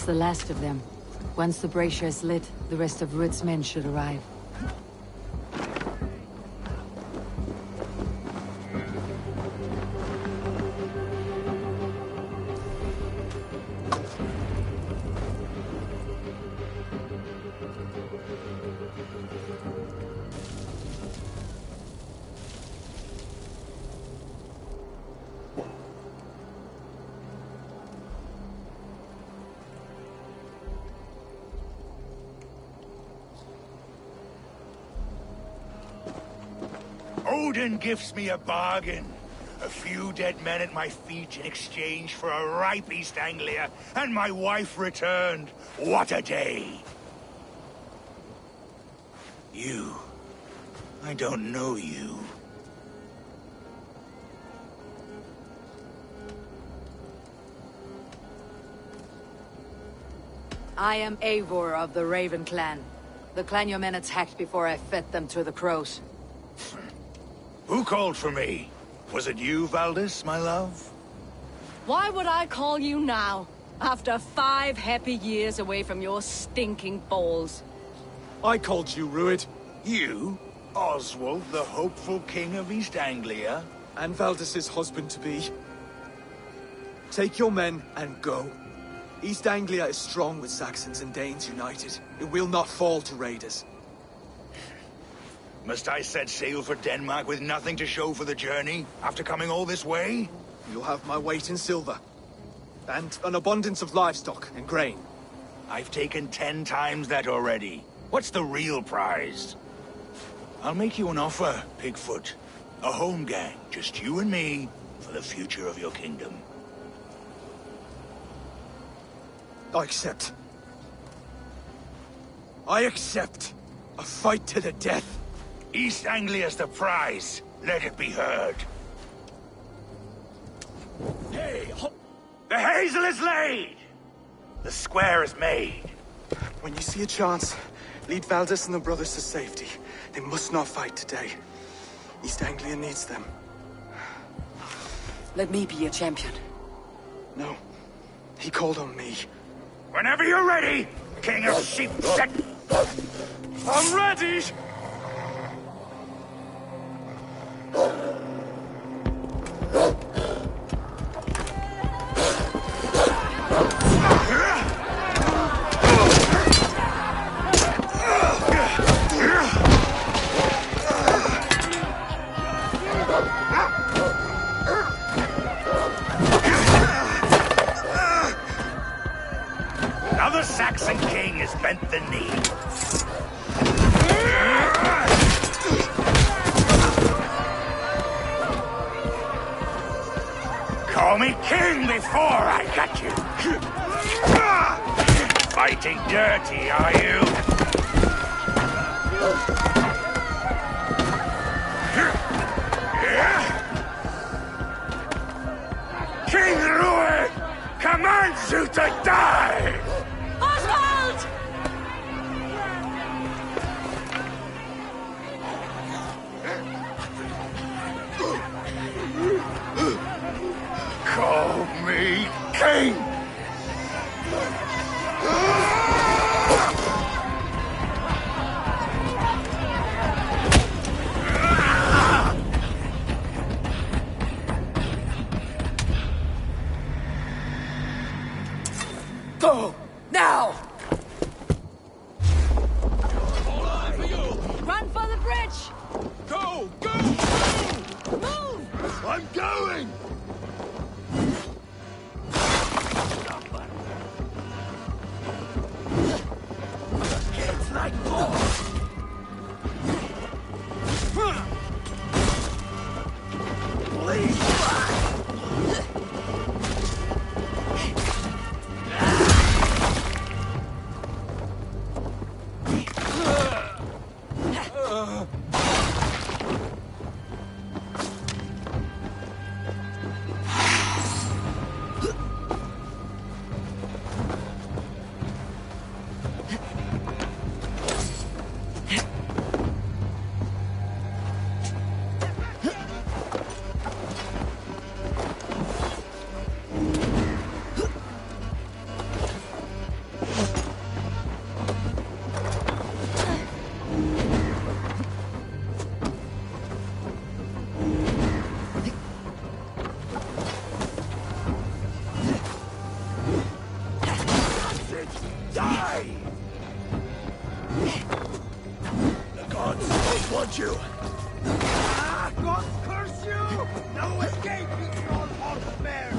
the last of them. Once the brazier is lit, the rest of Rued's men should arrive. Odin gifts me a bargain. A few dead men at my feet in exchange for a ripe East Anglia, and my wife returned. What a day! You. I don't know you. I am Eivor of the Raven clan. The clan your men attacked before I fed them to the crows. Who called for me? Was it you, Valdis, my love? Why would I call you now, after 5 happy years away from your stinking balls? I called you, Rued. You? Oswald, the hopeful king of East Anglia? And Valdis's husband-to-be. Take your men and go. East Anglia is strong with Saxons and Danes united. It will not fall to raiders. Must I set sail for Denmark with nothing to show for the journey, after coming all this way? You'll have my weight in silver. And an abundance of livestock and grain. I've taken 10 times that already. What's the real prize? I'll make you an offer, Pigfoot. A home gang, just you and me, for the future of your kingdom. I accept. I accept. A fight to the death. East Anglia's the prize. Let it be heard. Hey, the hazel is laid! The square is made. When you see a chance, lead Valdis and the brothers to safety. They must not fight today. East Anglia needs them. Let me be your champion. No. He called on me. Whenever you're ready, King of Sheep Set. I'm ready! Now the Saxon king has bent the knee. Call me king before I got you. Fighting dirty, are you? King Rued commands you to die! Oswald! Call me king! Go! Now! Run for the bridge! Go! Go! Move! I'm going! Ah, God curse you! No escape, you troll horse bear!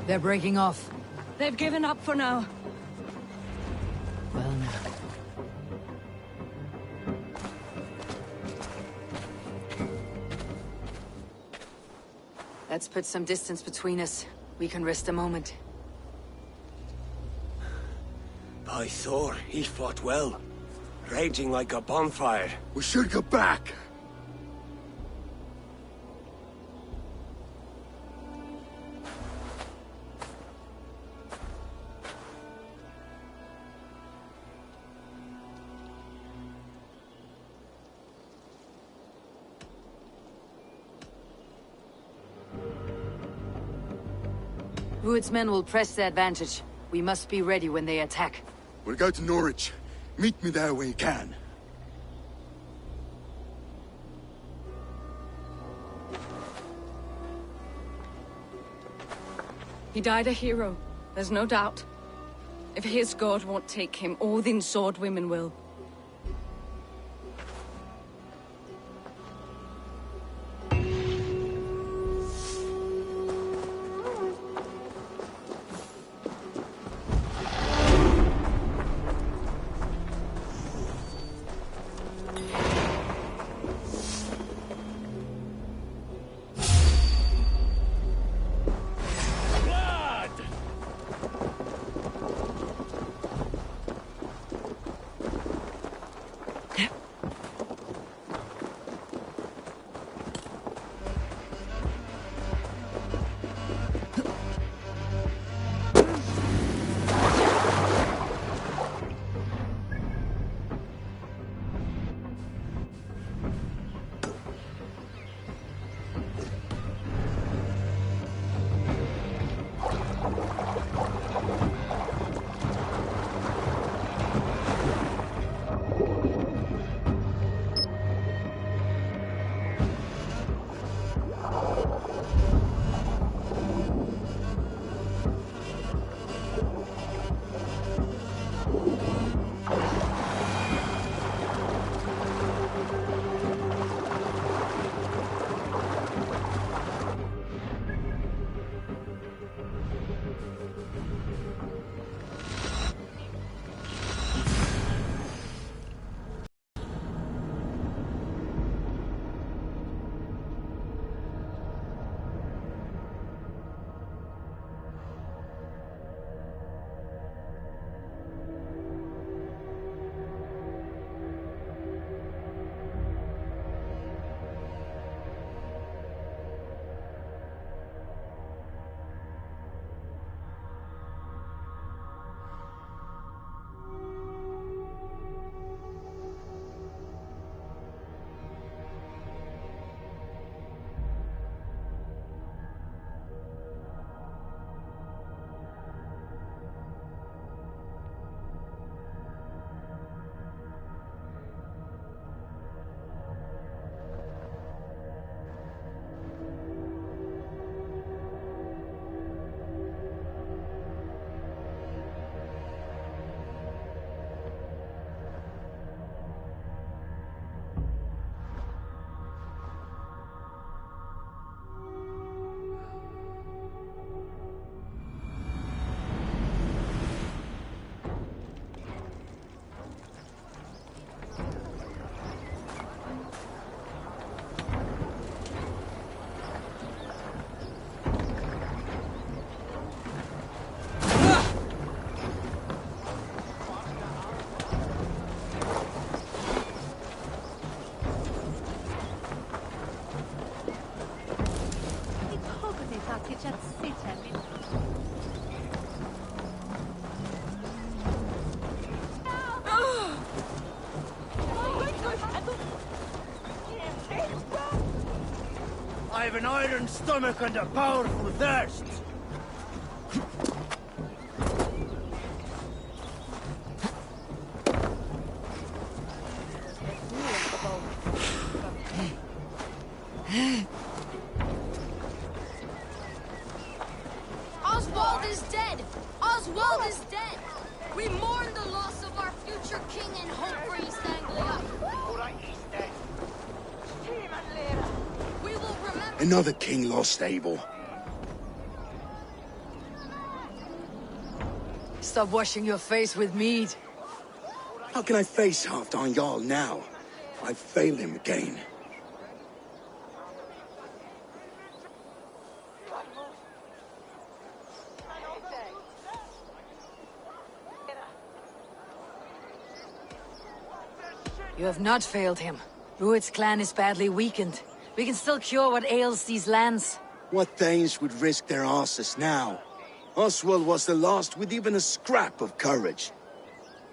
They're breaking off. They've given up for now. Well now. Let's put some distance between us. We can rest a moment. By Thor, he fought well. Raging like a bonfire. We should go back. Rued's men will press the advantage. We must be ready when they attack. We'll go to Norwich. Meet me there when you can. He died a hero, there's no doubt. If his god won't take him, Odin's sword women will. I have an iron stomach and a powerful thirst. Oswald is dead! Oswald is dead! We mourn the loss of our future king and hope for East Anglia. We will remember... Another king lost, Abel. Stop washing your face with mead. How can I face Halfdan Jarl now? I failed him again. You have not failed him. Rued's clan is badly weakened. We can still cure what ails these lands. What Danes would risk their asses now? Oswald was the last with even a scrap of courage.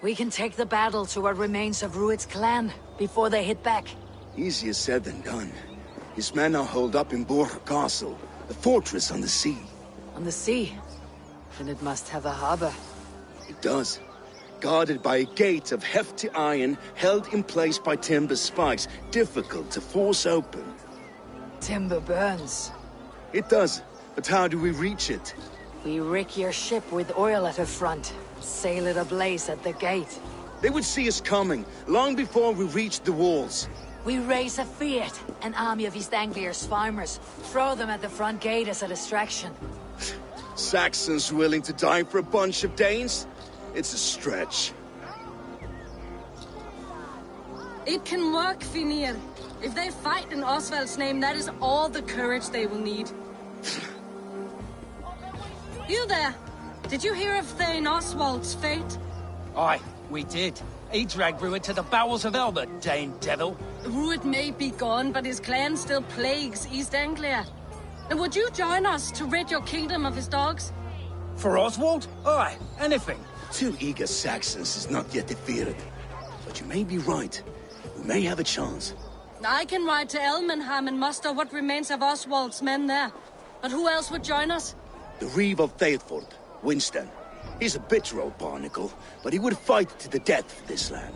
We can take the battle to what remains of Rued's clan before they hit back. Easier said than done. His men are holed up in Borg Castle, a fortress on the sea. On the sea? Then it must have a harbor. It does. Guarded by a gate of hefty iron, held in place by timber spikes, difficult to force open. Timber burns. It does, but how do we reach it? We rig your ship with oil at her front, sail it ablaze at the gate. They would see us coming, long before we reached the walls. We raise a fiat, an army of East Anglia's farmers, throw them at the front gate as a distraction. Saxons willing to die for a bunch of Danes? It's a stretch. It can work, Finir. If they fight in Oswald's name, that is all the courage they will need. You there! Did you hear of Thane Oswald's fate? Aye, we did. He dragged Rued to the bowels of Elba, Dane devil. Rued may be gone, but his clan still plagues East Anglia. And would you join us to rid your kingdom of his dogs? For Oswald? Aye, anything. 2 eager Saxons is not yet defeated. But you may be right. We may have a chance. I can ride to Elmenham and muster what remains of Oswald's men there. But who else would join us? The Reeve of Thetford, Winston. He's a bitter old barnacle, but he would fight to the death for this land.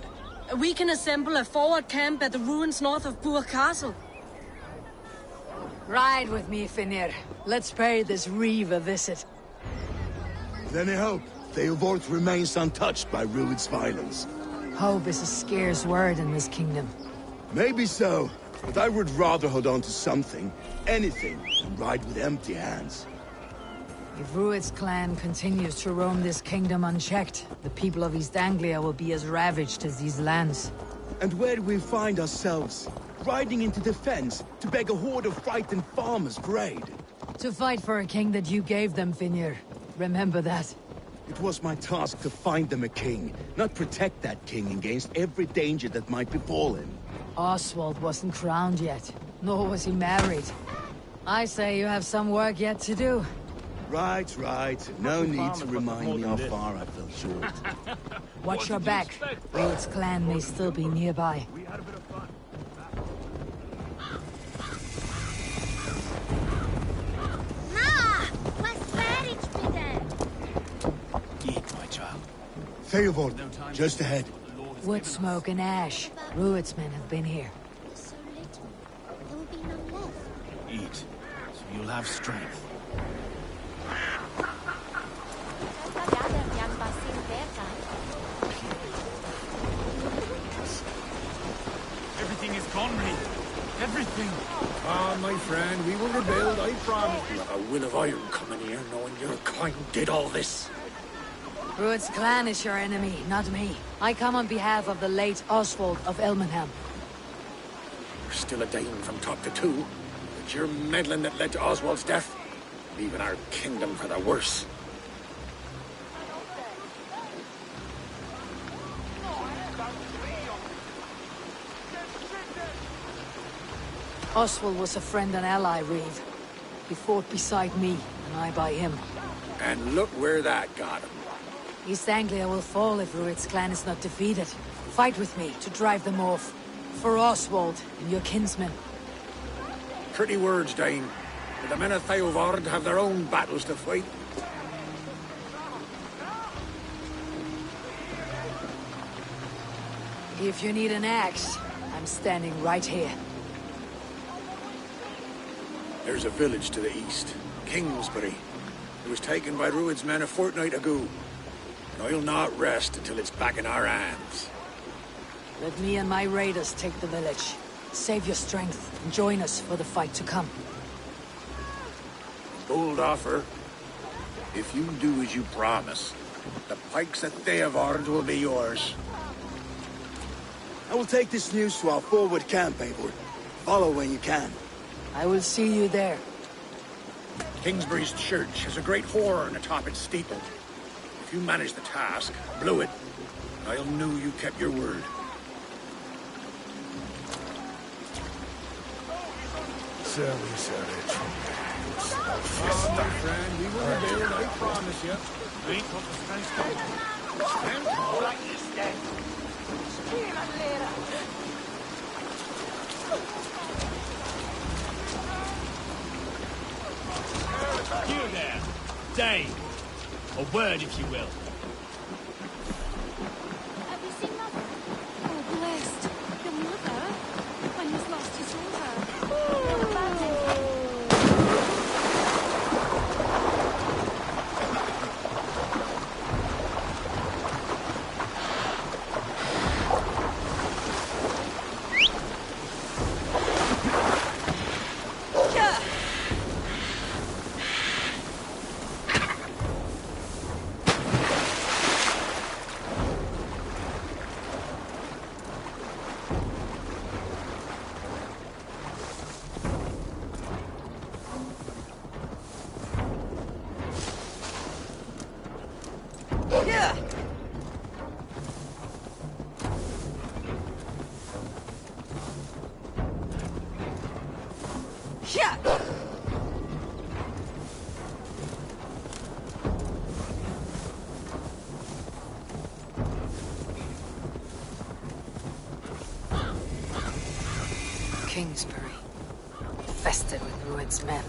We can assemble a forward camp at the ruins north of Burg Castle. Ride with me, Finir. Let's pay this Reeve a visit. Then I hope Theodort remains untouched by Rued's violence. Hope is a scarce word in this kingdom. Maybe so, but I would rather hold on to something, anything, than ride with empty hands. If Rued's clan continues to roam this kingdom unchecked, the people of East Anglia will be as ravaged as these lands. And where do we find ourselves? Riding into defense to beg a horde of frightened farmers for aid. To fight for a king that you gave them, Finir. Remember that. It was my task to find them a king, not protect that king against every danger that might befall him. Oswald wasn't crowned yet, nor was he married. I say you have some work yet to do. Right. No need to remind me how far I fell short. Watch your back. Rued's clan may still be nearby. Eat, my child. Theodort, just ahead. Wood smoke and ash. Rued's men have been here. Eat, so you'll have strength. Everything is gone, Reeve. Everything. Ah, my friend, we will rebuild, I promise. You have a will of iron coming here, knowing your kind did all this. Rued's clan is your enemy, not me. I come on behalf of the late Oswald of Elmenham. You're still a Dane from top to two. It's your meddling that led to Oswald's death, leaving our kingdom for the worse. Oswald was a friend and ally, Reeve. He fought beside me, and I by him. And look where that got him. East Anglia will fall if Rued's clan is not defeated. Fight with me to drive them off. for Oswald and your kinsmen. Pretty words, Dane. But the men of Theovard have their own battles to fight. If you need an axe, I'm standing right here. There's a village to the east, Kingsbury. It was taken by Rued's men a fortnight ago. And I'll not rest until it's back in our hands. Let me and my raiders take the village. Save your strength and join us for the fight to come. Bold offer. If you do as you promise, the pikes at Theovard will be yours. I will take this news to our forward camp, Eivor. Follow when you can. I will see you there. Kingsbury's church has a great horn atop its steeple. If you manage the task, blow it, I'll know you kept your word. Friend, we will build, I promise you. Ain't got the strength to stand tall like you stand. You there, Dane. A word, if you will. Have you seen Mother? Oh, blessed. Your mother? When he's lost his daughter. Kingsbury, infested with Rued's men.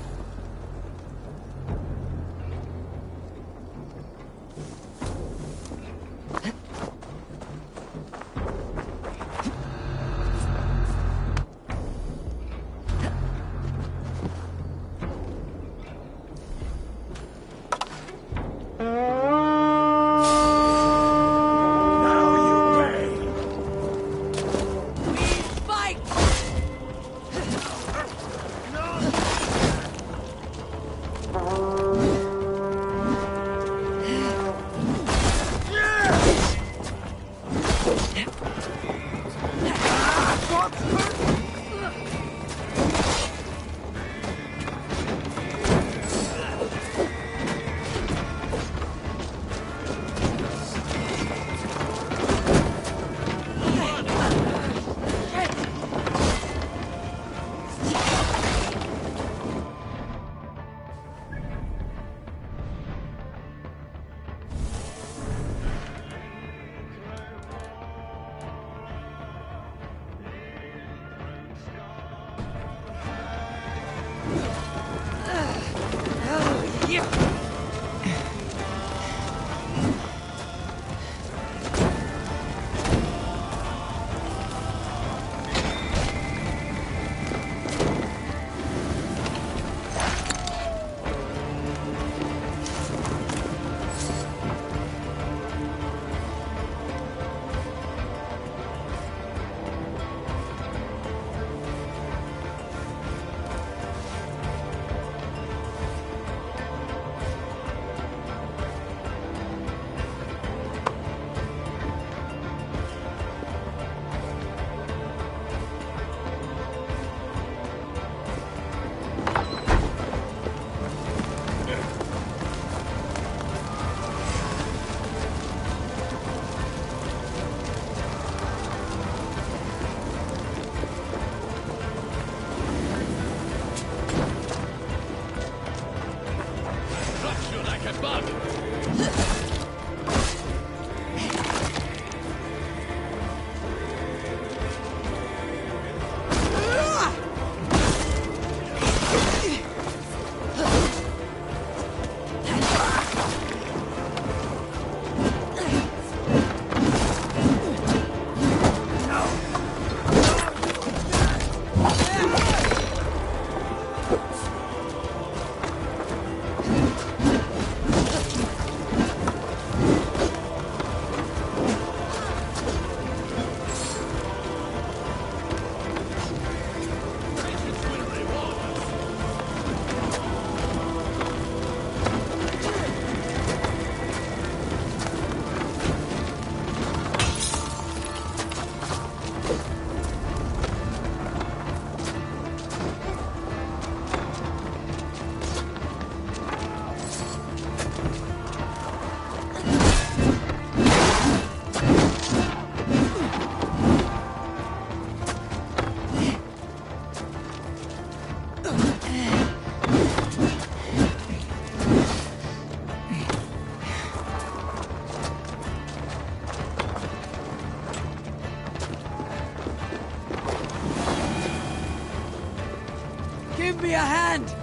Give me a hand!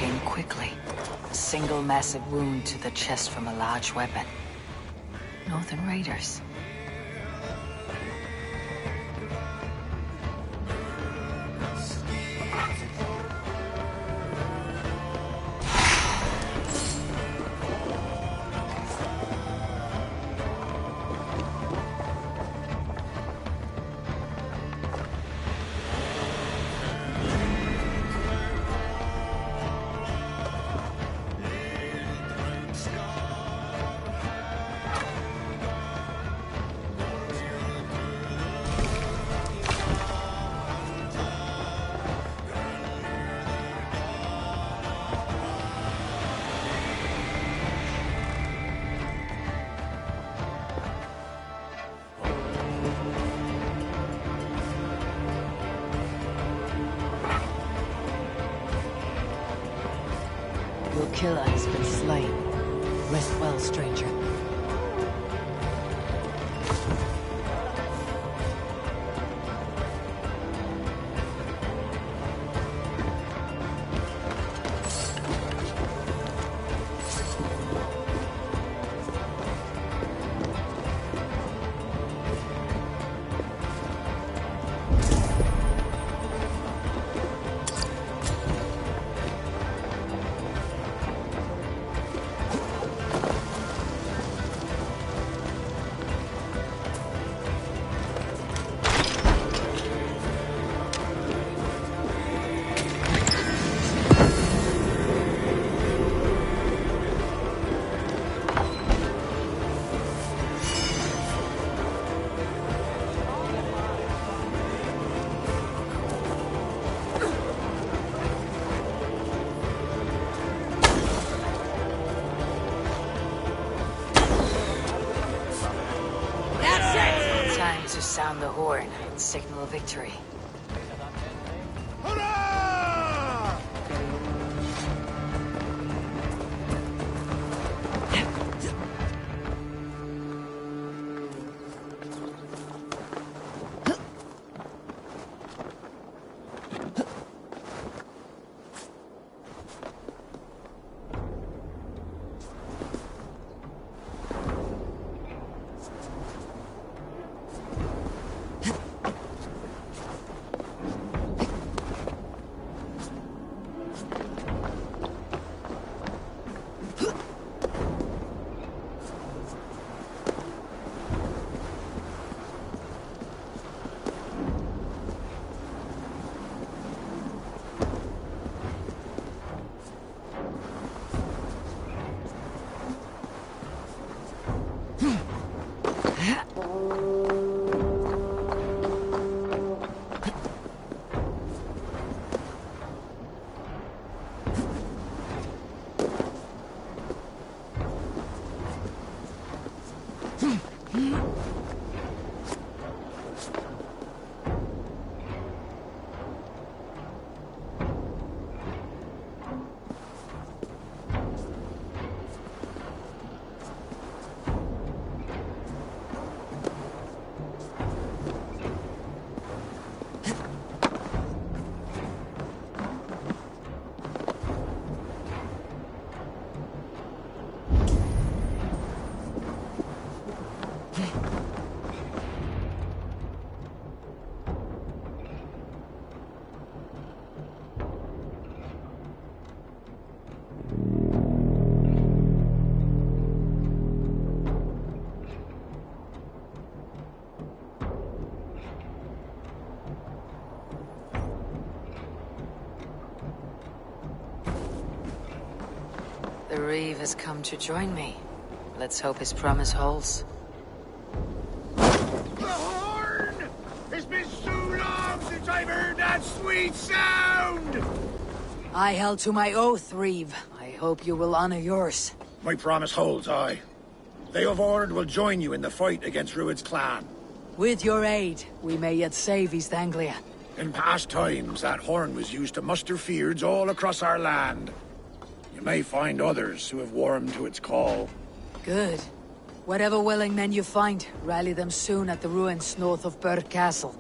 came quickly. A single massive wound to the chest from a large weapon. Northern raiders. Your killer has been slain. Rest well, stranger. To sound the horn and signal victory. The Reeve has come to join me. Let's hope his promise holds. The horn! It's been so long since I've heard that sweet sound! I held to my oath, Reeve. I hope you will honor yours. My promise holds, aye. They of Ord will join you in the fight against Rued's clan. With your aid, we may yet save East Anglia. In past times, that horn was used to muster fyrds all across our land. You may find others who have warmed to its call. Good. Whatever willing men you find, rally them soon at the ruins north of Burg Castle.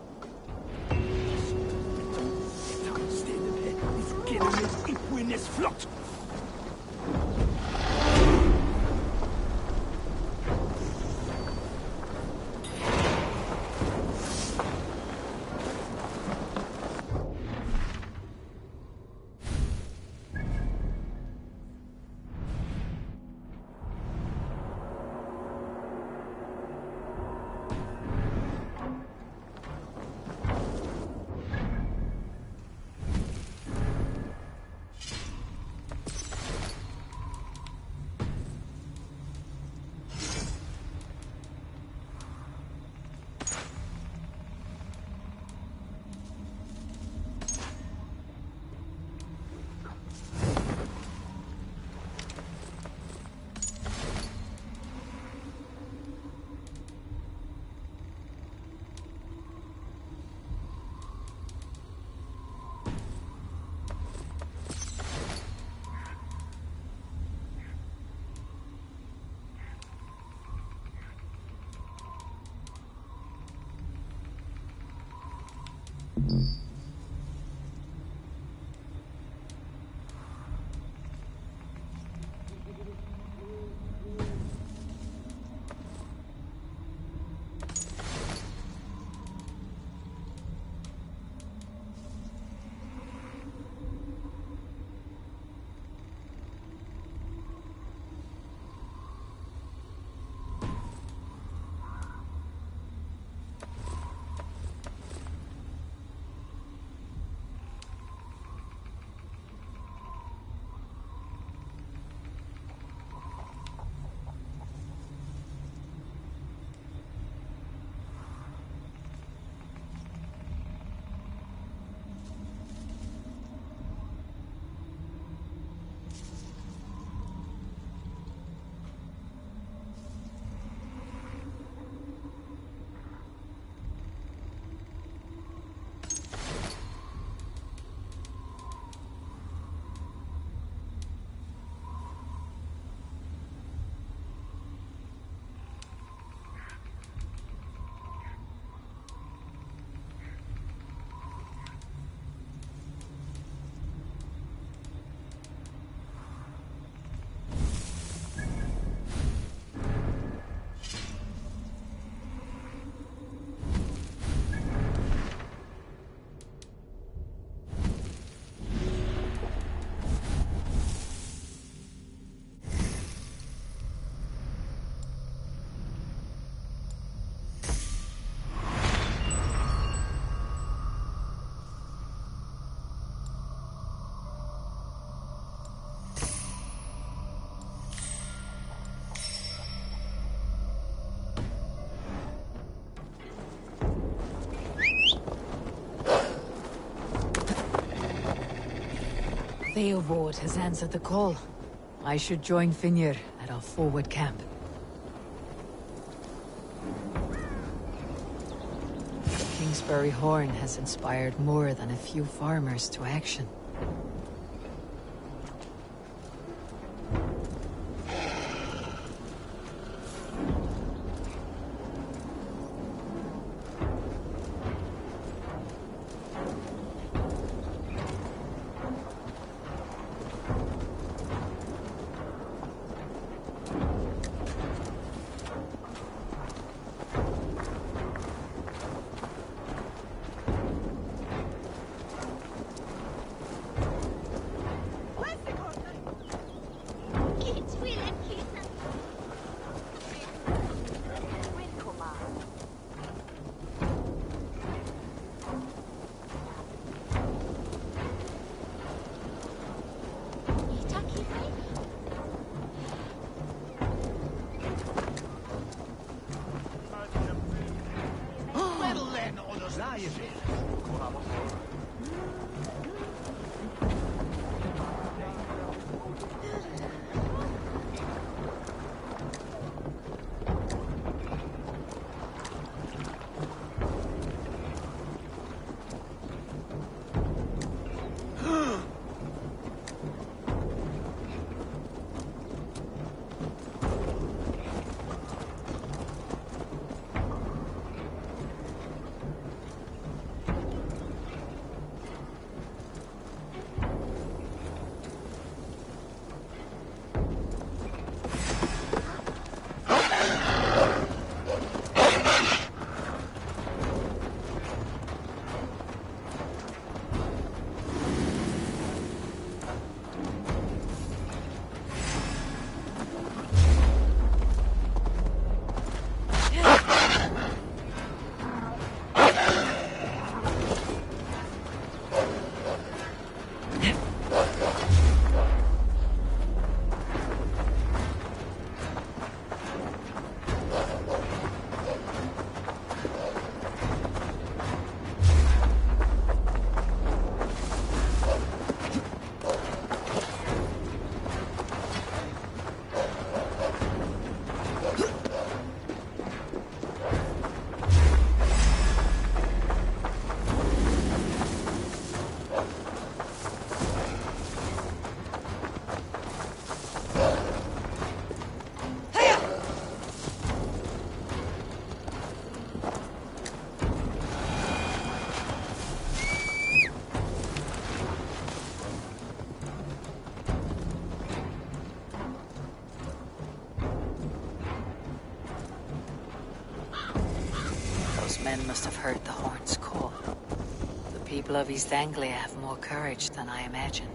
Don't stand there. It's getting me when es flott! Theobald has answered the call. I should join Finnr at our forward camp. The Kingsbury Horn has inspired more than a few farmers to action. men must have heard the horn's call. The people of East Anglia have more courage than I imagined.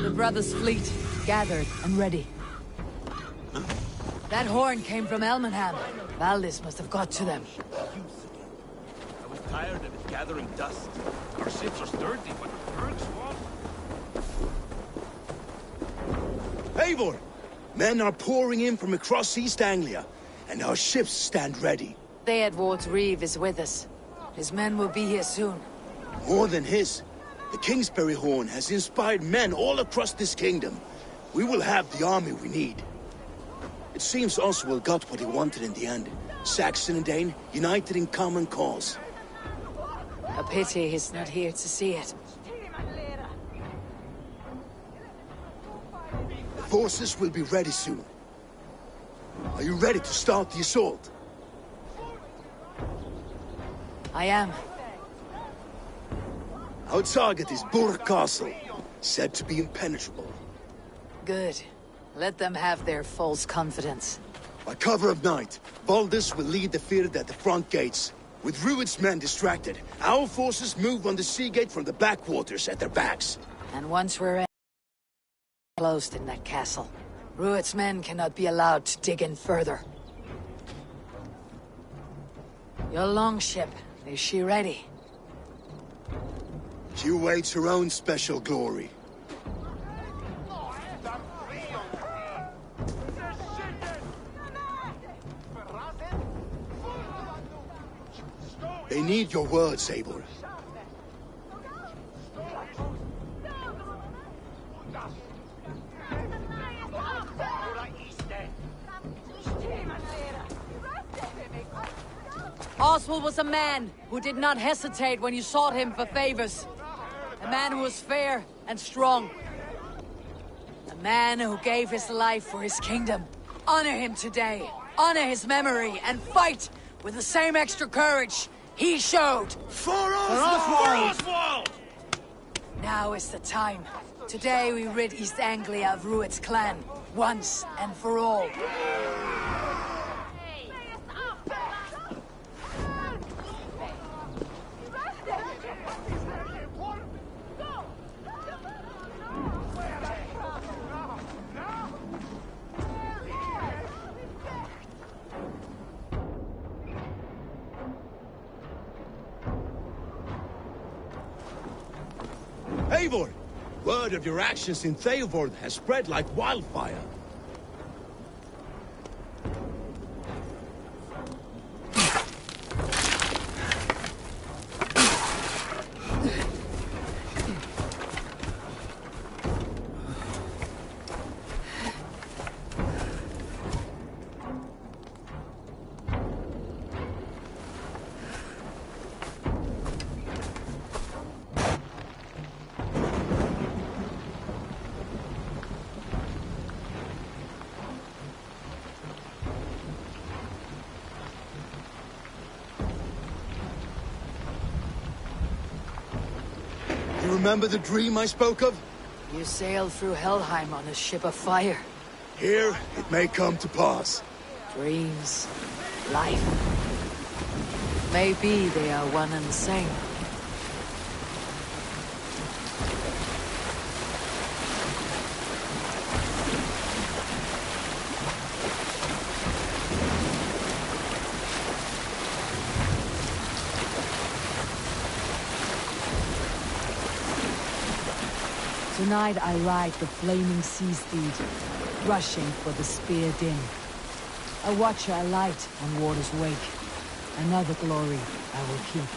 The brothers' fleet, gathered and ready. That horn came from Elmenham. Valdis must have got to them. I was tired of it gathering dust. Our ships are sturdy, but the bergs fall. Eivor! Men are pouring in from across East Anglia, and our ships stand ready. Theodward's Reeve is with us. His men will be here soon. More than his. The Kingsbury Horn has inspired men all across this kingdom. We will have the army we need. It seems Oswald got what he wanted in the end. Saxon and Dane, united in common cause. A pity he's not here to see it. The forces will be ready soon. Are you ready to start the assault? I am. Our target is Burg Castle, said to be impenetrable. Good. Let them have their false confidence. By cover of night, Valdis will lead the field at the front gates. With Rued's men distracted, our forces move on the sea gate from the backwaters at their backs. And once we're closed in that castle, Rued's men cannot be allowed to dig in further. Your longship, is she ready? She awaits her own special glory. They need your words, Eivor. Oswald was a man who did not hesitate when you sought him for favors. A man who was fair and strong. A man who gave his life for his kingdom. Honor him today. Honor his memory and fight with the same extra courage he showed. For Oswald! Now is the time. Today we rid East Anglia of Rued's clan, once and for all. Eivor! Word of your actions in Theodward has spread like wildfire. You remember the dream I spoke of? You sailed through Helheim on a ship of fire. Here, it may come to pass. Dreams, life. Maybe they are one and the same. Tonight I ride the flaming sea steed, rushing for the spear din. A watcher alight on water's wake. Another glory I will keep.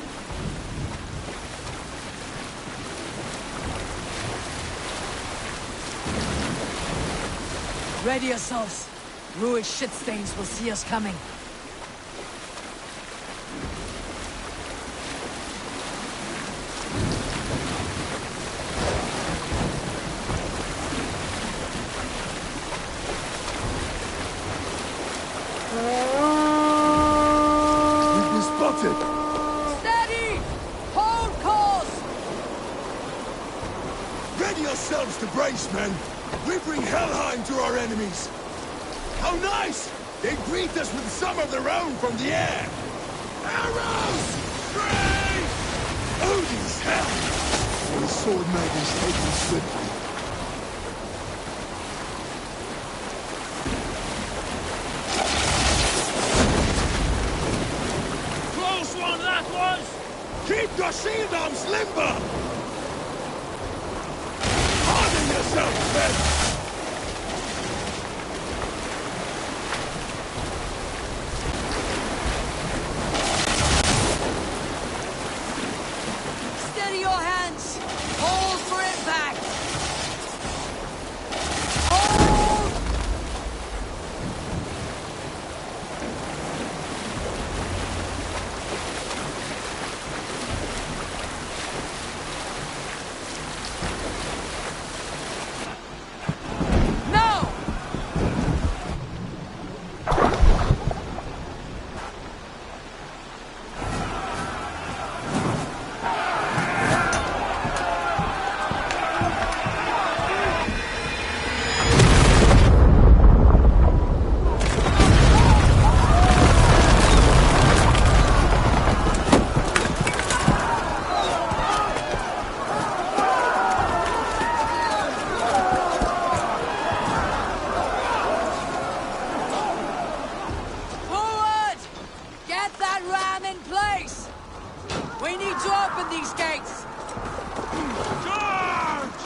Ready yourselves. Rued shitstains will see us coming. Steady yourselves to brace, men. We bring Helheim to our enemies. How nice! They greet us with some of their own from the air. Arrows! Straight! Odin's hell! The sword maidens taking swiftly. Close one, that was! Keep your shield arms limber! Harden yourselves, men! Steady your hands! Hold for impact! Hold! No! Forward! Get that ram in place! We need to open these gates! Charge!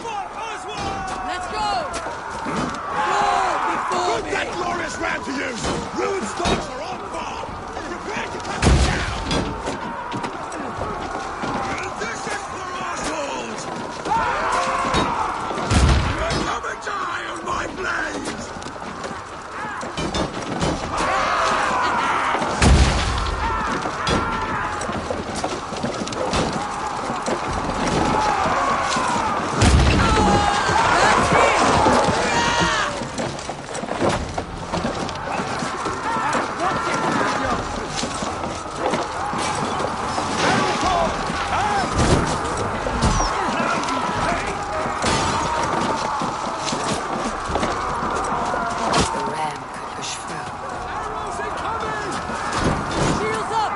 For Oswald! Let's go! Fall before Put me! that glorious ram to use! Ruined stocks are on guard! Prepare to cut them down! This is for Oswald! Come and die on my blades! The ram could push through. Shields up!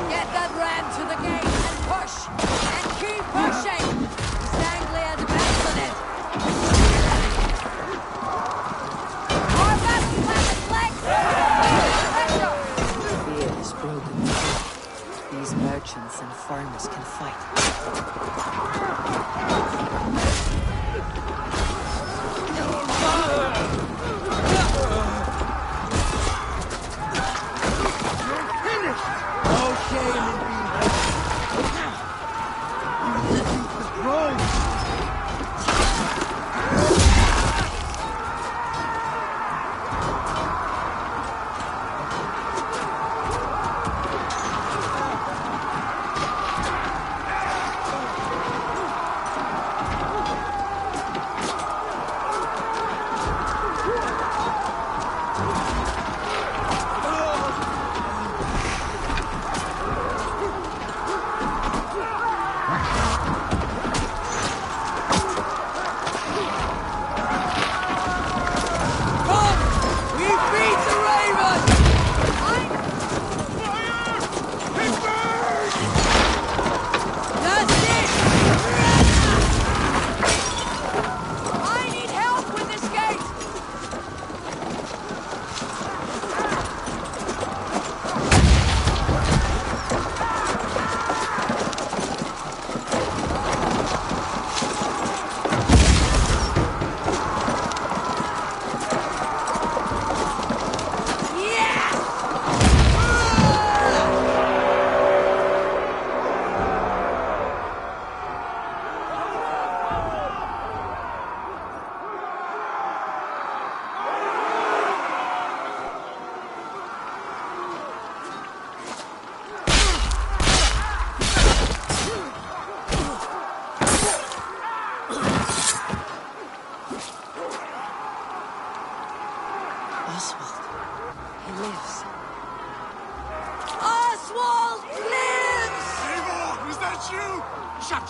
Get that ram to the gate and push! And keep pushing! Stanglia depends on it! Our battle plan is Pressure! Fear is broken through. These merchants and farmers can fight.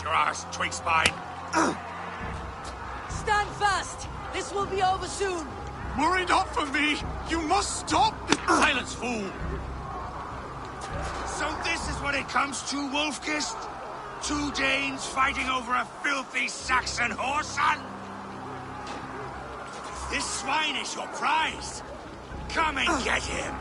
grass, twig spine. Stand fast! This will be over soon! Worry not for me! You must stop! Silence, fool! So this is what it comes to, Wolfkist? 2 Danes fighting over a filthy Saxon whoreson? This swine is your prize! Come and get him!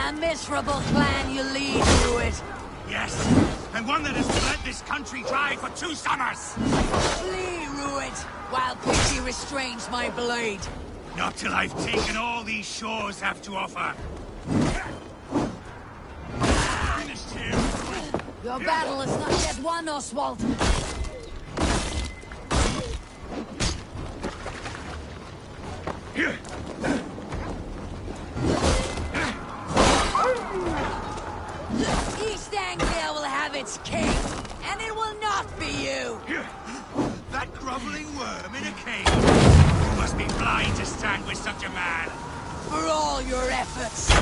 A miserable clan you lead to it. Yes, and one that has bled this country dry for 2 summers! Flee, Ruit, while pity restrains my blade. Not till I've taken all these shores have to offer. Finished here. Your battle is not yet won, Oswald. East Anglia will have its king, and it will not be you! That groveling worm in a cave. You must be blind to stand with such a man. For all your efforts.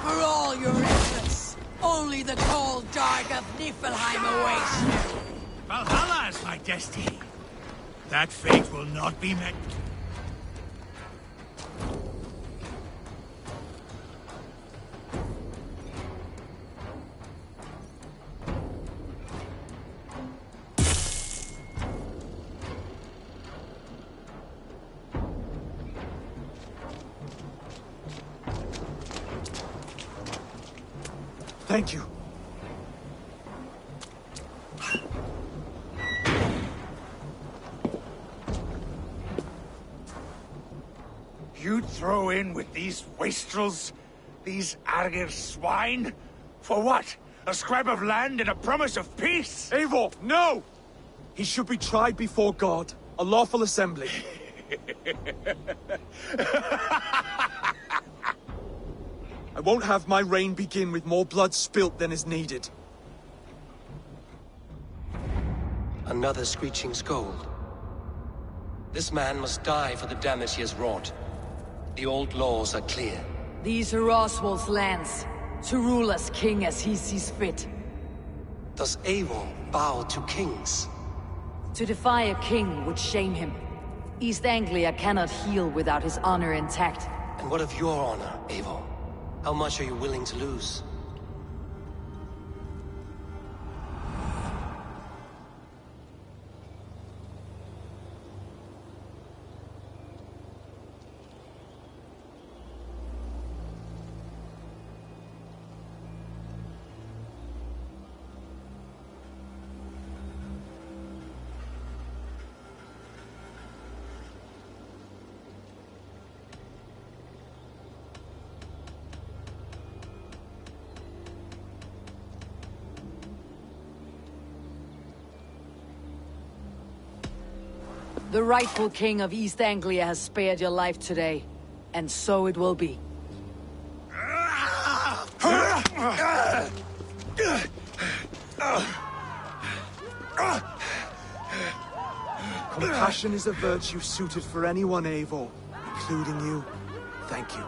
For all your efforts. Only the cold dark of Niflheim awaits you. Valhalla is my destiny. That fate will not be met. Thank you. You'd throw in with these wastrels? These Argir swine? For what? A scrap of land and a promise of peace? Eivor, no! He should be tried before God, a lawful assembly. I won't have my reign begin with more blood spilt than is needed. Another screeching scold. This man must die for the damage he has wrought. The old laws are clear. These are Oswald's lands, to rule as king as he sees fit. Does Eivor bow to kings? To defy a king would shame him. East Anglia cannot heal without his honor intact. And what of your honor, Eivor? How much are you willing to lose? The rightful king of East Anglia has spared your life today, and so it will be. Compassion is a virtue suited for anyone, Eivor, including you. Thank you.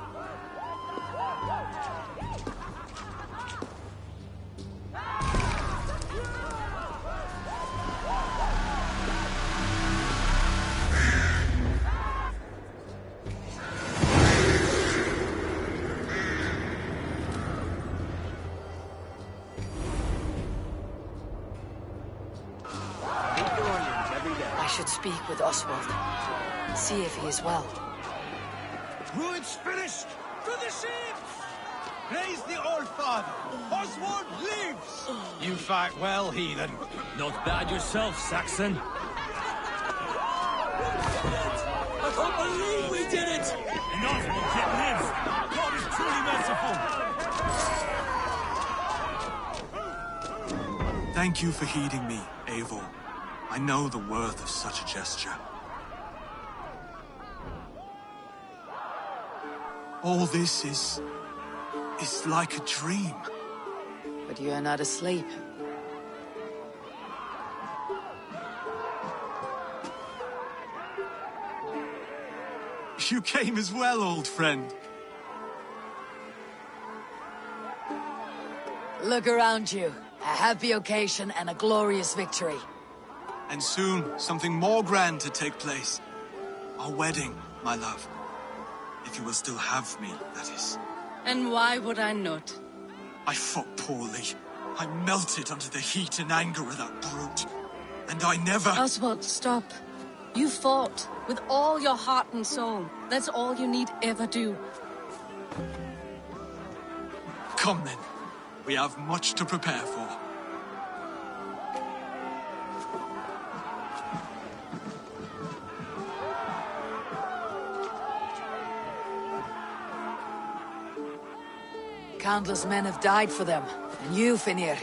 I should speak with Oswald. See if he is well. Ruin's finished! To the ships! Praise the Old Father! Oswald lives! You fight well, heathen. Not bad yourself, Saxon. I can't believe we did it! And Oswald yet lives! God is truly merciful! Thank you for heeding me, Eivor. I know the worth of such a gesture. All this is like a dream. But you are not asleep. You came as well, old friend. Look around you. A happy occasion and a glorious victory. And soon, something more grand to take place. Our wedding, my love. If you will still have me, that is. And why would I not? I fought poorly. I melted under the heat and anger of that brute. And I never... Oswald, stop. You fought with all your heart and soul. That's all you need ever do. Come then. We have much to prepare for. Countless men have died for them. And you, Finnir,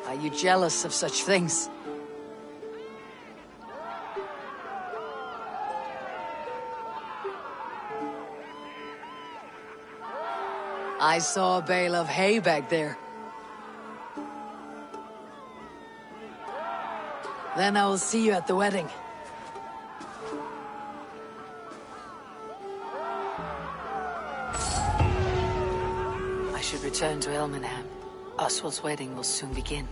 are you jealous of such things? I saw a bale of hay back there. Then I will see you at the wedding. I should return to Elmenham. Oswald's wedding will soon begin.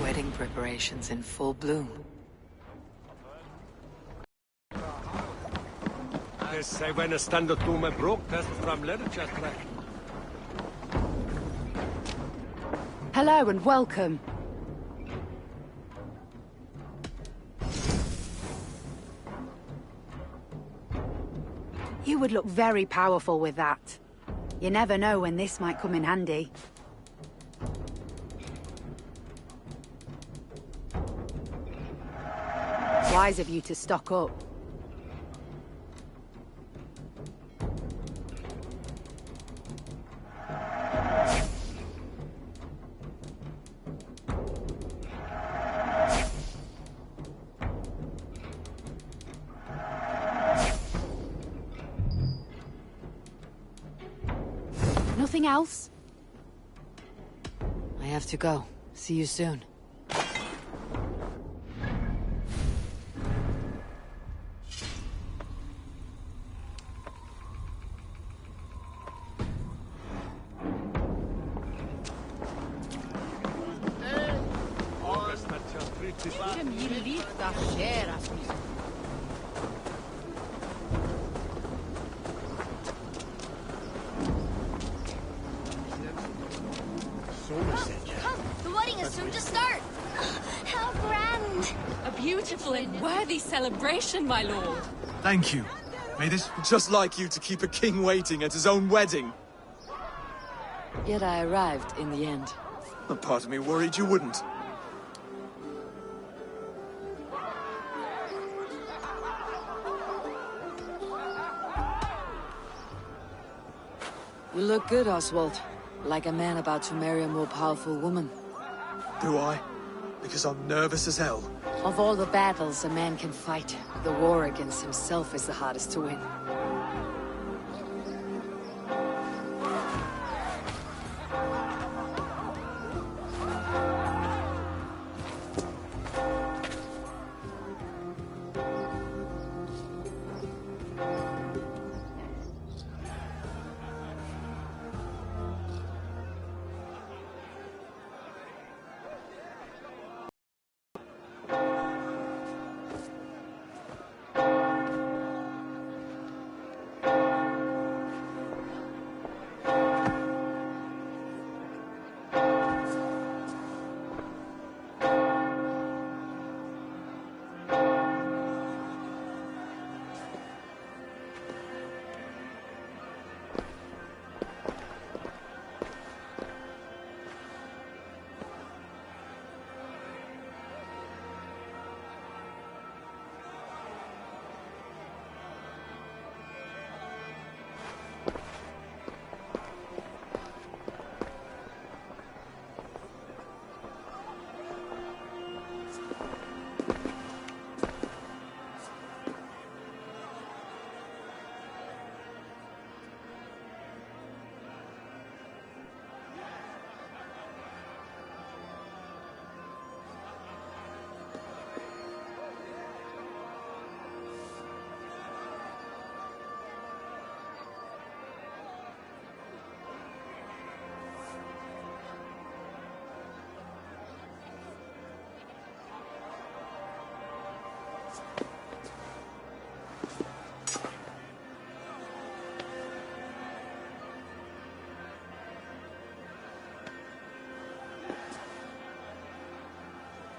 Wedding preparations in full bloom. Yes, I went a stand or two my broke test from Lerchester. Hello and welcome. You would look very powerful with that. You never know when this might come in handy. Wise of you to stock up. Nothing else? I have to go. See you soon. Come, the wedding is soon to start. How grand. A beautiful and worthy celebration, my lord. Thank you. May this... Just like you to keep a king waiting at his own wedding. Yet I arrived in the end. A part of me worried you wouldn't. You look good, Oswald. Like a man about to marry a more powerful woman. Do I? Because I'm nervous as hell. Of all the battles a man can fight, the war against himself is the hardest to win.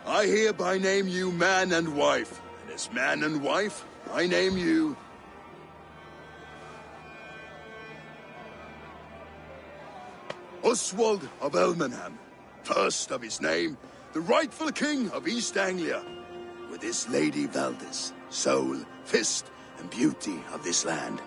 I hereby name you man and wife, and as man and wife, I name you... Oswald of Elmenham, first of his name, the rightful king of East Anglia, with this Lady Valdis, soul, fist, and beauty of this land.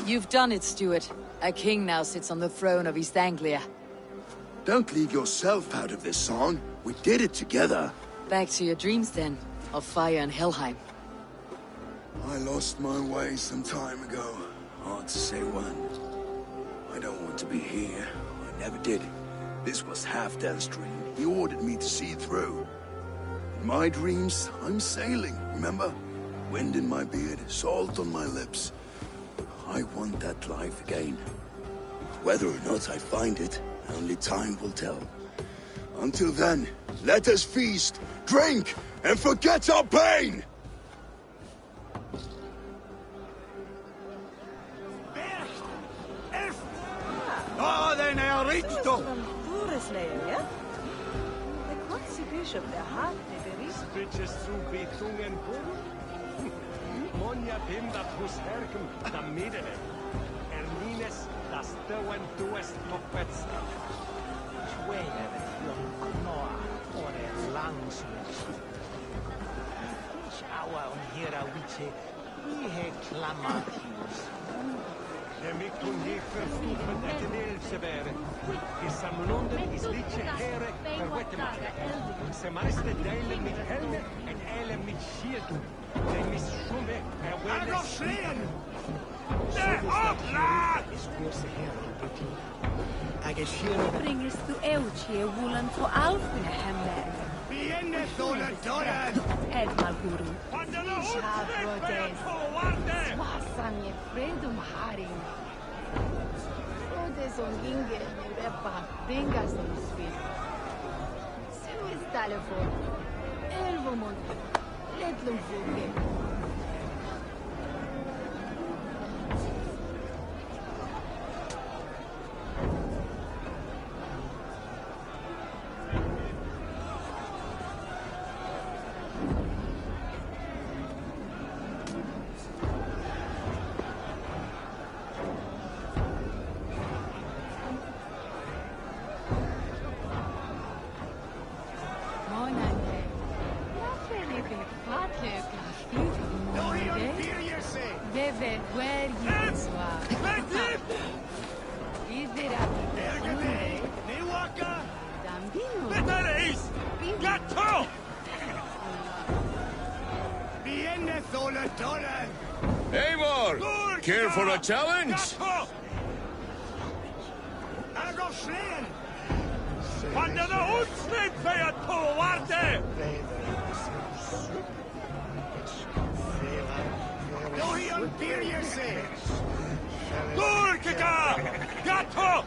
You've done it, Stuart. A king now sits on the throne of East Anglia. Don't leave yourself out of this song. We did it together. Back to your dreams, then, of fire and Helheim. I lost my way some time ago. Hard to say when. I don't want to be here. I never did. This was Halfdan's dream. He ordered me to see through. In my dreams, I'm sailing, remember? Wind in my beard, salt on my lips. I want that life again. Whether or not I find it, only time will tell. Until then, Let us feast, drink, and forget our pain! Oh, then I reached them! Bitches zu Betungen Monja Pimda Tus Herkem, da Medele. Ernines, das Doan Duest Moppets. Schwäger, Noah, oder Langsmus. Schauer und Hera Wice, wie he Klamatius. De Mikun je verstupen et in Elfsebere. Is Samlunden is Lice Here per Wettemake. Se meiste delen mit Helme en Ele mit Schiertum. De mis Schumme erwähne Schrien! Der Oblat! Is Kurse Here in Brücken. Bringest du Euchi Wulan to Alfine Hemberg? Viene sola Doran! Ed Malguru. Shabrodes. Swasanye Fredum Haring. Odes on Inge Repa. Bengas on Sweet. Sewis Talefon. Elvomont. Let them forget. Eivor! Care for a challenge? Quando the Utsnit feiert Poarte! Noi Imperier se! Durkika! Gatto!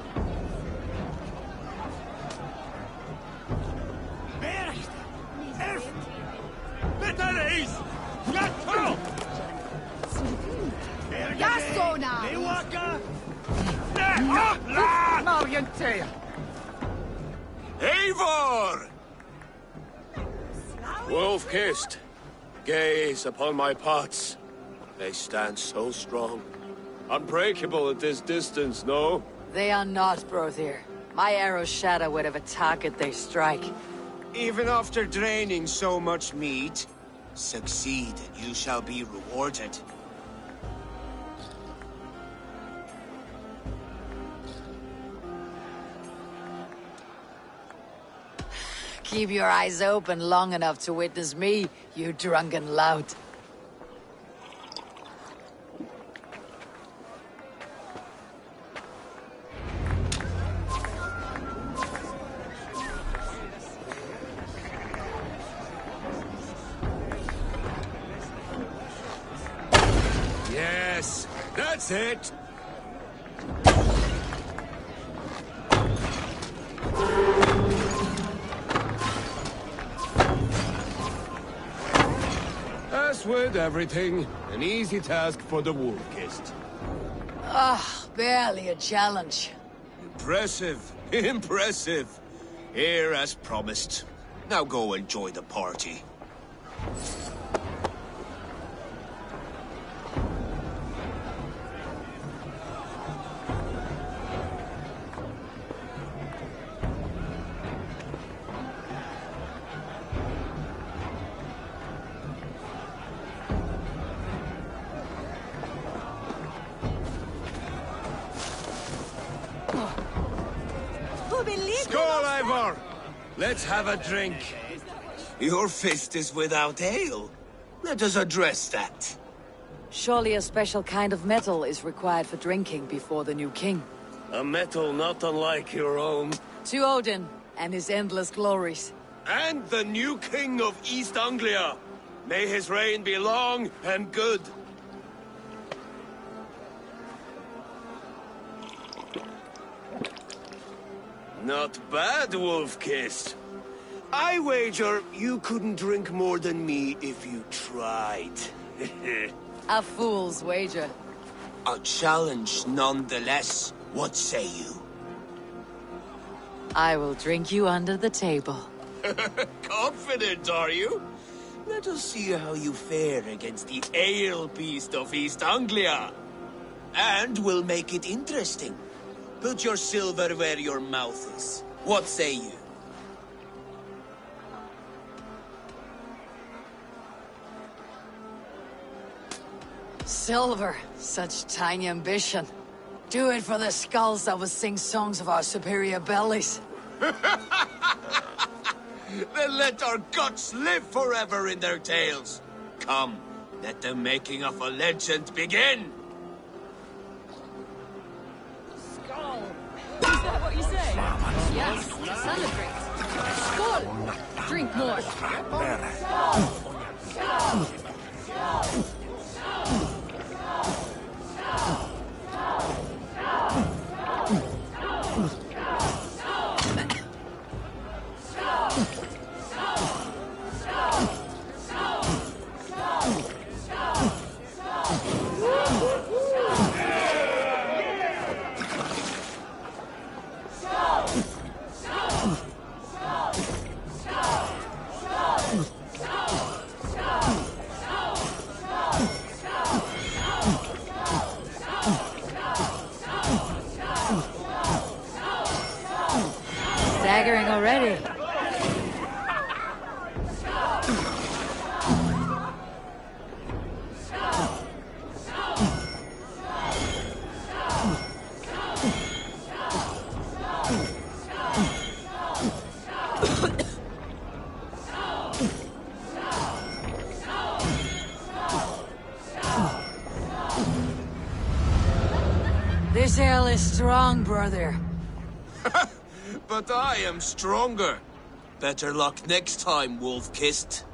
Bercht! Erf! Bittereis! Gatto! Yassona! Lewaka! Ne! Marientea! Eivor! Wolf-kissed, gaze upon my pots. They stand so strong. Unbreakable at this distance, no? They are not, Brother. My arrows shatter whatever target they strike. Even after draining so much meat, succeed and you shall be rewarded. Keep your eyes open long enough to witness me, you drunken lout. Yes, that's it! As with everything, an easy task for the wolf-kissed. Ah, barely a challenge. Impressive, impressive. Here as promised. Now go enjoy the party. Skål, Eivor! Let's have a drink. Your fist is without ale. Let us address that. Surely a special kind of metal is required for drinking before the new king. A metal not unlike your own. To Odin and his endless glories. And the new king of East Anglia. May his reign be long and good. Not bad, Wolf-kissed. I wager you couldn't drink more than me if you tried. A fool's wager. A challenge nonetheless. What say you? I will drink you under the table. Confident, are you? Let us see how you fare against the ale beast of East Anglia. And we'll make it interesting. Put your silver where your mouth is. What say you? Silver, such tiny ambition. Do it for the skulls that will sing songs of our superior bellies. Then let our guts live forever in their tales. Come, let the making of a legend begin. Skull. Is that what you say? Yes, celebrate. Skull. Drink more. Staggering already. This ale is strong, brother. But I am stronger. Better luck next time, wolf-kissed.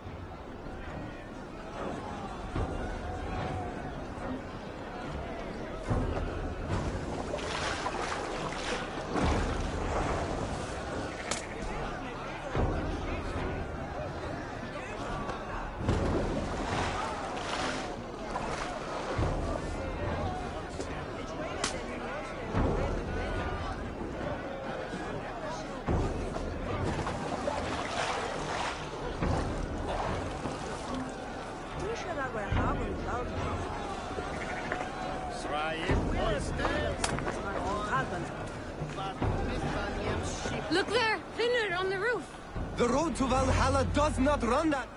Look there! Vineyard on the roof! The road to Valhalla does not run that.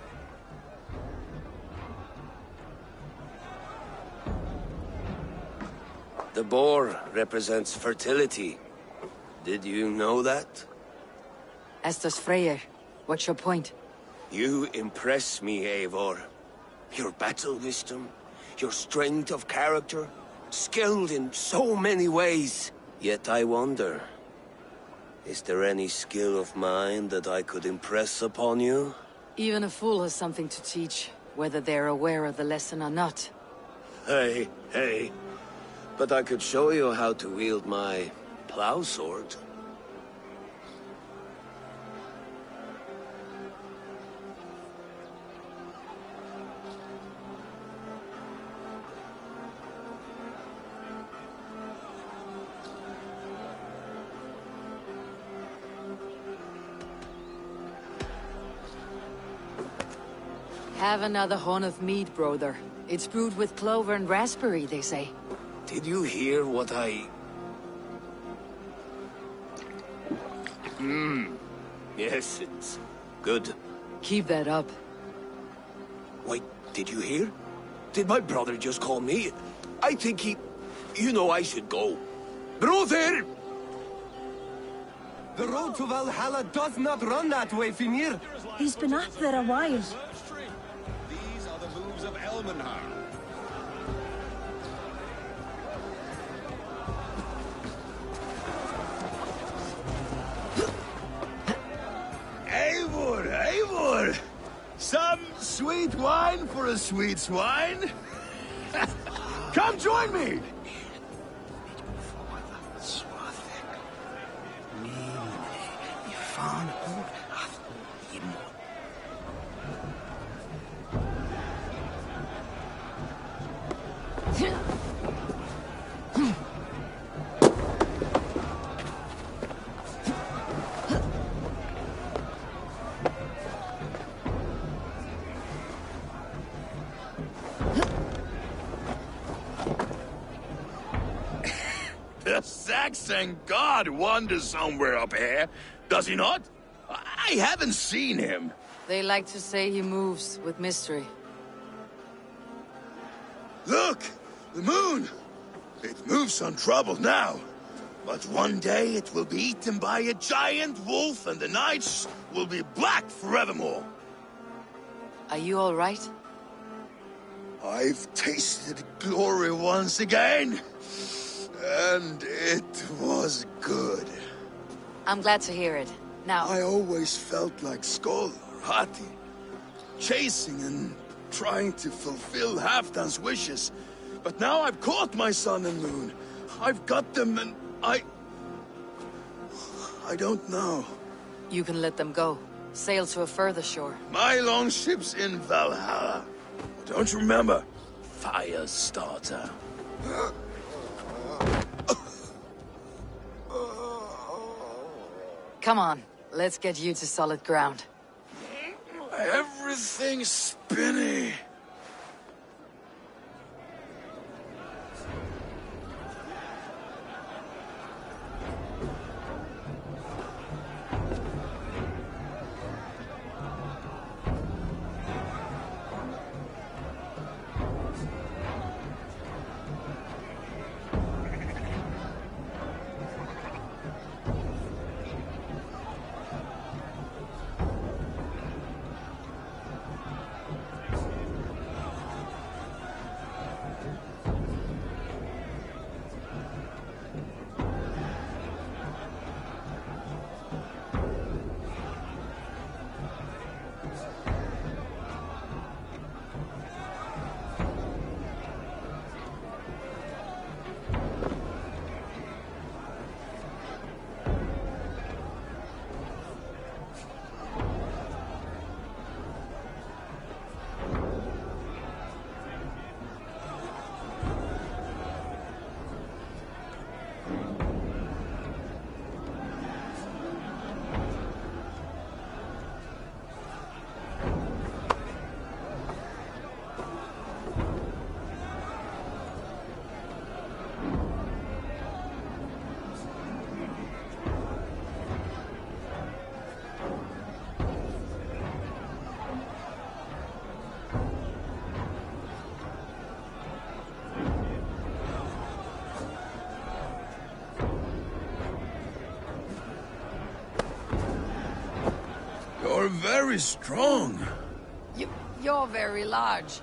The boar represents fertility. Did you know that? As does Freyr. What's your point? You impress me, Eivor. Your battle wisdom, your strength of character, skilled in so many ways. Yet I wonder, is there any skill of mine that I could impress upon you? Even a fool has something to teach, whether they're aware of the lesson or not. Hey. But I could show you how to wield my plow sword. Have another horn of mead, brother. It's brewed with clover and raspberry, they say. Did you hear what I... Yes, it's good. Keep that up. Wait, did you hear? Did my brother just call me? I think he... You know I should go. Brother! The road to Valhalla does not run that way, Fimir. He's been up there a while. These are the moves of Elmenhar. Eivor! Some sweet wine for a sweet swine? Come join me! The Saxon god wanders somewhere up here, does he not? I haven't seen him. They like to say he moves with mystery. Look! The moon! It moves untroubled now. But one day it will be eaten by a giant wolf and the nights will be black forevermore. Are you all right? I've tasted glory once again. And it was good. I'm glad to hear it. Now... I always felt like Skoll or Hati. Chasing and trying to fulfill Halfdan's wishes. But now I've caught my sun and moon. I've got them and I don't know. You can let them go. Sail to a further shore. My longship's in Valhalla. Don't you remember? Firestarter. Come on, let's get you to solid ground. Everything's spinny. You're very strong. You're very large.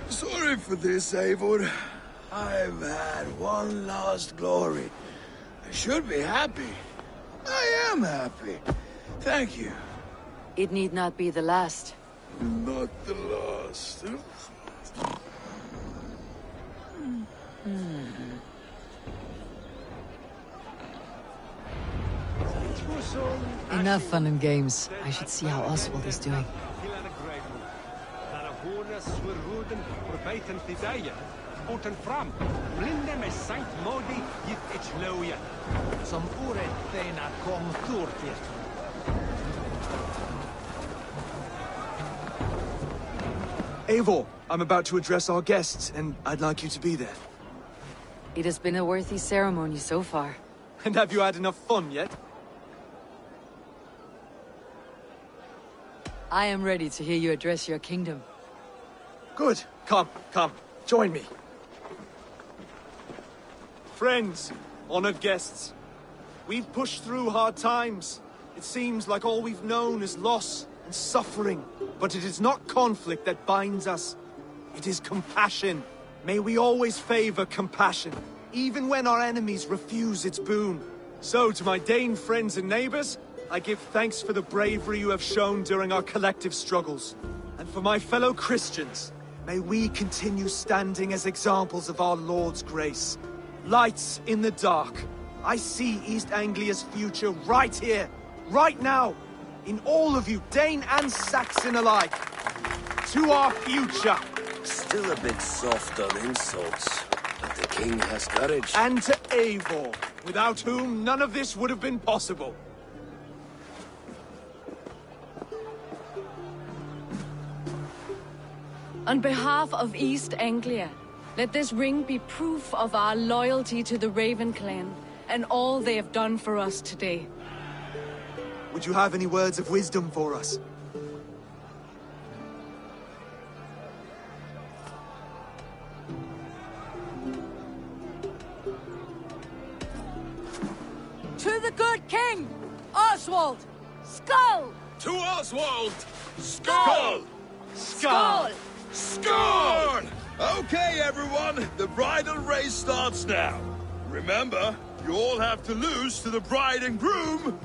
Sorry for this, Eivor. I've had one last glory. I should be happy. I am happy. Thank you. It need not be the last. Not the last. Enough fun and games. I should see how Oswald is doing. Hona Sweruden Probeiten Fidaya, Boten Fram, Blinde med Saint Modi Git Echloja. Som Oret Thena kom Thortir. Eivor, I'm about to address our guests, and I'd like you to be there. It has been a worthy ceremony so far. And have you had enough fun yet? I am ready to hear you address your kingdom. Good. Come, join me. Friends, honored guests, we've pushed through hard times. It seems like all we've known is loss and suffering. But it is not conflict that binds us. It is compassion. May we always favor compassion, even when our enemies refuse its boon. So, to my Dane friends and neighbors, I give thanks for the bravery you have shown during our collective struggles. And for my fellow Christians, may we continue standing as examples of our Lord's grace. Lights in the dark. I see East Anglia's future right here, right now. In all of you, Dane and Saxon alike. To our future. Still a bit soft on insults, but the king has courage. And to Eivor, without whom none of this would have been possible. On behalf of East Anglia, let this ring be proof of our loyalty to the Raven clan and all they have done for us today. Would you have any words of wisdom for us? To the good king, Oswald, Skull! To Oswald! Skull! Skull! Skull! Okay, everyone, the bridal race starts now. Remember, you all have to lose to the bride and groom.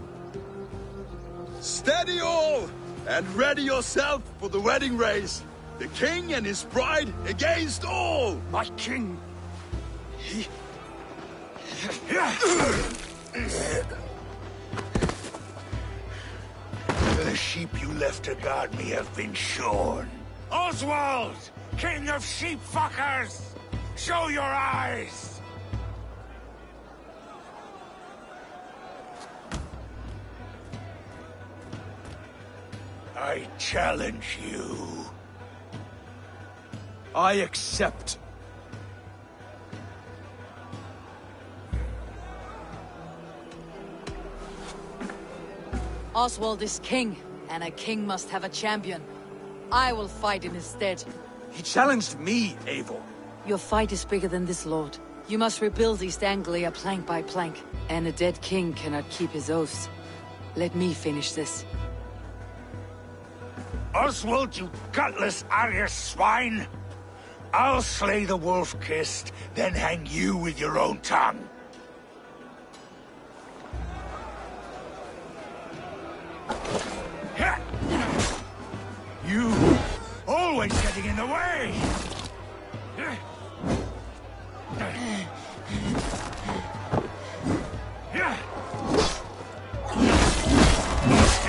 Steady all, and ready yourself for the wedding race. The king and his bride against all. My king. The sheep you left to guard me have been shorn. Oswald! King of sheep fuckers! Show your eyes! I challenge you. I accept. Oswald is king, and a king must have a champion. I will fight in his stead. He challenged me, Eivor. Your fight is bigger than this, Lord. You must rebuild East Anglia plank by plank, and a dead king cannot keep his oaths. Let me finish this. Oswald, you gutless Arya swine! I'll slay the wolf-kissed, then hang you with your own tongue. You always getting in the way!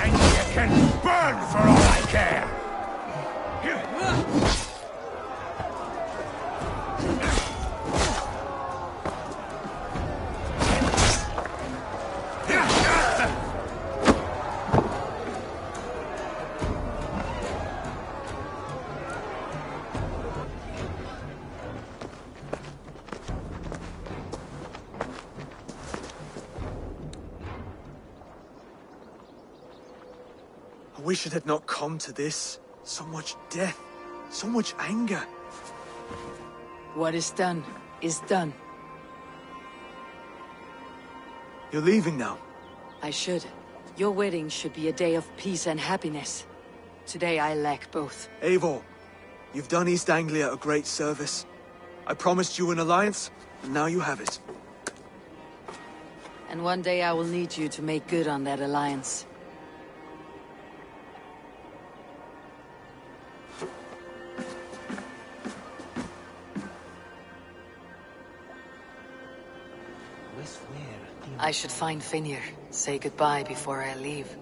And you can burn for all I care! I wish it had not come to this. So much death, so much anger. What is done, is done. You're leaving now. I should. Your wedding should be a day of peace and happiness. Today I lack both. Eivor, you've done East Anglia a great service. I promised you an alliance, and now you have it. And one day I will need you to make good on that alliance. I should find Finir, say goodbye before I leave.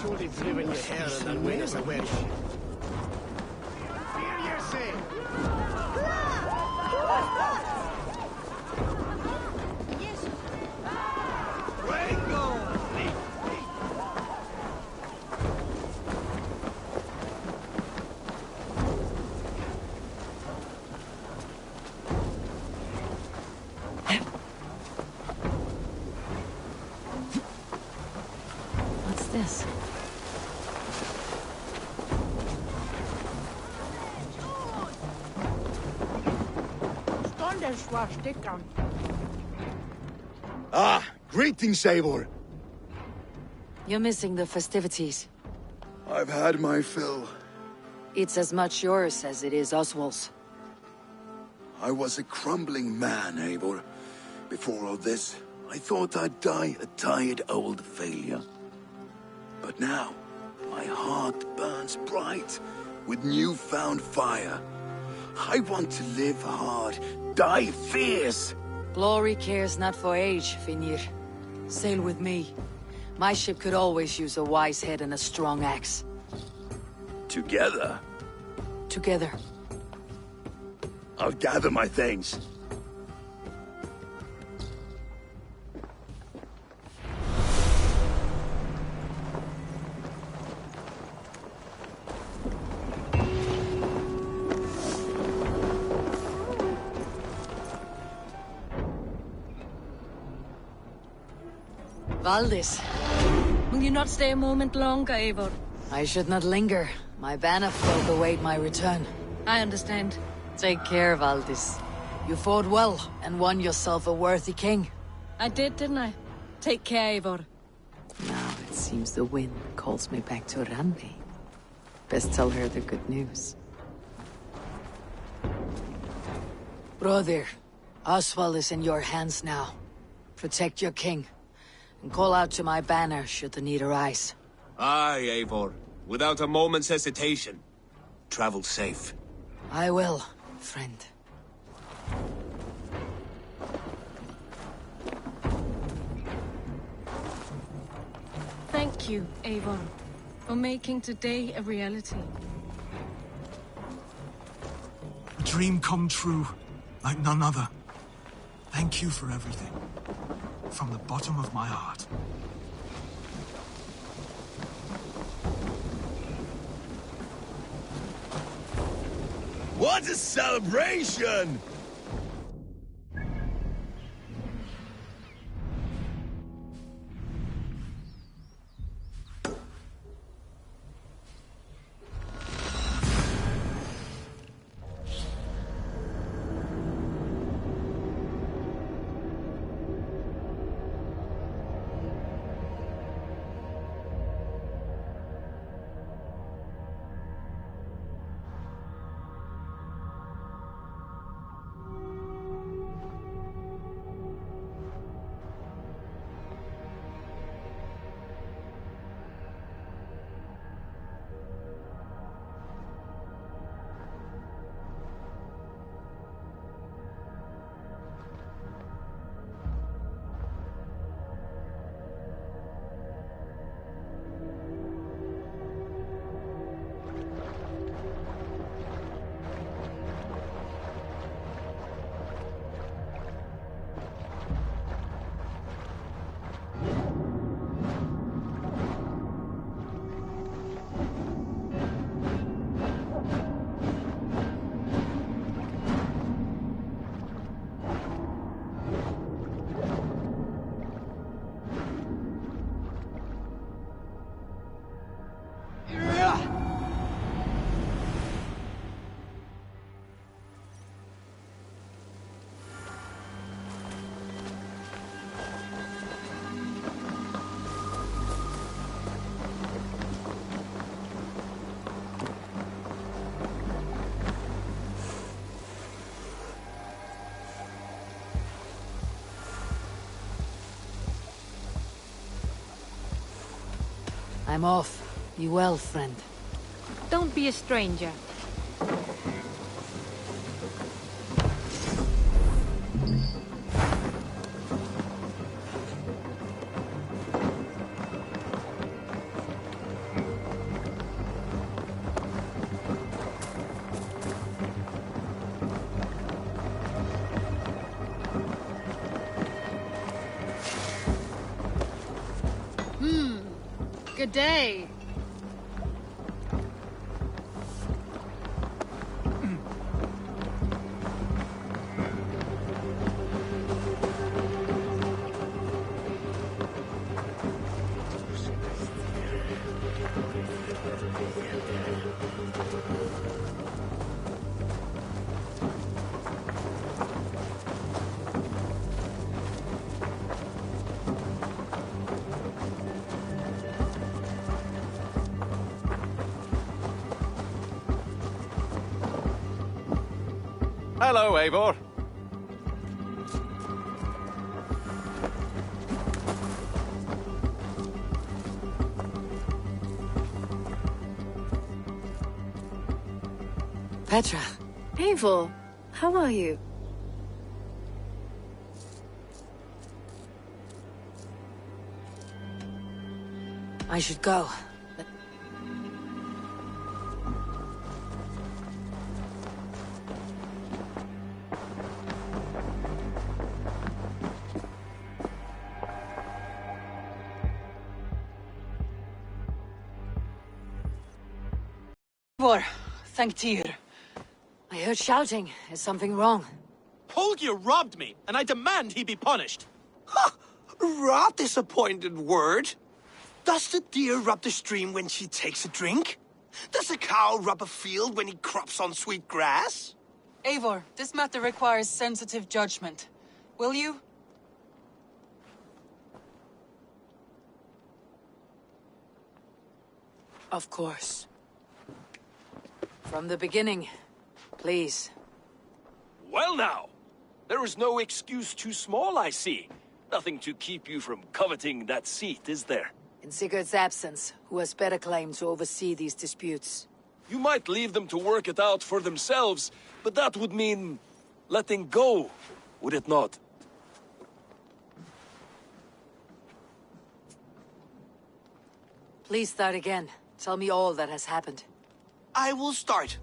surely driven your hair in the way of a wish. Here you say. What's this? Ah, greetings, Eivor. You're missing the festivities. I've had my fill. It's as much yours as it is Oswald's. I was a crumbling man, Eivor. Before all this, I thought I'd die a tired old failure. But now, my heart burns bright with newfound fire. I want to live hard, die fierce. Glory cares not for age, Finir. Sail with me. My ship could always use a wise head and a strong axe. Together? Together. I'll gather my things. Valdis. Will you not stay a moment longer, Eivor? I should not linger. My banner folk await my return. I understand. Take care, Valdis. You fought well, and won yourself a worthy king. I did, didn't I? Take care, Eivor. Now it seems the wind calls me back to Randi. Best tell her the good news. Brother, Oswald is in your hands now. Protect your king, and call out to my banner should the need arise. Aye, Eivor. Without a moment's hesitation. Travel safe. I will, friend. Thank you, Eivor, for making today a reality. A dream come true, like none other. Thank you for everything. From the bottom of my heart. What a celebration! I'm off. Be well, friend. Don't be a stranger. Good day. Hello, Eivor. Petra. Eivor, how are you? I should go. Thank Tyr. I heard shouting. Is something wrong? Holger robbed me, and I demand he be punished. Huh! Rot disappointed word. Does the deer rub the stream when she takes a drink? Does a cow rub a field when he crops on sweet grass? Eivor, this matter requires sensitive judgment. Will you? Of course. From the beginning, please. Well now, there is no excuse too small, I see. Nothing to keep you from coveting that seat, is there? In Sigurd's absence, who has better claim to oversee these disputes? You might leave them to work it out for themselves, but that would mean letting go, would it not? Please start again. Tell me all that has happened. I will start.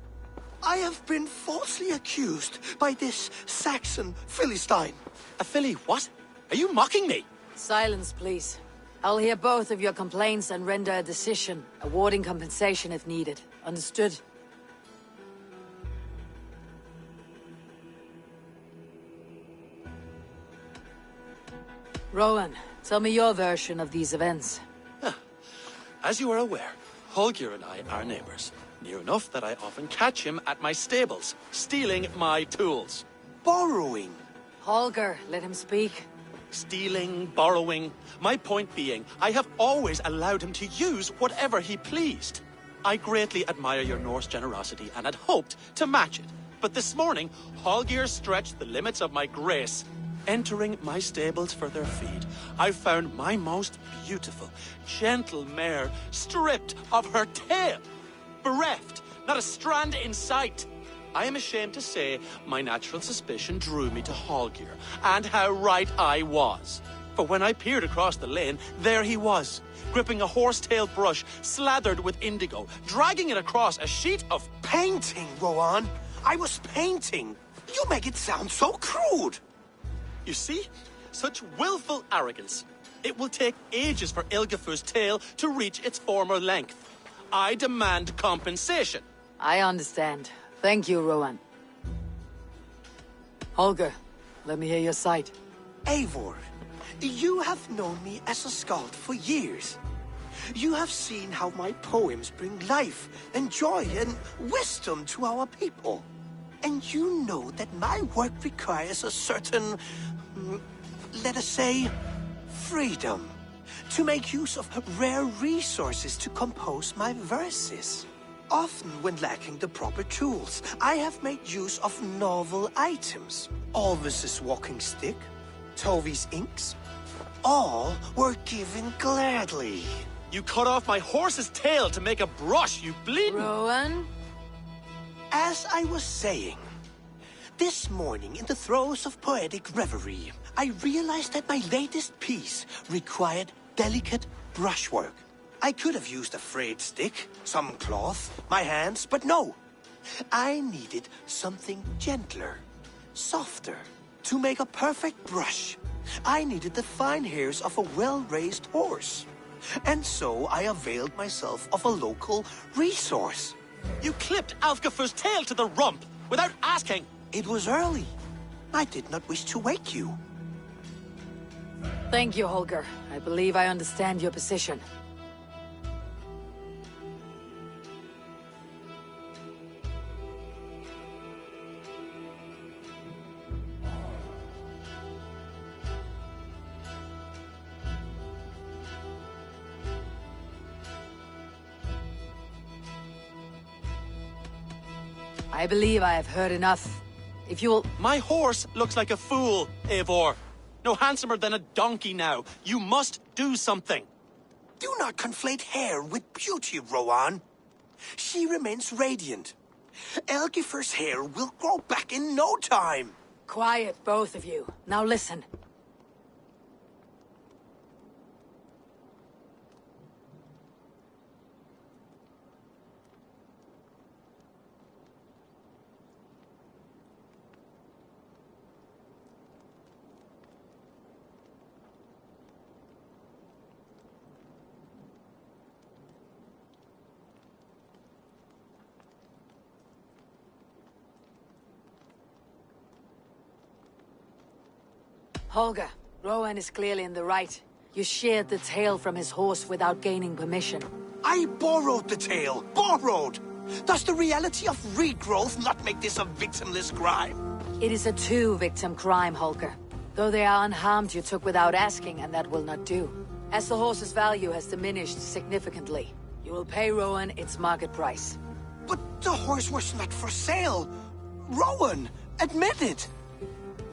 I have been falsely accused by this Saxon Philistine. A Philly what? Are you mocking me? Silence, please. I'll hear both of your complaints and render a decision, awarding compensation if needed. Understood? Rowan, tell me your version of these events. As you are aware, Holger and I are neighbors. Near enough that I often catch him at my stables, stealing my tools. Borrowing. Holger, let him speak. Stealing, borrowing. My point being, I have always allowed him to use whatever he pleased. I greatly admire your Norse generosity and had hoped to match it. But this morning, Holger stretched the limits of my grace. Entering my stables for their feed, I found my most beautiful, gentle mare stripped of her tail. Bereft, not a strand in sight. I am ashamed to say my natural suspicion drew me to Holger, and how right I was. For when I peered across the lane, there he was, gripping a horsetail brush slathered with indigo, dragging it across a sheet of painting, Rowan. I was painting. You make it sound so crude. You see? Such willful arrogance. It will take ages for Ilgafur's tail to reach its former length. I demand compensation. I understand. Thank you, Rowan. Holger, let me hear your side. Eivor, you have known me as a skald for years. You have seen how my poems bring life and joy and wisdom to our people. And you know that my work requires a certain, let us say, freedom. To make use of rare resources to compose my verses. Often when lacking the proper tools, I have made use of novel items. Alvis's walking stick, Tovi's inks. All were given gladly. You cut off my horse's tail to make a brush, you bleeding... Rowan? As I was saying, this morning in the throes of poetic reverie, I realized that my latest piece required delicate brushwork. I could have used a frayed stick, some cloth, my hands, but no. I needed something gentler, softer. To make a perfect brush, I needed the fine hairs of a well-raised horse. And so I availed myself of a local resource. You clipped Alfgafur's tail to the rump without asking. It was early. I did not wish to wake you. Thank you, Holger. I believe I understand your position. I believe I have heard enough. If you'll... My horse looks like a fool, Eivor. No handsomer than a donkey now. You must do something. Do not conflate hair with beauty, Rowan. She remains radiant. Algifur's hair will grow back in no time. Quiet, both of you. Now listen. Holger, Rowan is clearly in the right. You sheared the tail from his horse without gaining permission. I borrowed the tail. Borrowed! Does the reality of regrowth not make this a victimless crime? It is a two-victim crime, Holger. Though they are unharmed, you took without asking, and that will not do. As the horse's value has diminished significantly, you will pay Rowan its market price. But the horse was not for sale. Rowan, admit it.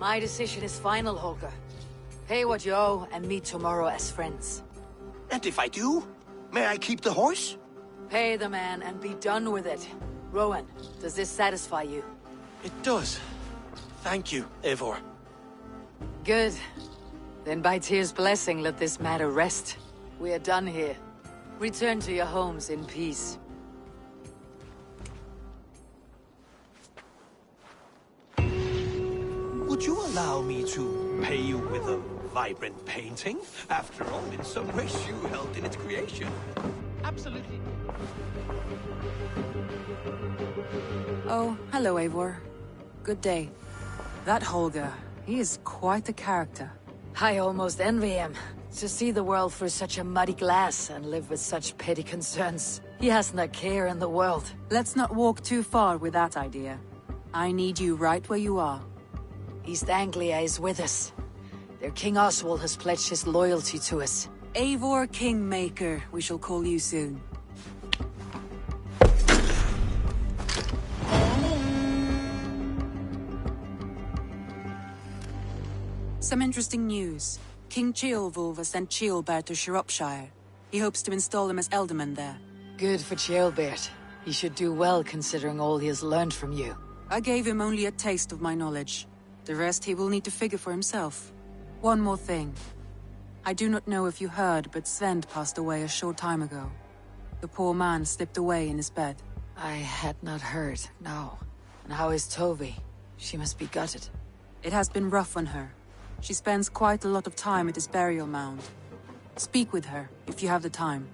My decision is final, Holger. Pay what you owe and meet tomorrow as friends. And if I do, may I keep the horse? Pay the man and be done with it. Rowan, does this satisfy you? It does. Thank you, Eivor. Good. Then by Tyr's blessing, let this matter rest. We are done here. Return to your homes in peace. Would you allow me to pay you with a vibrant painting? After all, in some ways you helped in its creation. Absolutely. Oh, hello, Eivor. Good day. That Holger, he is quite the character. I almost envy him. To see the world through such a muddy glass and live with such petty concerns. He hasn't a care in the world. Let's not walk too far with that idea. I need you right where you are. East Anglia is with us. Their King Oswald has pledged his loyalty to us. Eivor Kingmaker, we shall call you soon. Some interesting news. King Ceolwulf has sent Ceolbert to Shropshire. He hopes to install him as Ealdorman there. Good for Ceolbert. He should do well considering all he has learned from you. I gave him only a taste of my knowledge. The rest he will need to figure for himself. One more thing. I do not know if you heard, but Svend passed away a short time ago. The poor man slipped away in his bed. I had not heard, no. And how is Tovi? She must be gutted. It has been rough on her. She spends quite a lot of time at his burial mound. Speak with her, if you have the time.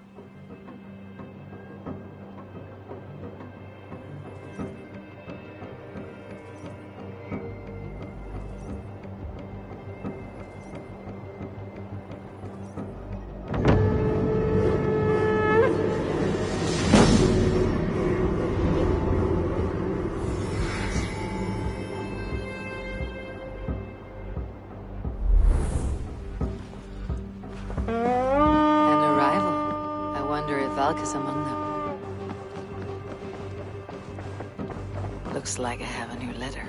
Valka's among them. Looks like I have a new letter.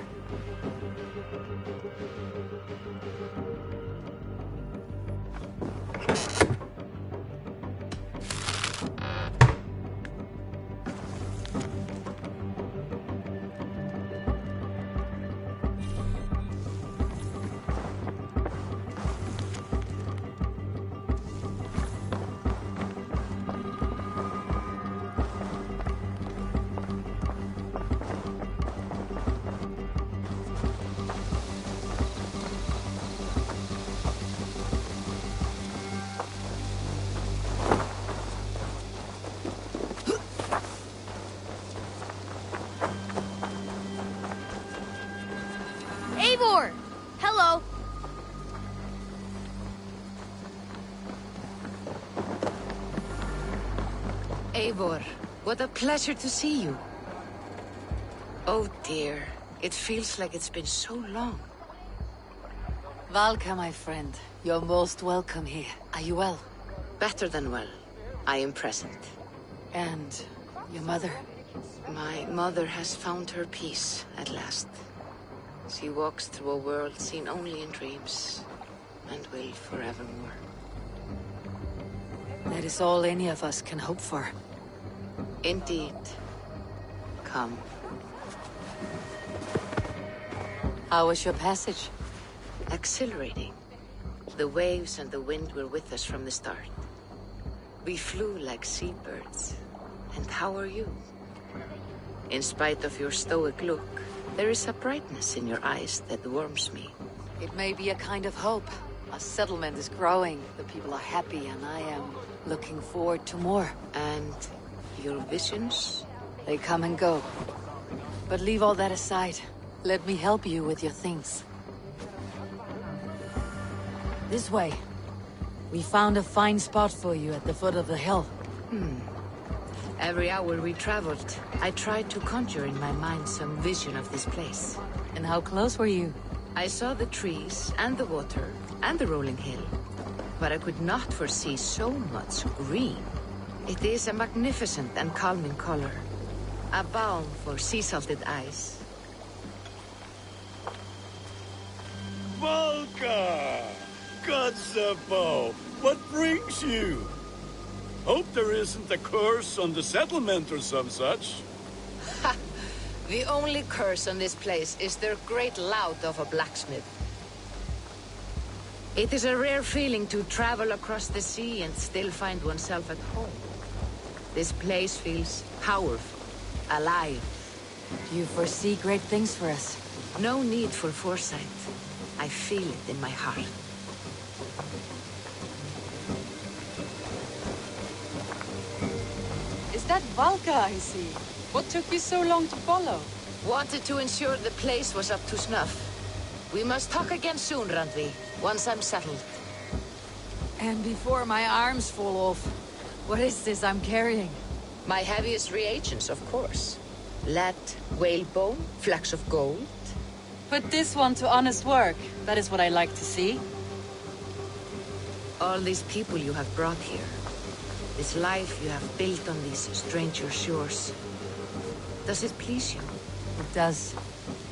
Eivor, what a pleasure to see you. Oh dear, it feels like it's been so long. Valka, my friend, you're most welcome here. Are you well? Better than well. I am present. And your mother? My mother has found her peace at last. She walks through a world seen only in dreams, and will forevermore. That is all any of us can hope for. Indeed. Come. How was your passage? Exhilarating. The waves and the wind were with us from the start. We flew like seabirds. And how are you? In spite of your stoic look, there is a brightness in your eyes that warms me. It may be a kind of hope. Our settlement is growing, the people are happy, and I am looking forward to more. And your visions? They come and go. But leave all that aside. Let me help you with your things. This way. We found a fine spot for you at the foot of the hill. Every hour we traveled, I tried to conjure in my mind some vision of this place. And how close were you? I saw the trees, and the water, and the rolling hill. But I could not foresee so much green. It is a magnificent and calming color. A balm for sea-salted eyes. Valka! Gods above, what brings you? Hope there isn't a curse on the settlement or some such. Ha! The only curse on this place is their great lout of a blacksmith. It is a rare feeling to travel across the sea and still find oneself at home. This place feels powerful, alive. Do you foresee great things for us? No need for foresight. I feel it in my heart. Is that Valka I see? What took you so long to follow? Wanted to ensure the place was up to snuff. We must talk again soon, Randvi, once I'm settled. And before my arms fall off, what is this I'm carrying? My heaviest reagents, of course. Lead, whalebone, flecks of gold. Put this one to honest work. That is what I like to see. All these people you have brought here. This life you have built on these stranger shores. Does it please you? It does.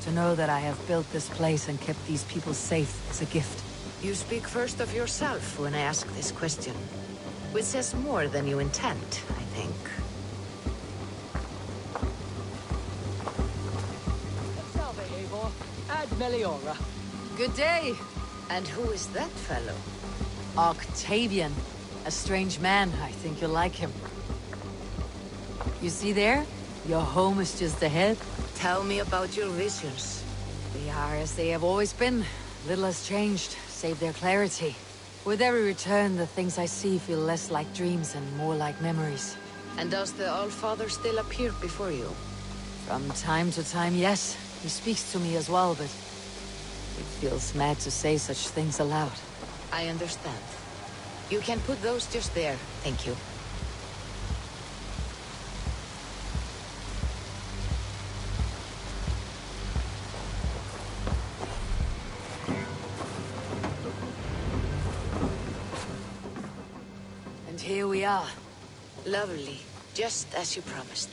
To know that I have built this place and kept these people safe is a gift. You speak first of yourself when I ask this question. Which says more than you intend, I think. Salve, Eivor. Ad Meliora. Good day. And who is that fellow? Octavian. A strange man. I think you'll like him. You see there? Your home is just ahead. Tell me about your visions. They are as they have always been. Little has changed, save their clarity. With every return, the things I see feel less like dreams and more like memories. And does the Allfather still appear before you? From time to time, yes. He speaks to me as well, but it feels mad to say such things aloud. I understand. You can put those just there, thank you. And here we are. Lovely, just as you promised.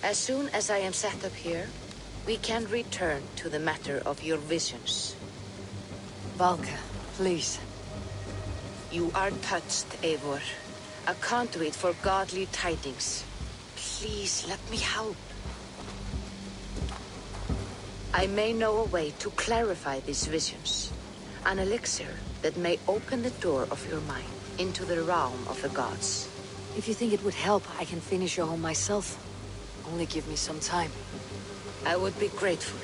As soon as I am set up here, we can return to the matter of your visions. Valka, please. You are touched, Eivor. A conduit for godly tidings. Please, let me help. I may know a way to clarify these visions. An elixir that may open the door of your mind into the realm of the gods. If you think it would help, I can finish your home myself. Only give me some time. I would be grateful.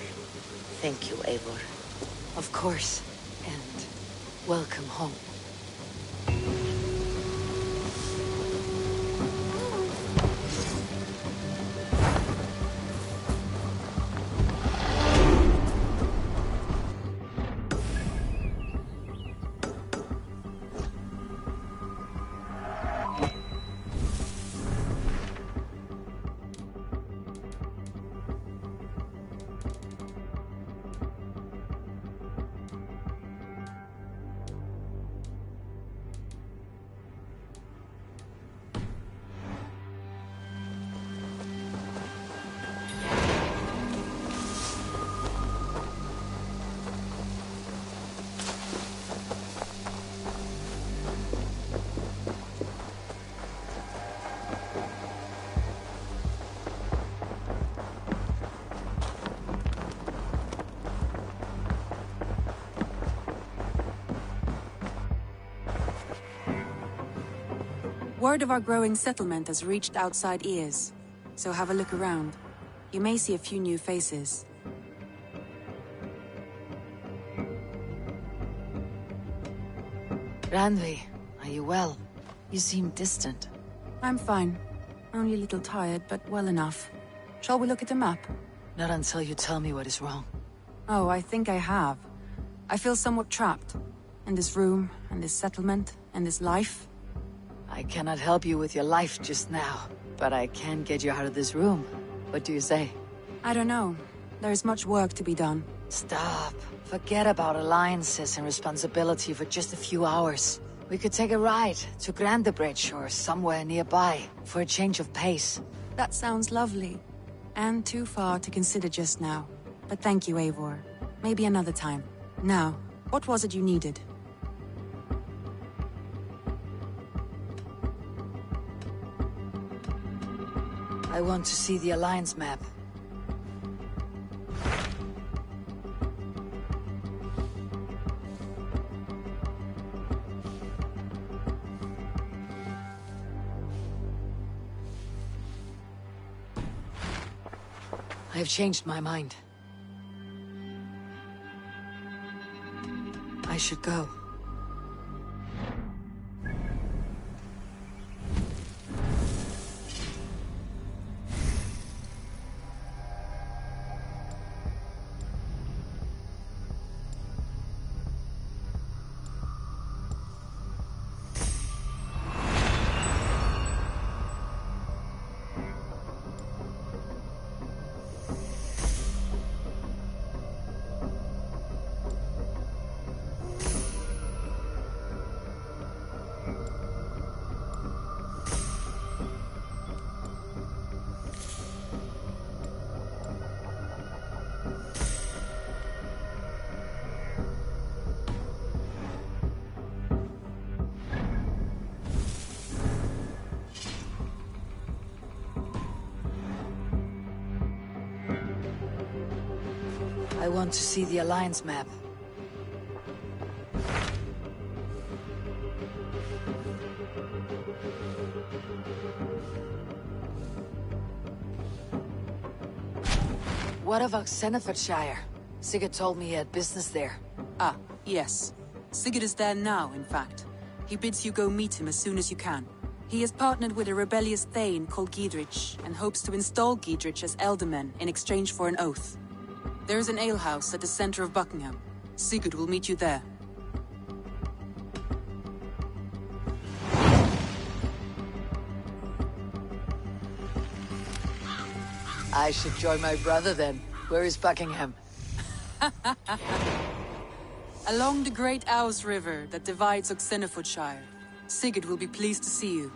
Thank you, Eivor. Of course. And welcome home. Word of our growing settlement has reached outside ears, so have a look around. You may see a few new faces. Randvi, are you well? You seem distant. I'm fine. Only a little tired, but well enough. Shall we look at the map? Not until you tell me what is wrong. Oh, I think I have. I feel somewhat trapped. In this room, and this settlement, and this life. I cannot help you with your life just now, but I can get you out of this room. What do you say? I don't know. There is much work to be done. Stop. Forget about alliances and responsibility for just a few hours. We could take a ride to Grandebridge or somewhere nearby for a change of pace. That sounds lovely. And too far to consider just now. But thank you, Eivor. Maybe another time. Now, what was it you needed? I want to see the Alliance map. I have changed my mind. I should go. I want to see the Alliance map. What of Oxenfordshire? Sigurd told me he had business there. Ah, yes. Sigurd is there now, in fact. He bids you go meet him as soon as you can. He has partnered with a rebellious thane called Giedrich, and hopes to install Giedrich as Elderman in exchange for an oath. There is an alehouse at the center of Buckingham. Sigurd will meet you there. I should join my brother then. Where is Buckingham? Along the great Ouse River that divides Oxenfordshire. Sigurd will be pleased to see you.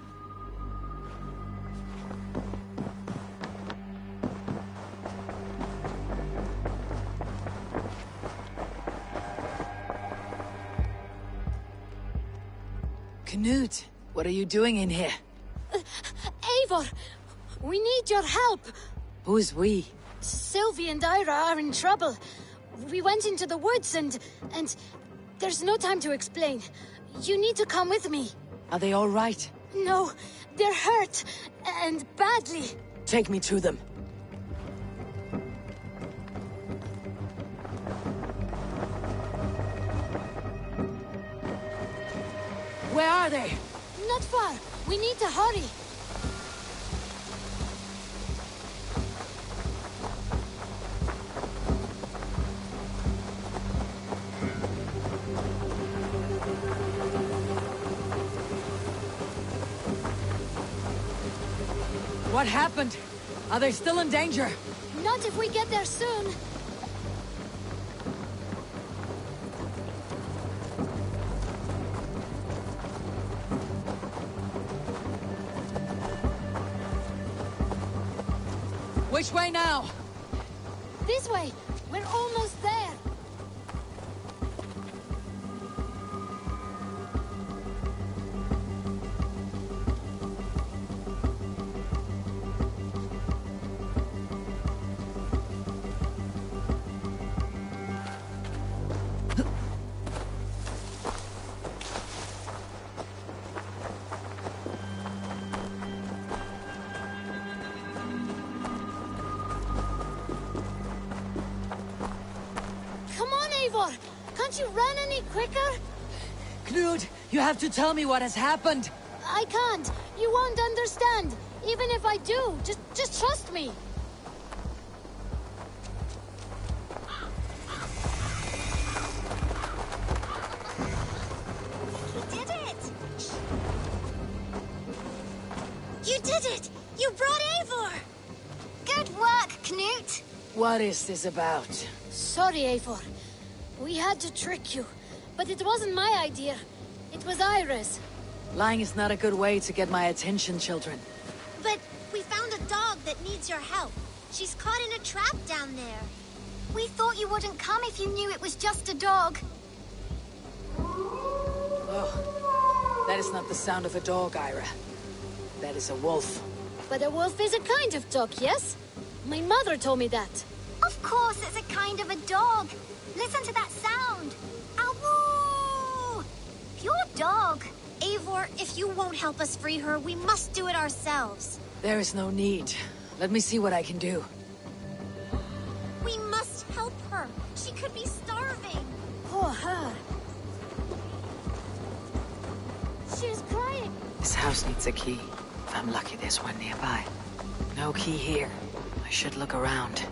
Knut, what are you doing in here? Eivor, we need your help. Who's we? Sylvie and Ira are in trouble. We went into the woods and there's no time to explain. You need to come with me. Are they all right? No, they're hurt, and badly. Take me to them. Where are they? Not far. We need to hurry. What happened? Are they still in danger? Not if we get there soon. Which way now? This way. We're almost there. Can't you run any quicker? Knut, you have to tell me what has happened. I can't. You won't understand. Even if I do, just trust me. You did it! You did it! You brought Eivor! Good work, Knut! What is this about? Sorry, Eivor. We had to trick you. But it wasn't my idea. It was Iris. Lying is not a good way to get my attention, children. But we found a dog that needs your help. She's caught in a trap down there. We thought you wouldn't come if you knew it was just a dog. Oh, that is not the sound of a dog, Ira. That is a wolf. But a wolf is a kind of dog, yes? My mother told me that. Of course it's a kind of a dog. Listen to that sound. Ow! Pure dog. Eivor, if you won't help us free her, we must do it ourselves. There is no need. Let me see what I can do. We must help her. She could be starving. Poor her. She's crying. This house needs a key. If I'm lucky, there's one nearby. No key here. I should look around.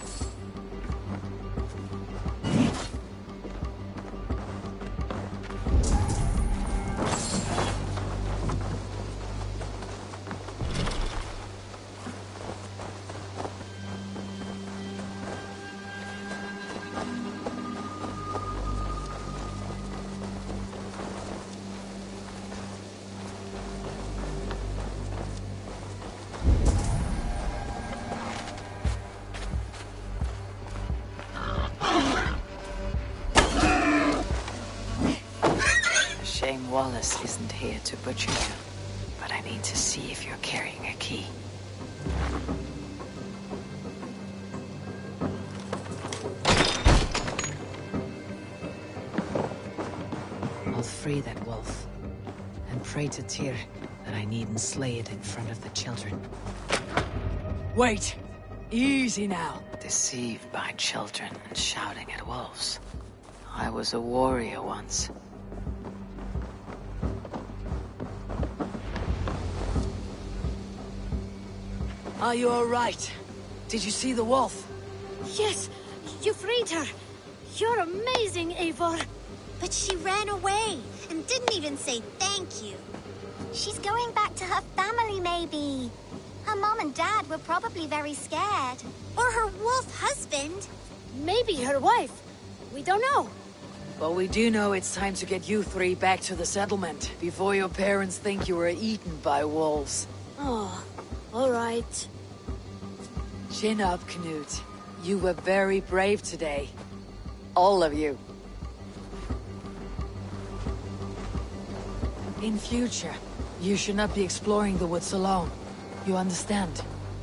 Shame Wallace isn't here to butcher you, but I need to see if you're carrying a key. I'll free that wolf, and pray to Tyr that I needn't slay it in front of the children. Wait! Easy now! Deceived by children and shouting at wolves. I was a warrior once. Are you all right? Did you see the wolf? Yes, you freed her. You're amazing, Eivor. But she ran away and didn't even say thank you. She's going back to her family, maybe. Her mom and dad were probably very scared. Or her wolf husband. Maybe her wife. We don't know. But we do know it's time to get you three back to the settlement before your parents think you were eaten by wolves. Oh, all right. Chin up, Knut. You were very brave today. All of you. In future, you should not be exploring the woods alone. You understand?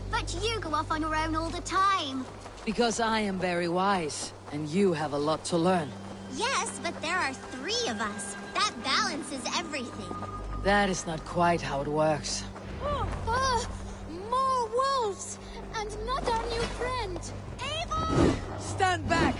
But you go off on your own all the time. Because I am very wise, and you have a lot to learn. Yes, but there are 3 of us. That balances everything. That is not quite how it works. More wolves! And not our new friend! Eivor! Stand back!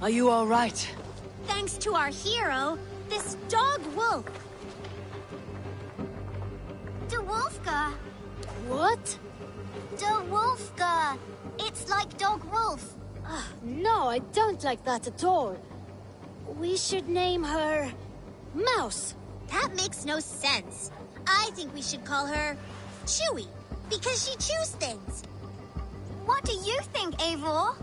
Are you all right? Thanks to our hero, this dog wolf. De Wolfka. What? De Wolfka. It's like dog wolf. No, I don't like that at all. We should name her... Mouse. That makes no sense. I think we should call her Chewy, because she chews things. What do you think, Eivor?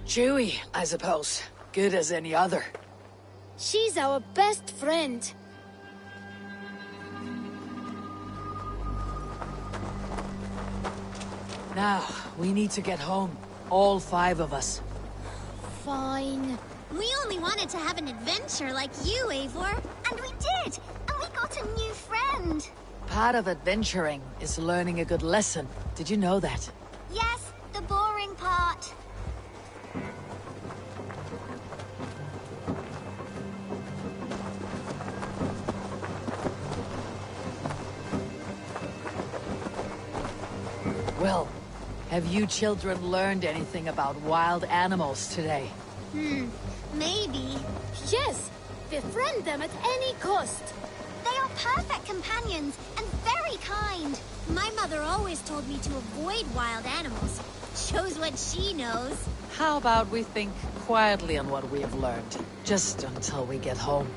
Chewie, I suppose. Good as any other. She's our best friend. Now, we need to get home. All 5 of us. Fine. We only wanted to have an adventure like you, Eivor. And we did! And we got a new friend! Part of adventuring is learning a good lesson. Did you know that? Yes, the boring part. Well, have you children learned anything about wild animals today? Maybe. Yes! Befriend them at any cost! They are perfect companions and very kind. My mother always told me to avoid wild animals. Shows what she knows. How about we think quietly on what we have learned, just until we get home?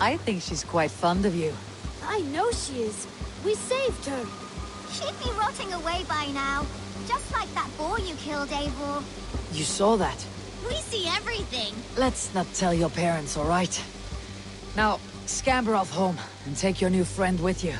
I think she's quite fond of you. I know she is. We saved her. She'd be rotting away by now. Just like that boar you killed, Eivor. You saw that? We see everything. Let's not tell your parents, all right? Now, scamper off home and take your new friend with you.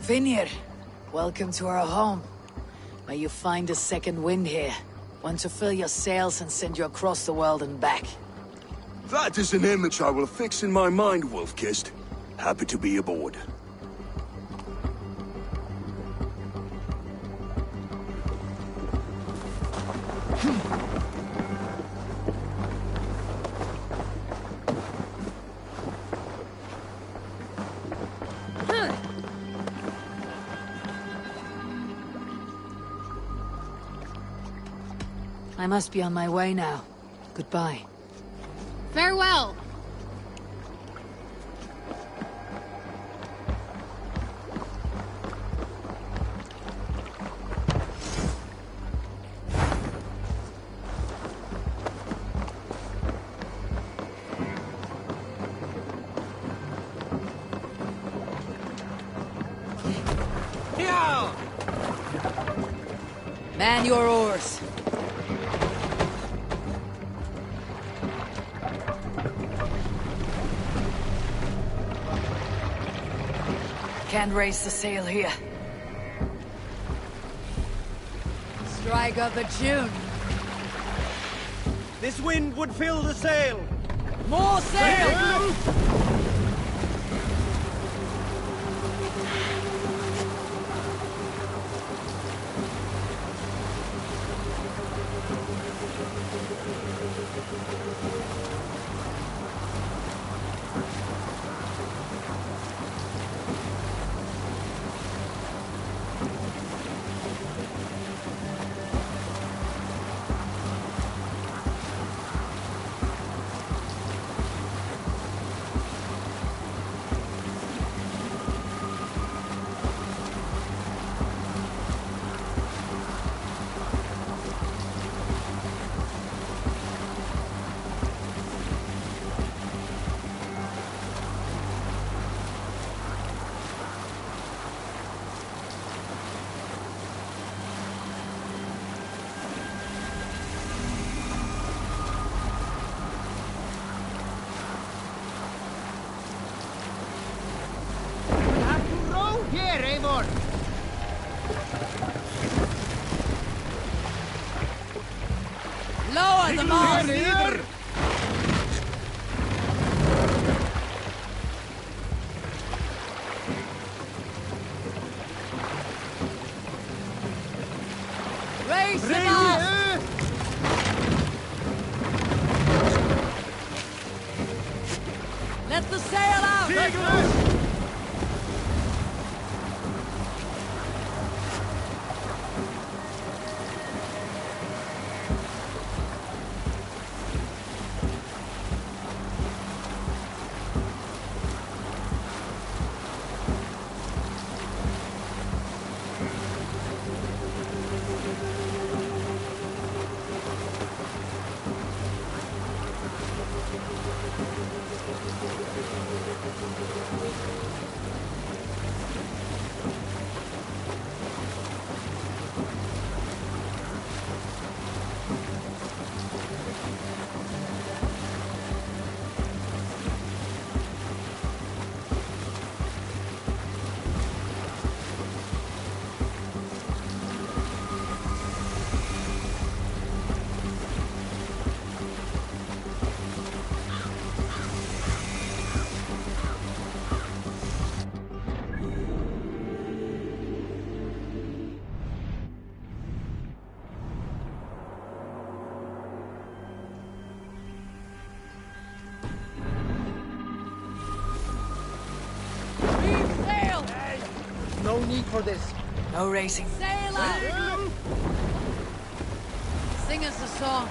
Vinir, welcome to our home. May you find a second wind here. One to fill your sails and send you across the world and back. That is an image I will fix in my mind, Wolf-Kissed. Happy to be aboard. I must be on my way now. Goodbye. Farewell! Man your oars. Can't raise the sail here. Strike up a tune. This wind would fill the sail. More sail! Eivor! Lower the mast! Raise the mast! Let the sail out! No need for this. No racing. Sail out! Sing us a song.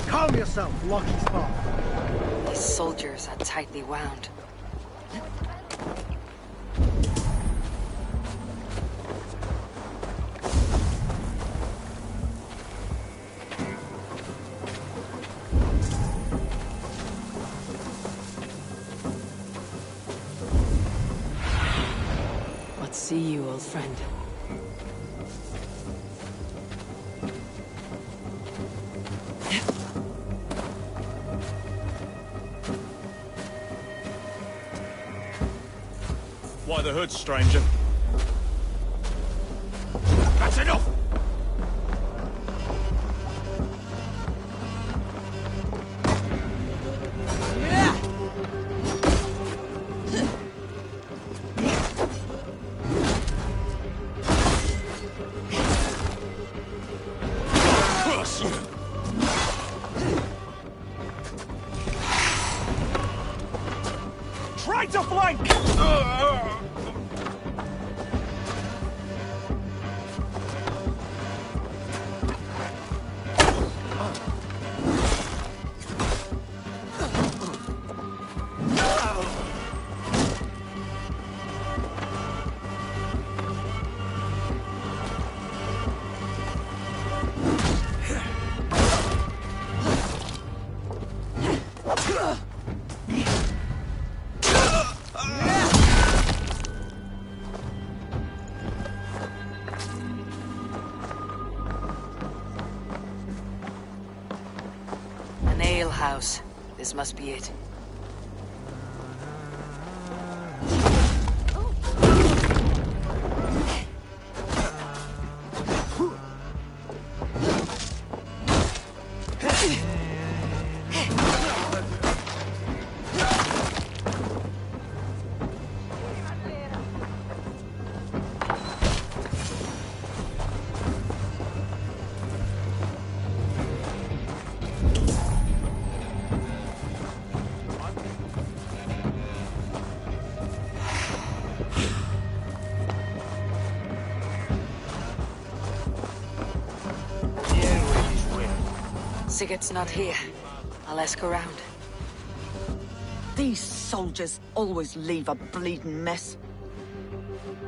Calm yourself, Lucky Spark. These soldiers are tightly wound. What see you, old friend? Why the hood, stranger? That's enough! Try to flank! alehouse. This must be it. Sigurd's not here. I'll ask around. These soldiers always leave a bleeding mess.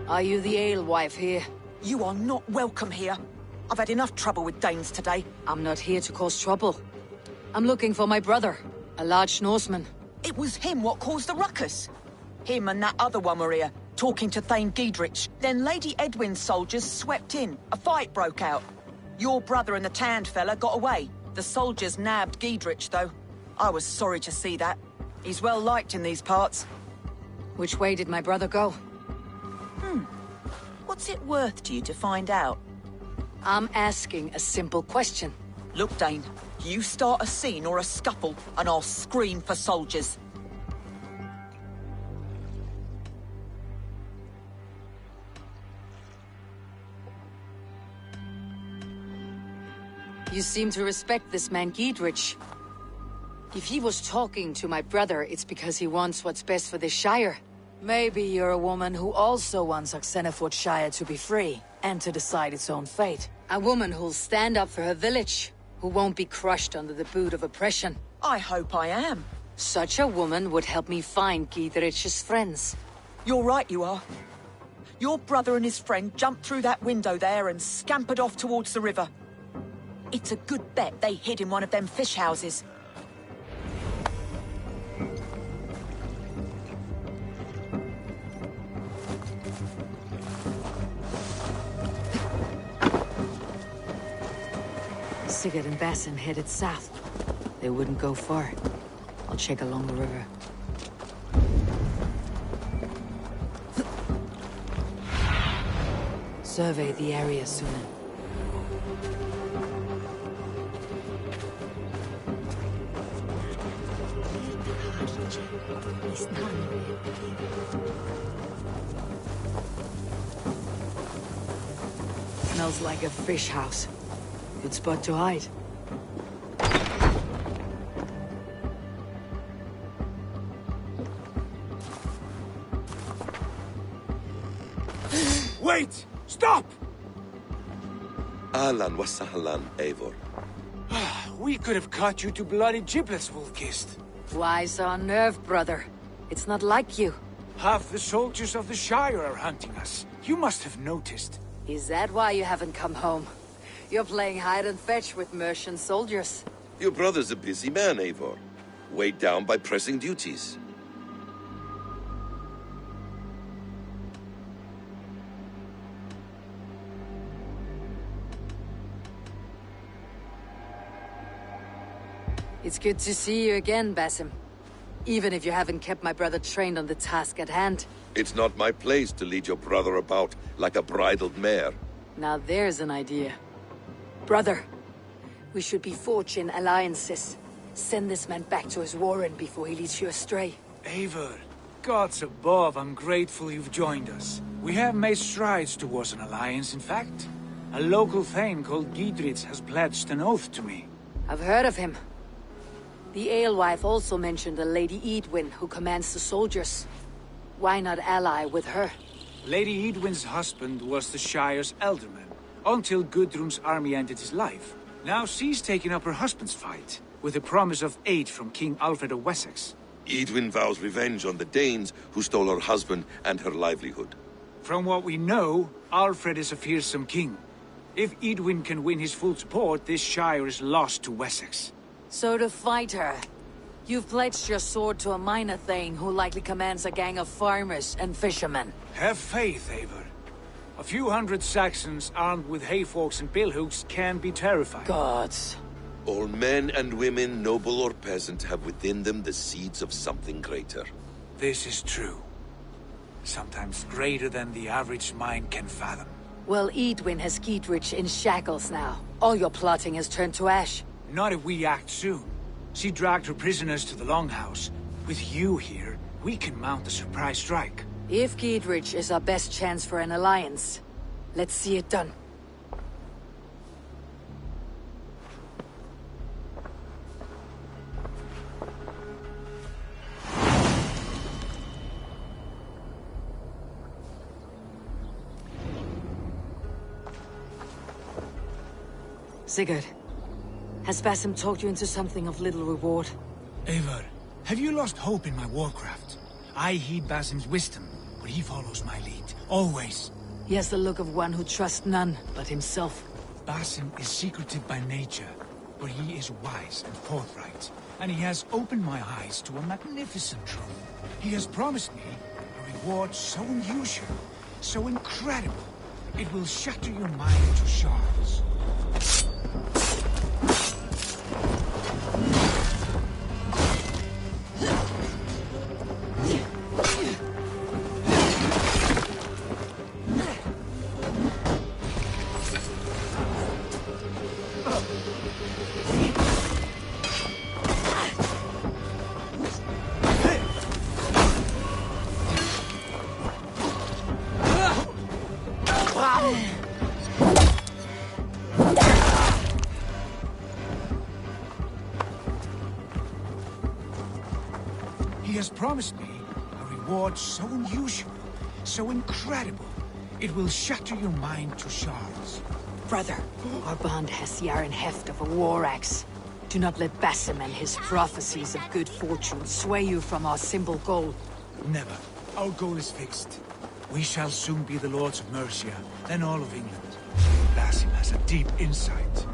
Are you the alewife here? You are not welcome here. I've had enough trouble with Danes today. I'm not here to cause trouble. I'm looking for my brother, a large Norseman. It was him what caused the ruckus. Him and that other one were here, talking to Thane Giedrich. Then Lady Edwin's soldiers swept in. A fight broke out. Your brother and the tanned fella got away. The soldiers nabbed Giedrich, though. I was sorry to see that. He's well liked in these parts. Which way did my brother go? What's it worth to you to find out? I'm asking a simple question. Look, Dane, you start a scene or a scuffle, and I'll scream for soldiers. You seem to respect this man Giedrich. If he was talking to my brother, it's because he wants what's best for this Shire. Maybe you're a woman who also wants Oxenford Shire to be free, and to decide its own fate. A woman who'll stand up for her village, who won't be crushed under the boot of oppression. I hope I am. Such a woman would help me find Giedrich's friends. You're right, you are. Your brother and his friend jumped through that window there and scampered off towards the river. It's a good bet they hid in one of them fish houses. Sigurd and Basim headed south. They wouldn't go far. I'll check along the river. Survey the area soon. Smells like a fish house. Good spot to hide. Wait! Stop! Ahlan wa sahlan, Eivor. We could have cut you to bloody giblets, Wolf-Kissed. Why so unnerved, brother? It's not like you. Half the soldiers of the Shire are hunting us. You must have noticed. Is that why you haven't come home? You're playing hide and fetch with Mercian soldiers. Your brother's a busy man, Eivor. Weighed down by pressing duties. It's good to see you again, Basim. Even if you haven't kept my brother trained on the task at hand. It's not my place to lead your brother about like a bridled mare. Now there's an idea. Brother, we should be forging alliances. Send this man back to his warren before he leads you astray. Eivor, gods above, I'm grateful you've joined us. We have made strides towards an alliance, in fact. A local thane called Giedrich has pledged an oath to me. I've heard of him. The alewife also mentioned a Lady Edwin who commands the soldiers. Why not ally with her? Lady Edwin's husband was the Shire's elderman, until Gudrun's army ended his life. Now she's taking up her husband's fight, with a promise of aid from King Alfred of Wessex. Edwin vows revenge on the Danes who stole her husband and her livelihood. From what we know, Alfred is a fearsome king. If Edwin can win his full support, this Shire is lost to Wessex. So to fight her, you've pledged your sword to a minor thane who likely commands a gang of farmers and fishermen. Have faith, Eivor. A few hundred Saxons armed with hayforks and billhooks can be terrifying. Gods. All men and women, noble or peasant, have within them the seeds of something greater. This is true. Sometimes greater than the average mind can fathom. Well, Edwin has Giedrich in shackles now. All your plotting has turned to ash. Not if we act soon. She dragged her prisoners to the Longhouse. With you here, we can mount a surprise strike. If Giedrich is our best chance for an alliance, let's see it done. Sigurd, has Basim talked you into something of little reward? Eivor, have you lost hope in my warcraft? I heed Basim's wisdom, but he follows my lead, always. He has the look of one who trusts none but himself. Basim is secretive by nature, but he is wise and forthright, and he has opened my eyes to a magnificent truth. He has promised me a reward so unusual, so incredible, it will shatter your mind to shards. He has promised me a reward so unusual, so incredible, it will shatter your mind to shards. Brother, our bond has the iron heft of a war axe. Do not let Basim and his prophecies of good fortune sway you from our simple goal. Never. Our goal is fixed. We shall soon be the lords of Mercia, then all of England. Basim has a deep insight.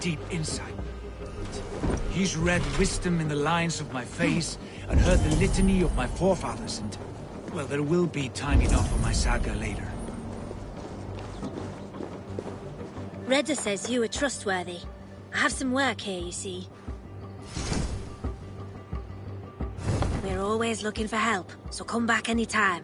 Deep insight. He's read wisdom in the lines of my face and heard the litany of my forefathers, and, well, there will be time enough for my saga later. Redda says you are trustworthy. I have some work here, you see. We're always looking for help, so come back anytime.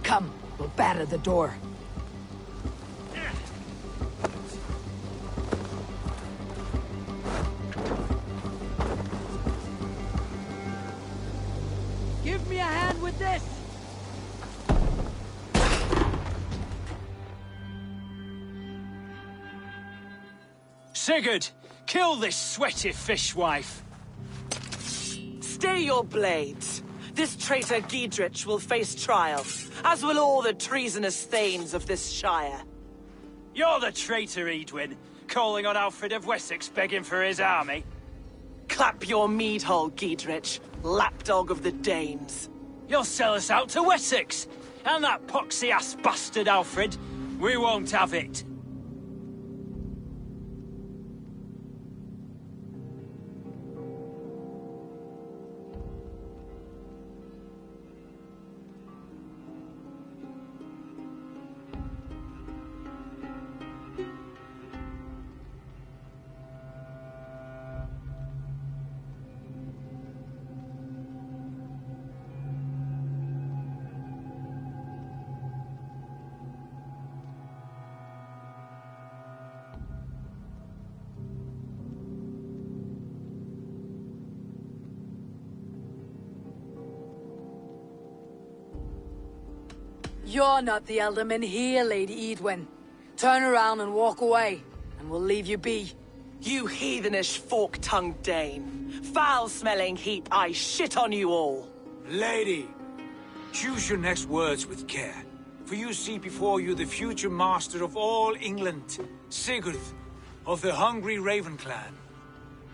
Come, we'll batter the door. Give me a hand with this! Sigurd, kill this sweaty fishwife! Stay your blades. This traitor Giedrich will face trial, as will all the treasonous thanes of this shire. You're the traitor, Edwin, calling on Alfred of Wessex begging for his army. Clap your mead hole, Giedrich, lapdog of the Danes. You'll sell us out to Wessex, and that poxy-ass bastard Alfred. We won't have it. You're not the alderman here, Lady Edwin. Turn around and walk away, and we'll leave you be. You heathenish fork-tongued Dane. Foul-smelling heap, I shit on you all. Lady, choose your next words with care. For you see before you the future master of all England, Sigurd, of the hungry Raven clan.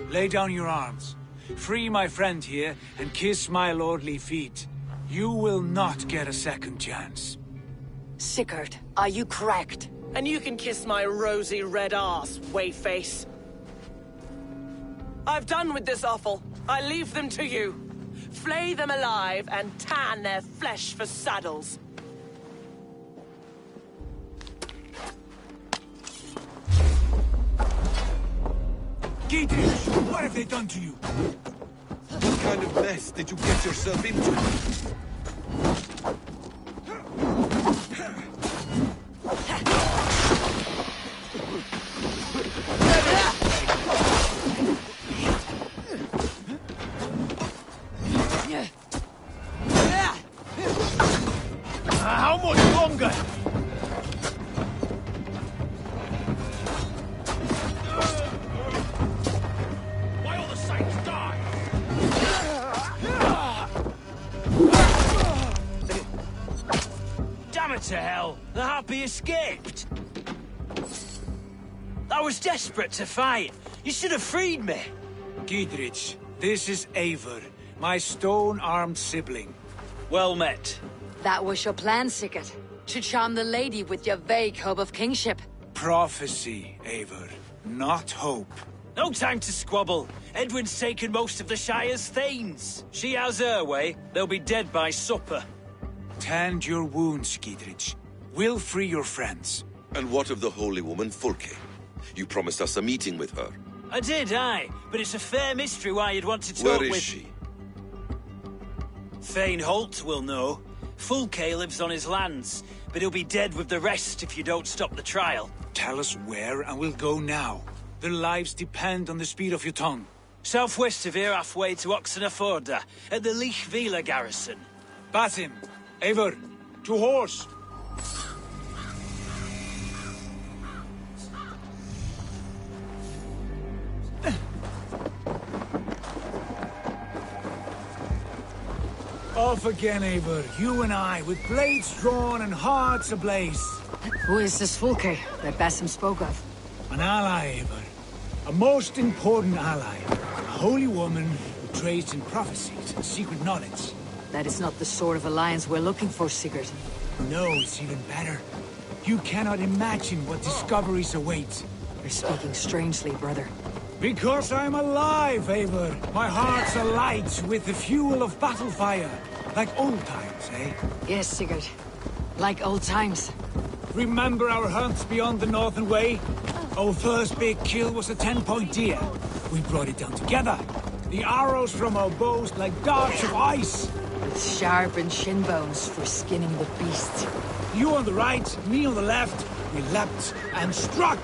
Lay down your arms. Free my friend here, and kiss my lordly feet. You will not get a second chance. Sigurd, are you cracked? And you can kiss my rosy red arse, wayface. I've done with this offal. I leave them to you. Flay them alive and tan their flesh for saddles. Giedrich, what have they done to you? What kind of mess did you get yourself into? How much longer? Why all the saints die? Damn it to hell! The Harpy escaped! I was desperate to fight. You should have freed me. Giedrich, this is Eivor, my stone-armed sibling. Well met. That was your plan, Sigurd. To charm the lady with your vague hope of kingship. Prophecy, Eivor, not hope. No time to squabble. Edwin's taken most of the Shire's thanes. She has her way. They'll be dead by supper. Tend your wounds, Giedrich. We'll free your friends. And what of the holy woman Fulke? You promised us a meeting with her. I did, aye. But it's a fair mystery why you'd want to talk with... Where is she? Thane Holt will know. Fulke lives on his lands, but he'll be dead with the rest if you don't stop the trial. Tell us where, and we'll go now. Their lives depend on the speed of your tongue. Southwest of here, halfway to Oxenaforda, at the Lichvila garrison. Basim, Eivor, to horse! Off again, Eivor. You and I, with blades drawn and hearts ablaze. Who is this Fulke that Basim spoke of? An ally, Eivor. A most important ally. A holy woman who trades in prophecies and secret knowledge. That is not the sort of alliance we're looking for, Sigurd. No, it's even better. You cannot imagine what discoveries await. You're speaking strangely, brother. Because I'm alive, Eivor. My heart's alight with the fuel of battle fire. Like old times, eh? Yes, Sigurd. Like old times. Remember our hunts beyond the Northern Way? Our first big kill was a 10-point deer. We brought it down together. The arrows from our bows like darts of ice. The teeth sharp and shin bones for skinning the beast. You on the right, me on the left. We leapt and struck.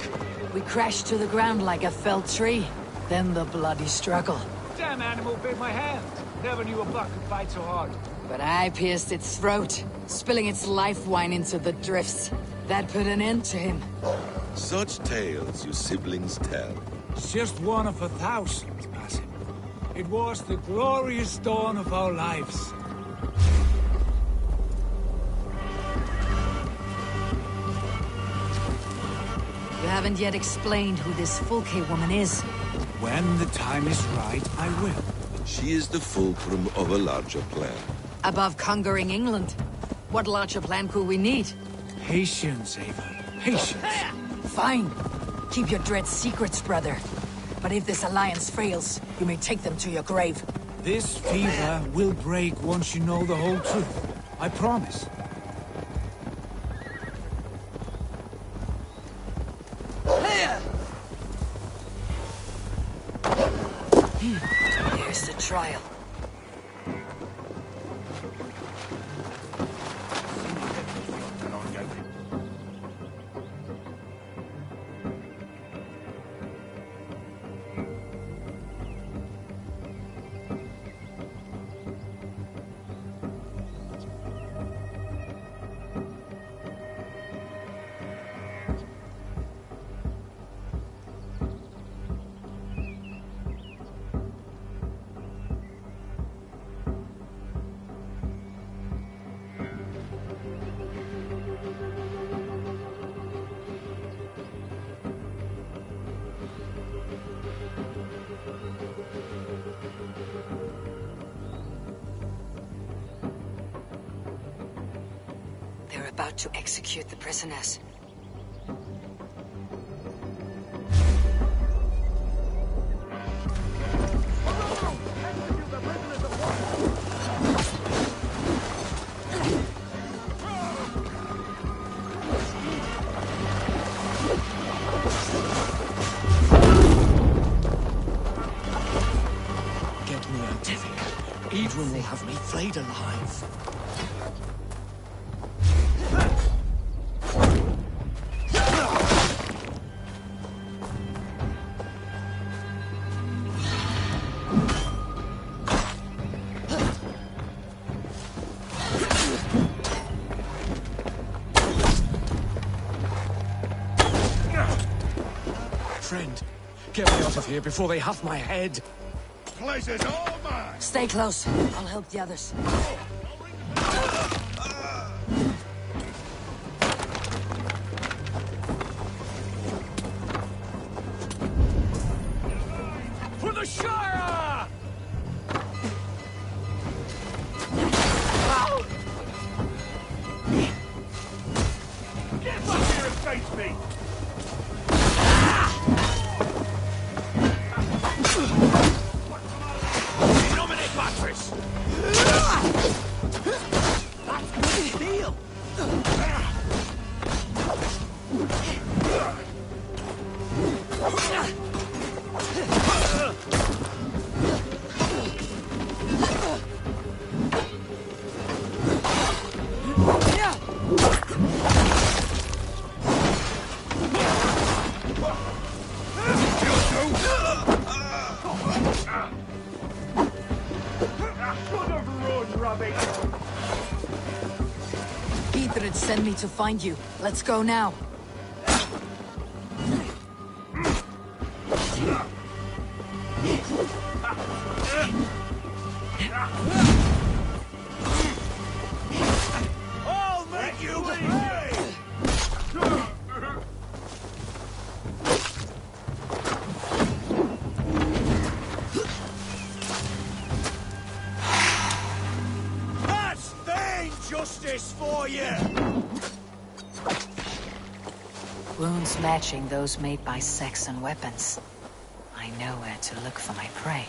We crashed to the ground like a felled tree. Then the bloody struggle. Damn animal bit my hand. Never knew a buck could bite so hard. But I pierced its throat, spilling its life wine into the drifts. That put an end to him. Such tales you siblings tell. It's just one of 1,000, Basim. It was the glorious dawn of our lives. You haven't yet explained who this Fulke woman is. When the time is right, I will. She is the fulcrum of a larger plan. Above conquering England, what larger plan could we need? Patience, Ava. Patience. Fine. Keep your dread secrets, brother. But if this alliance fails, you may take them to your grave. This fever will break once you know the whole truth. I promise. Here's the trial. They're about to execute the prisoners. Get me out of here. Edwin will have me flayed alive. Friend, get me out of here before they have my head. Place is all mine! Stay close. I'll help the others. For the Shire! Get back here and face me! Nominate Mattress! That's good deal! Githrid sent me to find you. Let's go now. I'll make you pay! That's Thane justice for you! Wounds matching those made by Saxon weapons. I know where to look for my prey.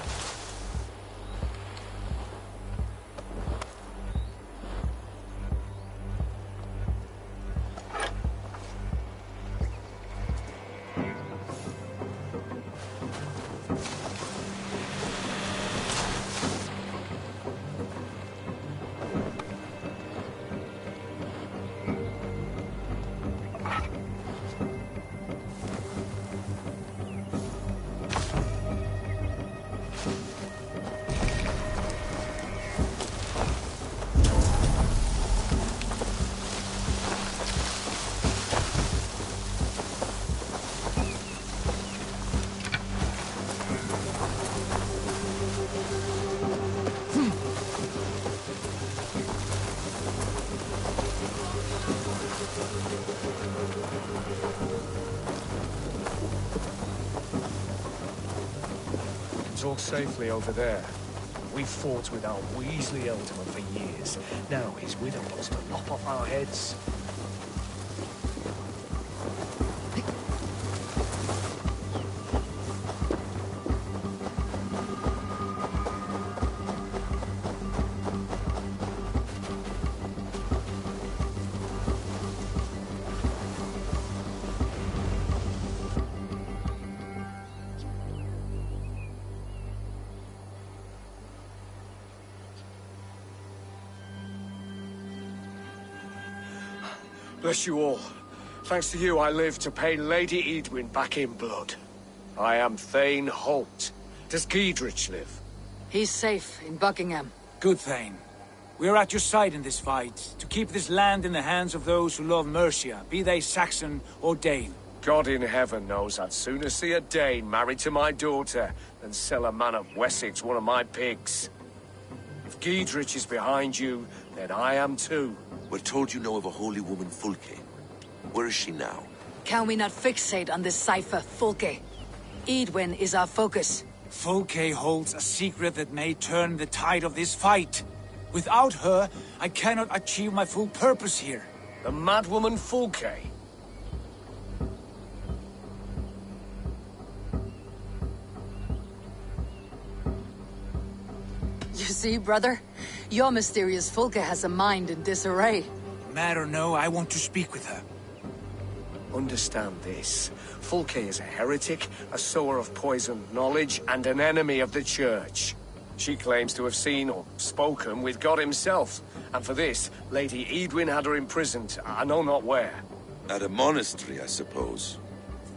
Edwin's all safely over there. We fought with our Weasley Ealdorman for years. Now his widow wants to lop off our heads. Bless you all. Thanks to you, I live to pay Lady Edwin back in blood. I am Thane Holt. Does Giedrich live? He's safe in Buckingham. Good, Thane. We are at your side in this fight, to keep this land in the hands of those who love Mercia, be they Saxon or Dane. God in heaven knows I'd sooner see a Dane married to my daughter than sell a man of Wessex one of my pigs. If Giedrich is behind you, then I am too. We're told you know of a holy woman, Fulke. Where is she now? Can we not fixate on this cipher, Fulke? Edwin is our focus. Fulke holds a secret that may turn the tide of this fight. Without her, I cannot achieve my full purpose here. The madwoman Fulke? You see, brother? Your mysterious Fulke has a mind in disarray. Mad or no, I want to speak with her. Understand this. Fulke is a heretic, a sower of poisoned knowledge, and an enemy of the Church. She claims to have seen or spoken with God himself. And for this, Lady Edwin had her imprisoned, I know not where. At a monastery, I suppose.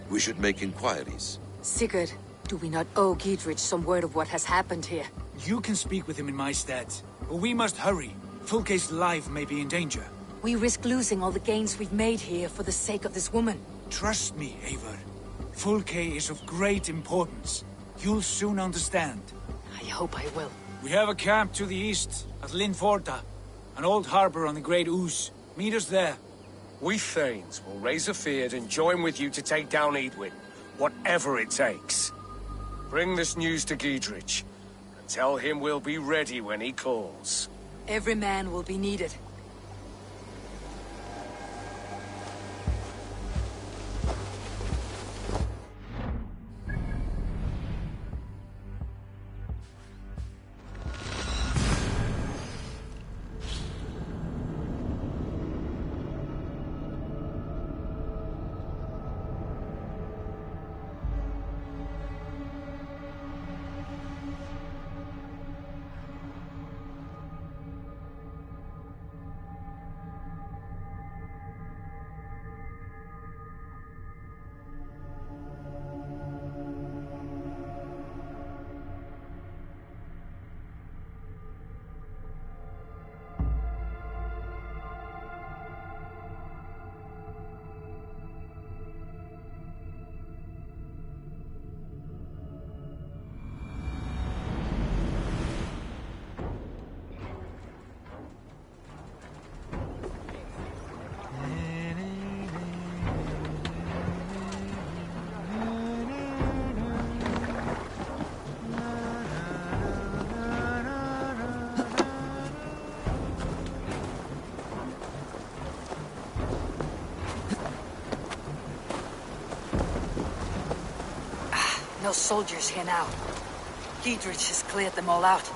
We should make inquiries. Sigurd, do we not owe Giedrich some word of what has happened here? You can speak with him in my stead, but we must hurry. Fulke's life may be in danger. We risk losing all the gains we've made here for the sake of this woman. Trust me, Eivor. Fulke is of great importance. You'll soon understand. I hope I will. We have a camp to the east, at Linforta, an old harbor on the Great Ouse. Meet us there. We Thanes will raise a feard and join with you to take down Edwin, whatever it takes. Bring this news to Giedrich. Tell him we'll be ready when he calls. Every man will be needed. No soldiers here now. Giedrich has cleared them all out.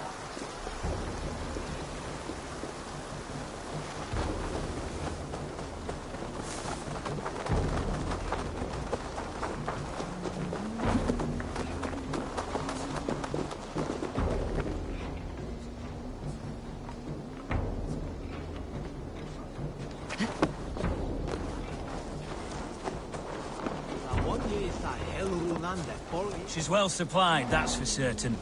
She's well supplied, that's for certain.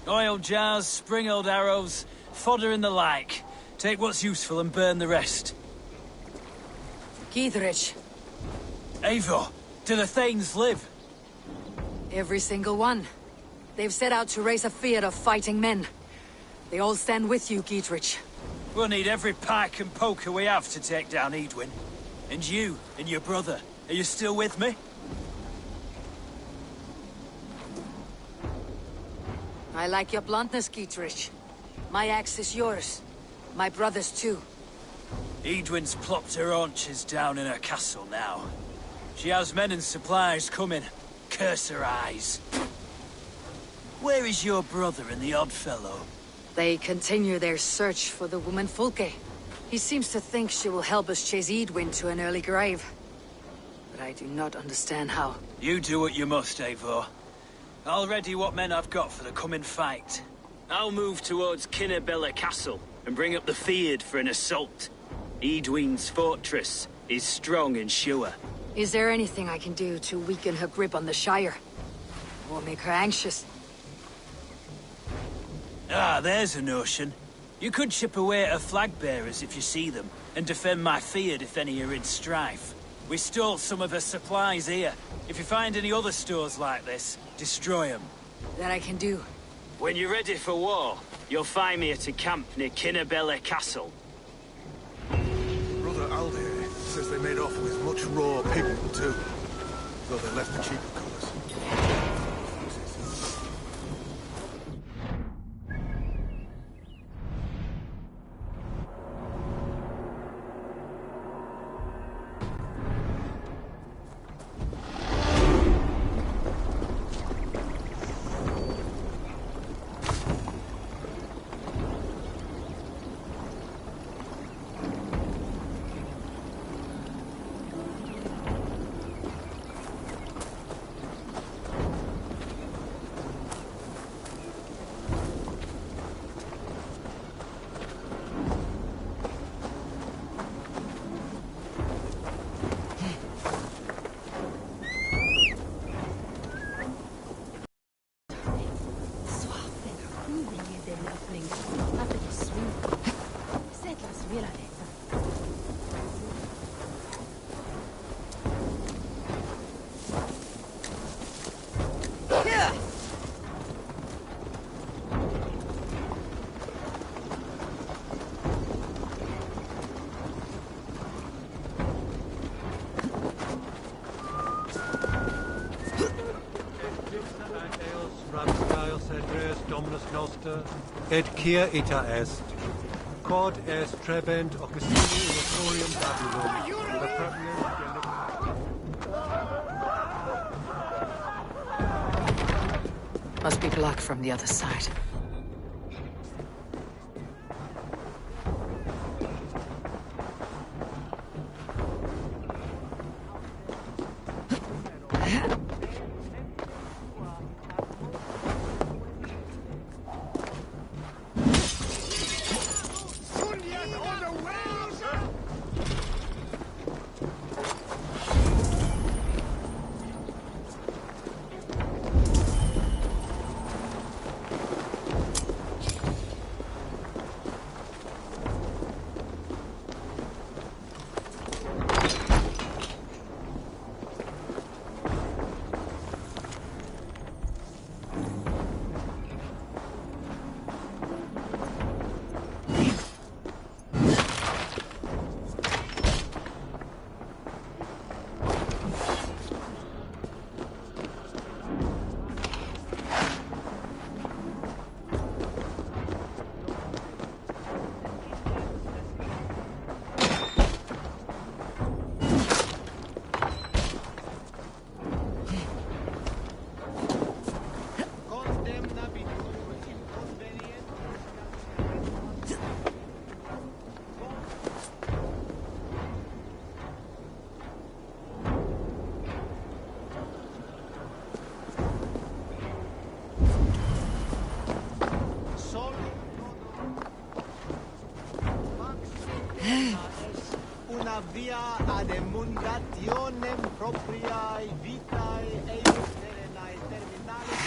Oil jars, spring-oiled arrows, fodder and the like. Take what's useful and burn the rest. Giedrich. Eivor, do the Thanes live? Every single one. They've set out to raise a fear of fighting men. They all stand with you, Giedrich. We'll need every pike and poker we have to take down Edwin. And you, and your brother, are you still with me? I like your bluntness, Dietrich. My axe is yours. My brother's too. Edwin's plopped her haunches down in her castle now. She has men and supplies coming. Curse her eyes. Where is your brother and the odd fellow? They continue their search for the woman Fulke. He seems to think she will help us chase Edwin to an early grave. But I do not understand how. You do what you must, Eivor. I'll ready what men I've got for the coming fight. I'll move towards Kinnabella Castle and bring up the Fyrd for an assault. Edwin's fortress is strong and sure. Is there anything I can do to weaken her grip on the Shire? Or make her anxious? Ah, there's a notion. You could chip away at her flag bearers if you see them, and defend my Fyrd if any are in strife. We stole some of her supplies here. If you find any other stores like this, destroy them. That I can do. When you're ready for war, you'll find me at a camp near Kinnabella Castle. Brother Aldir says they made off with much raw pigment too, though they left the cheaper colours. Et kia ita est, quod est trebent Augustini in auditorium Babylon. Must be blocked from the other side. Via ad emundationem propriae vitae eius serenae terminale.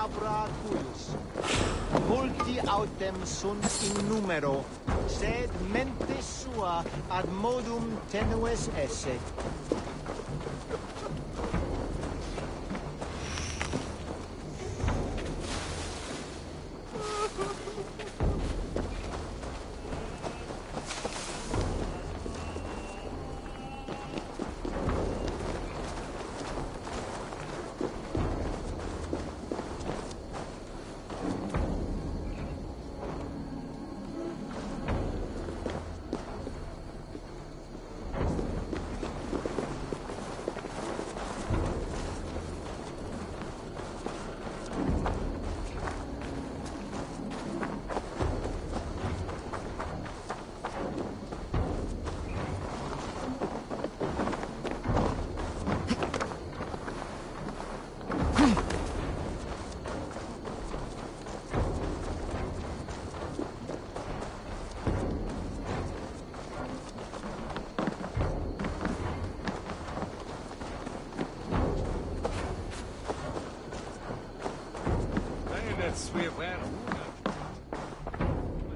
abra cuius. Multi autem sunt in numero, sed mente sua ad modum tenues esse.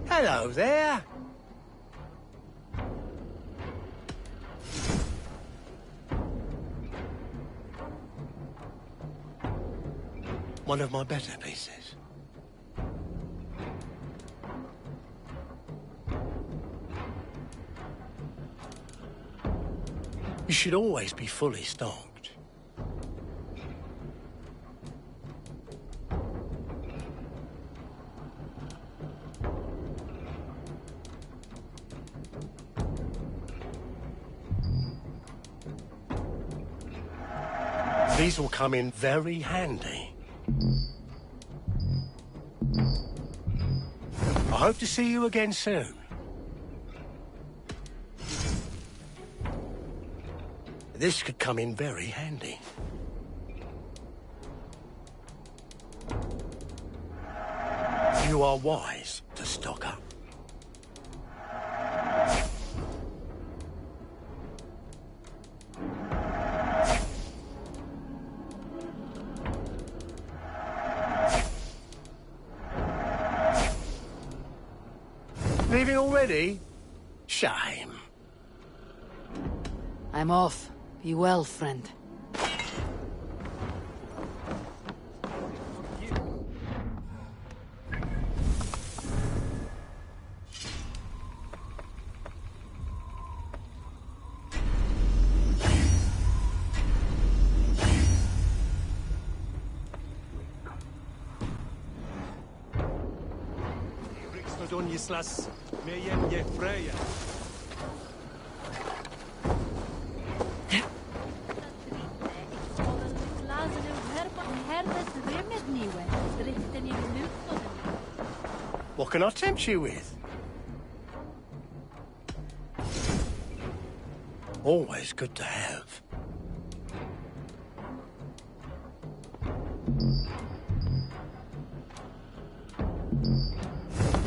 Hello there. One of my better pieces. You should always be fully stocked. These will come in very handy. I hope to see you again soon. This could come in very handy. You are wise to stock up. Leaving already? Shame. I'm off. Be well, friend. Donislas, mejen je Freya. What can I tempt you with? Always good to have.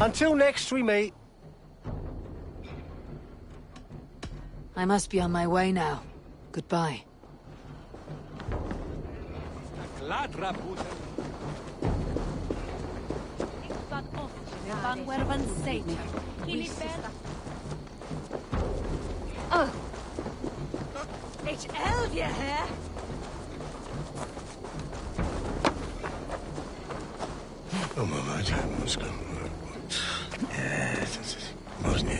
Until next we meet. I must be on my way now. Goodbye. Oh! It's Elvia here! Oh, my God. Можно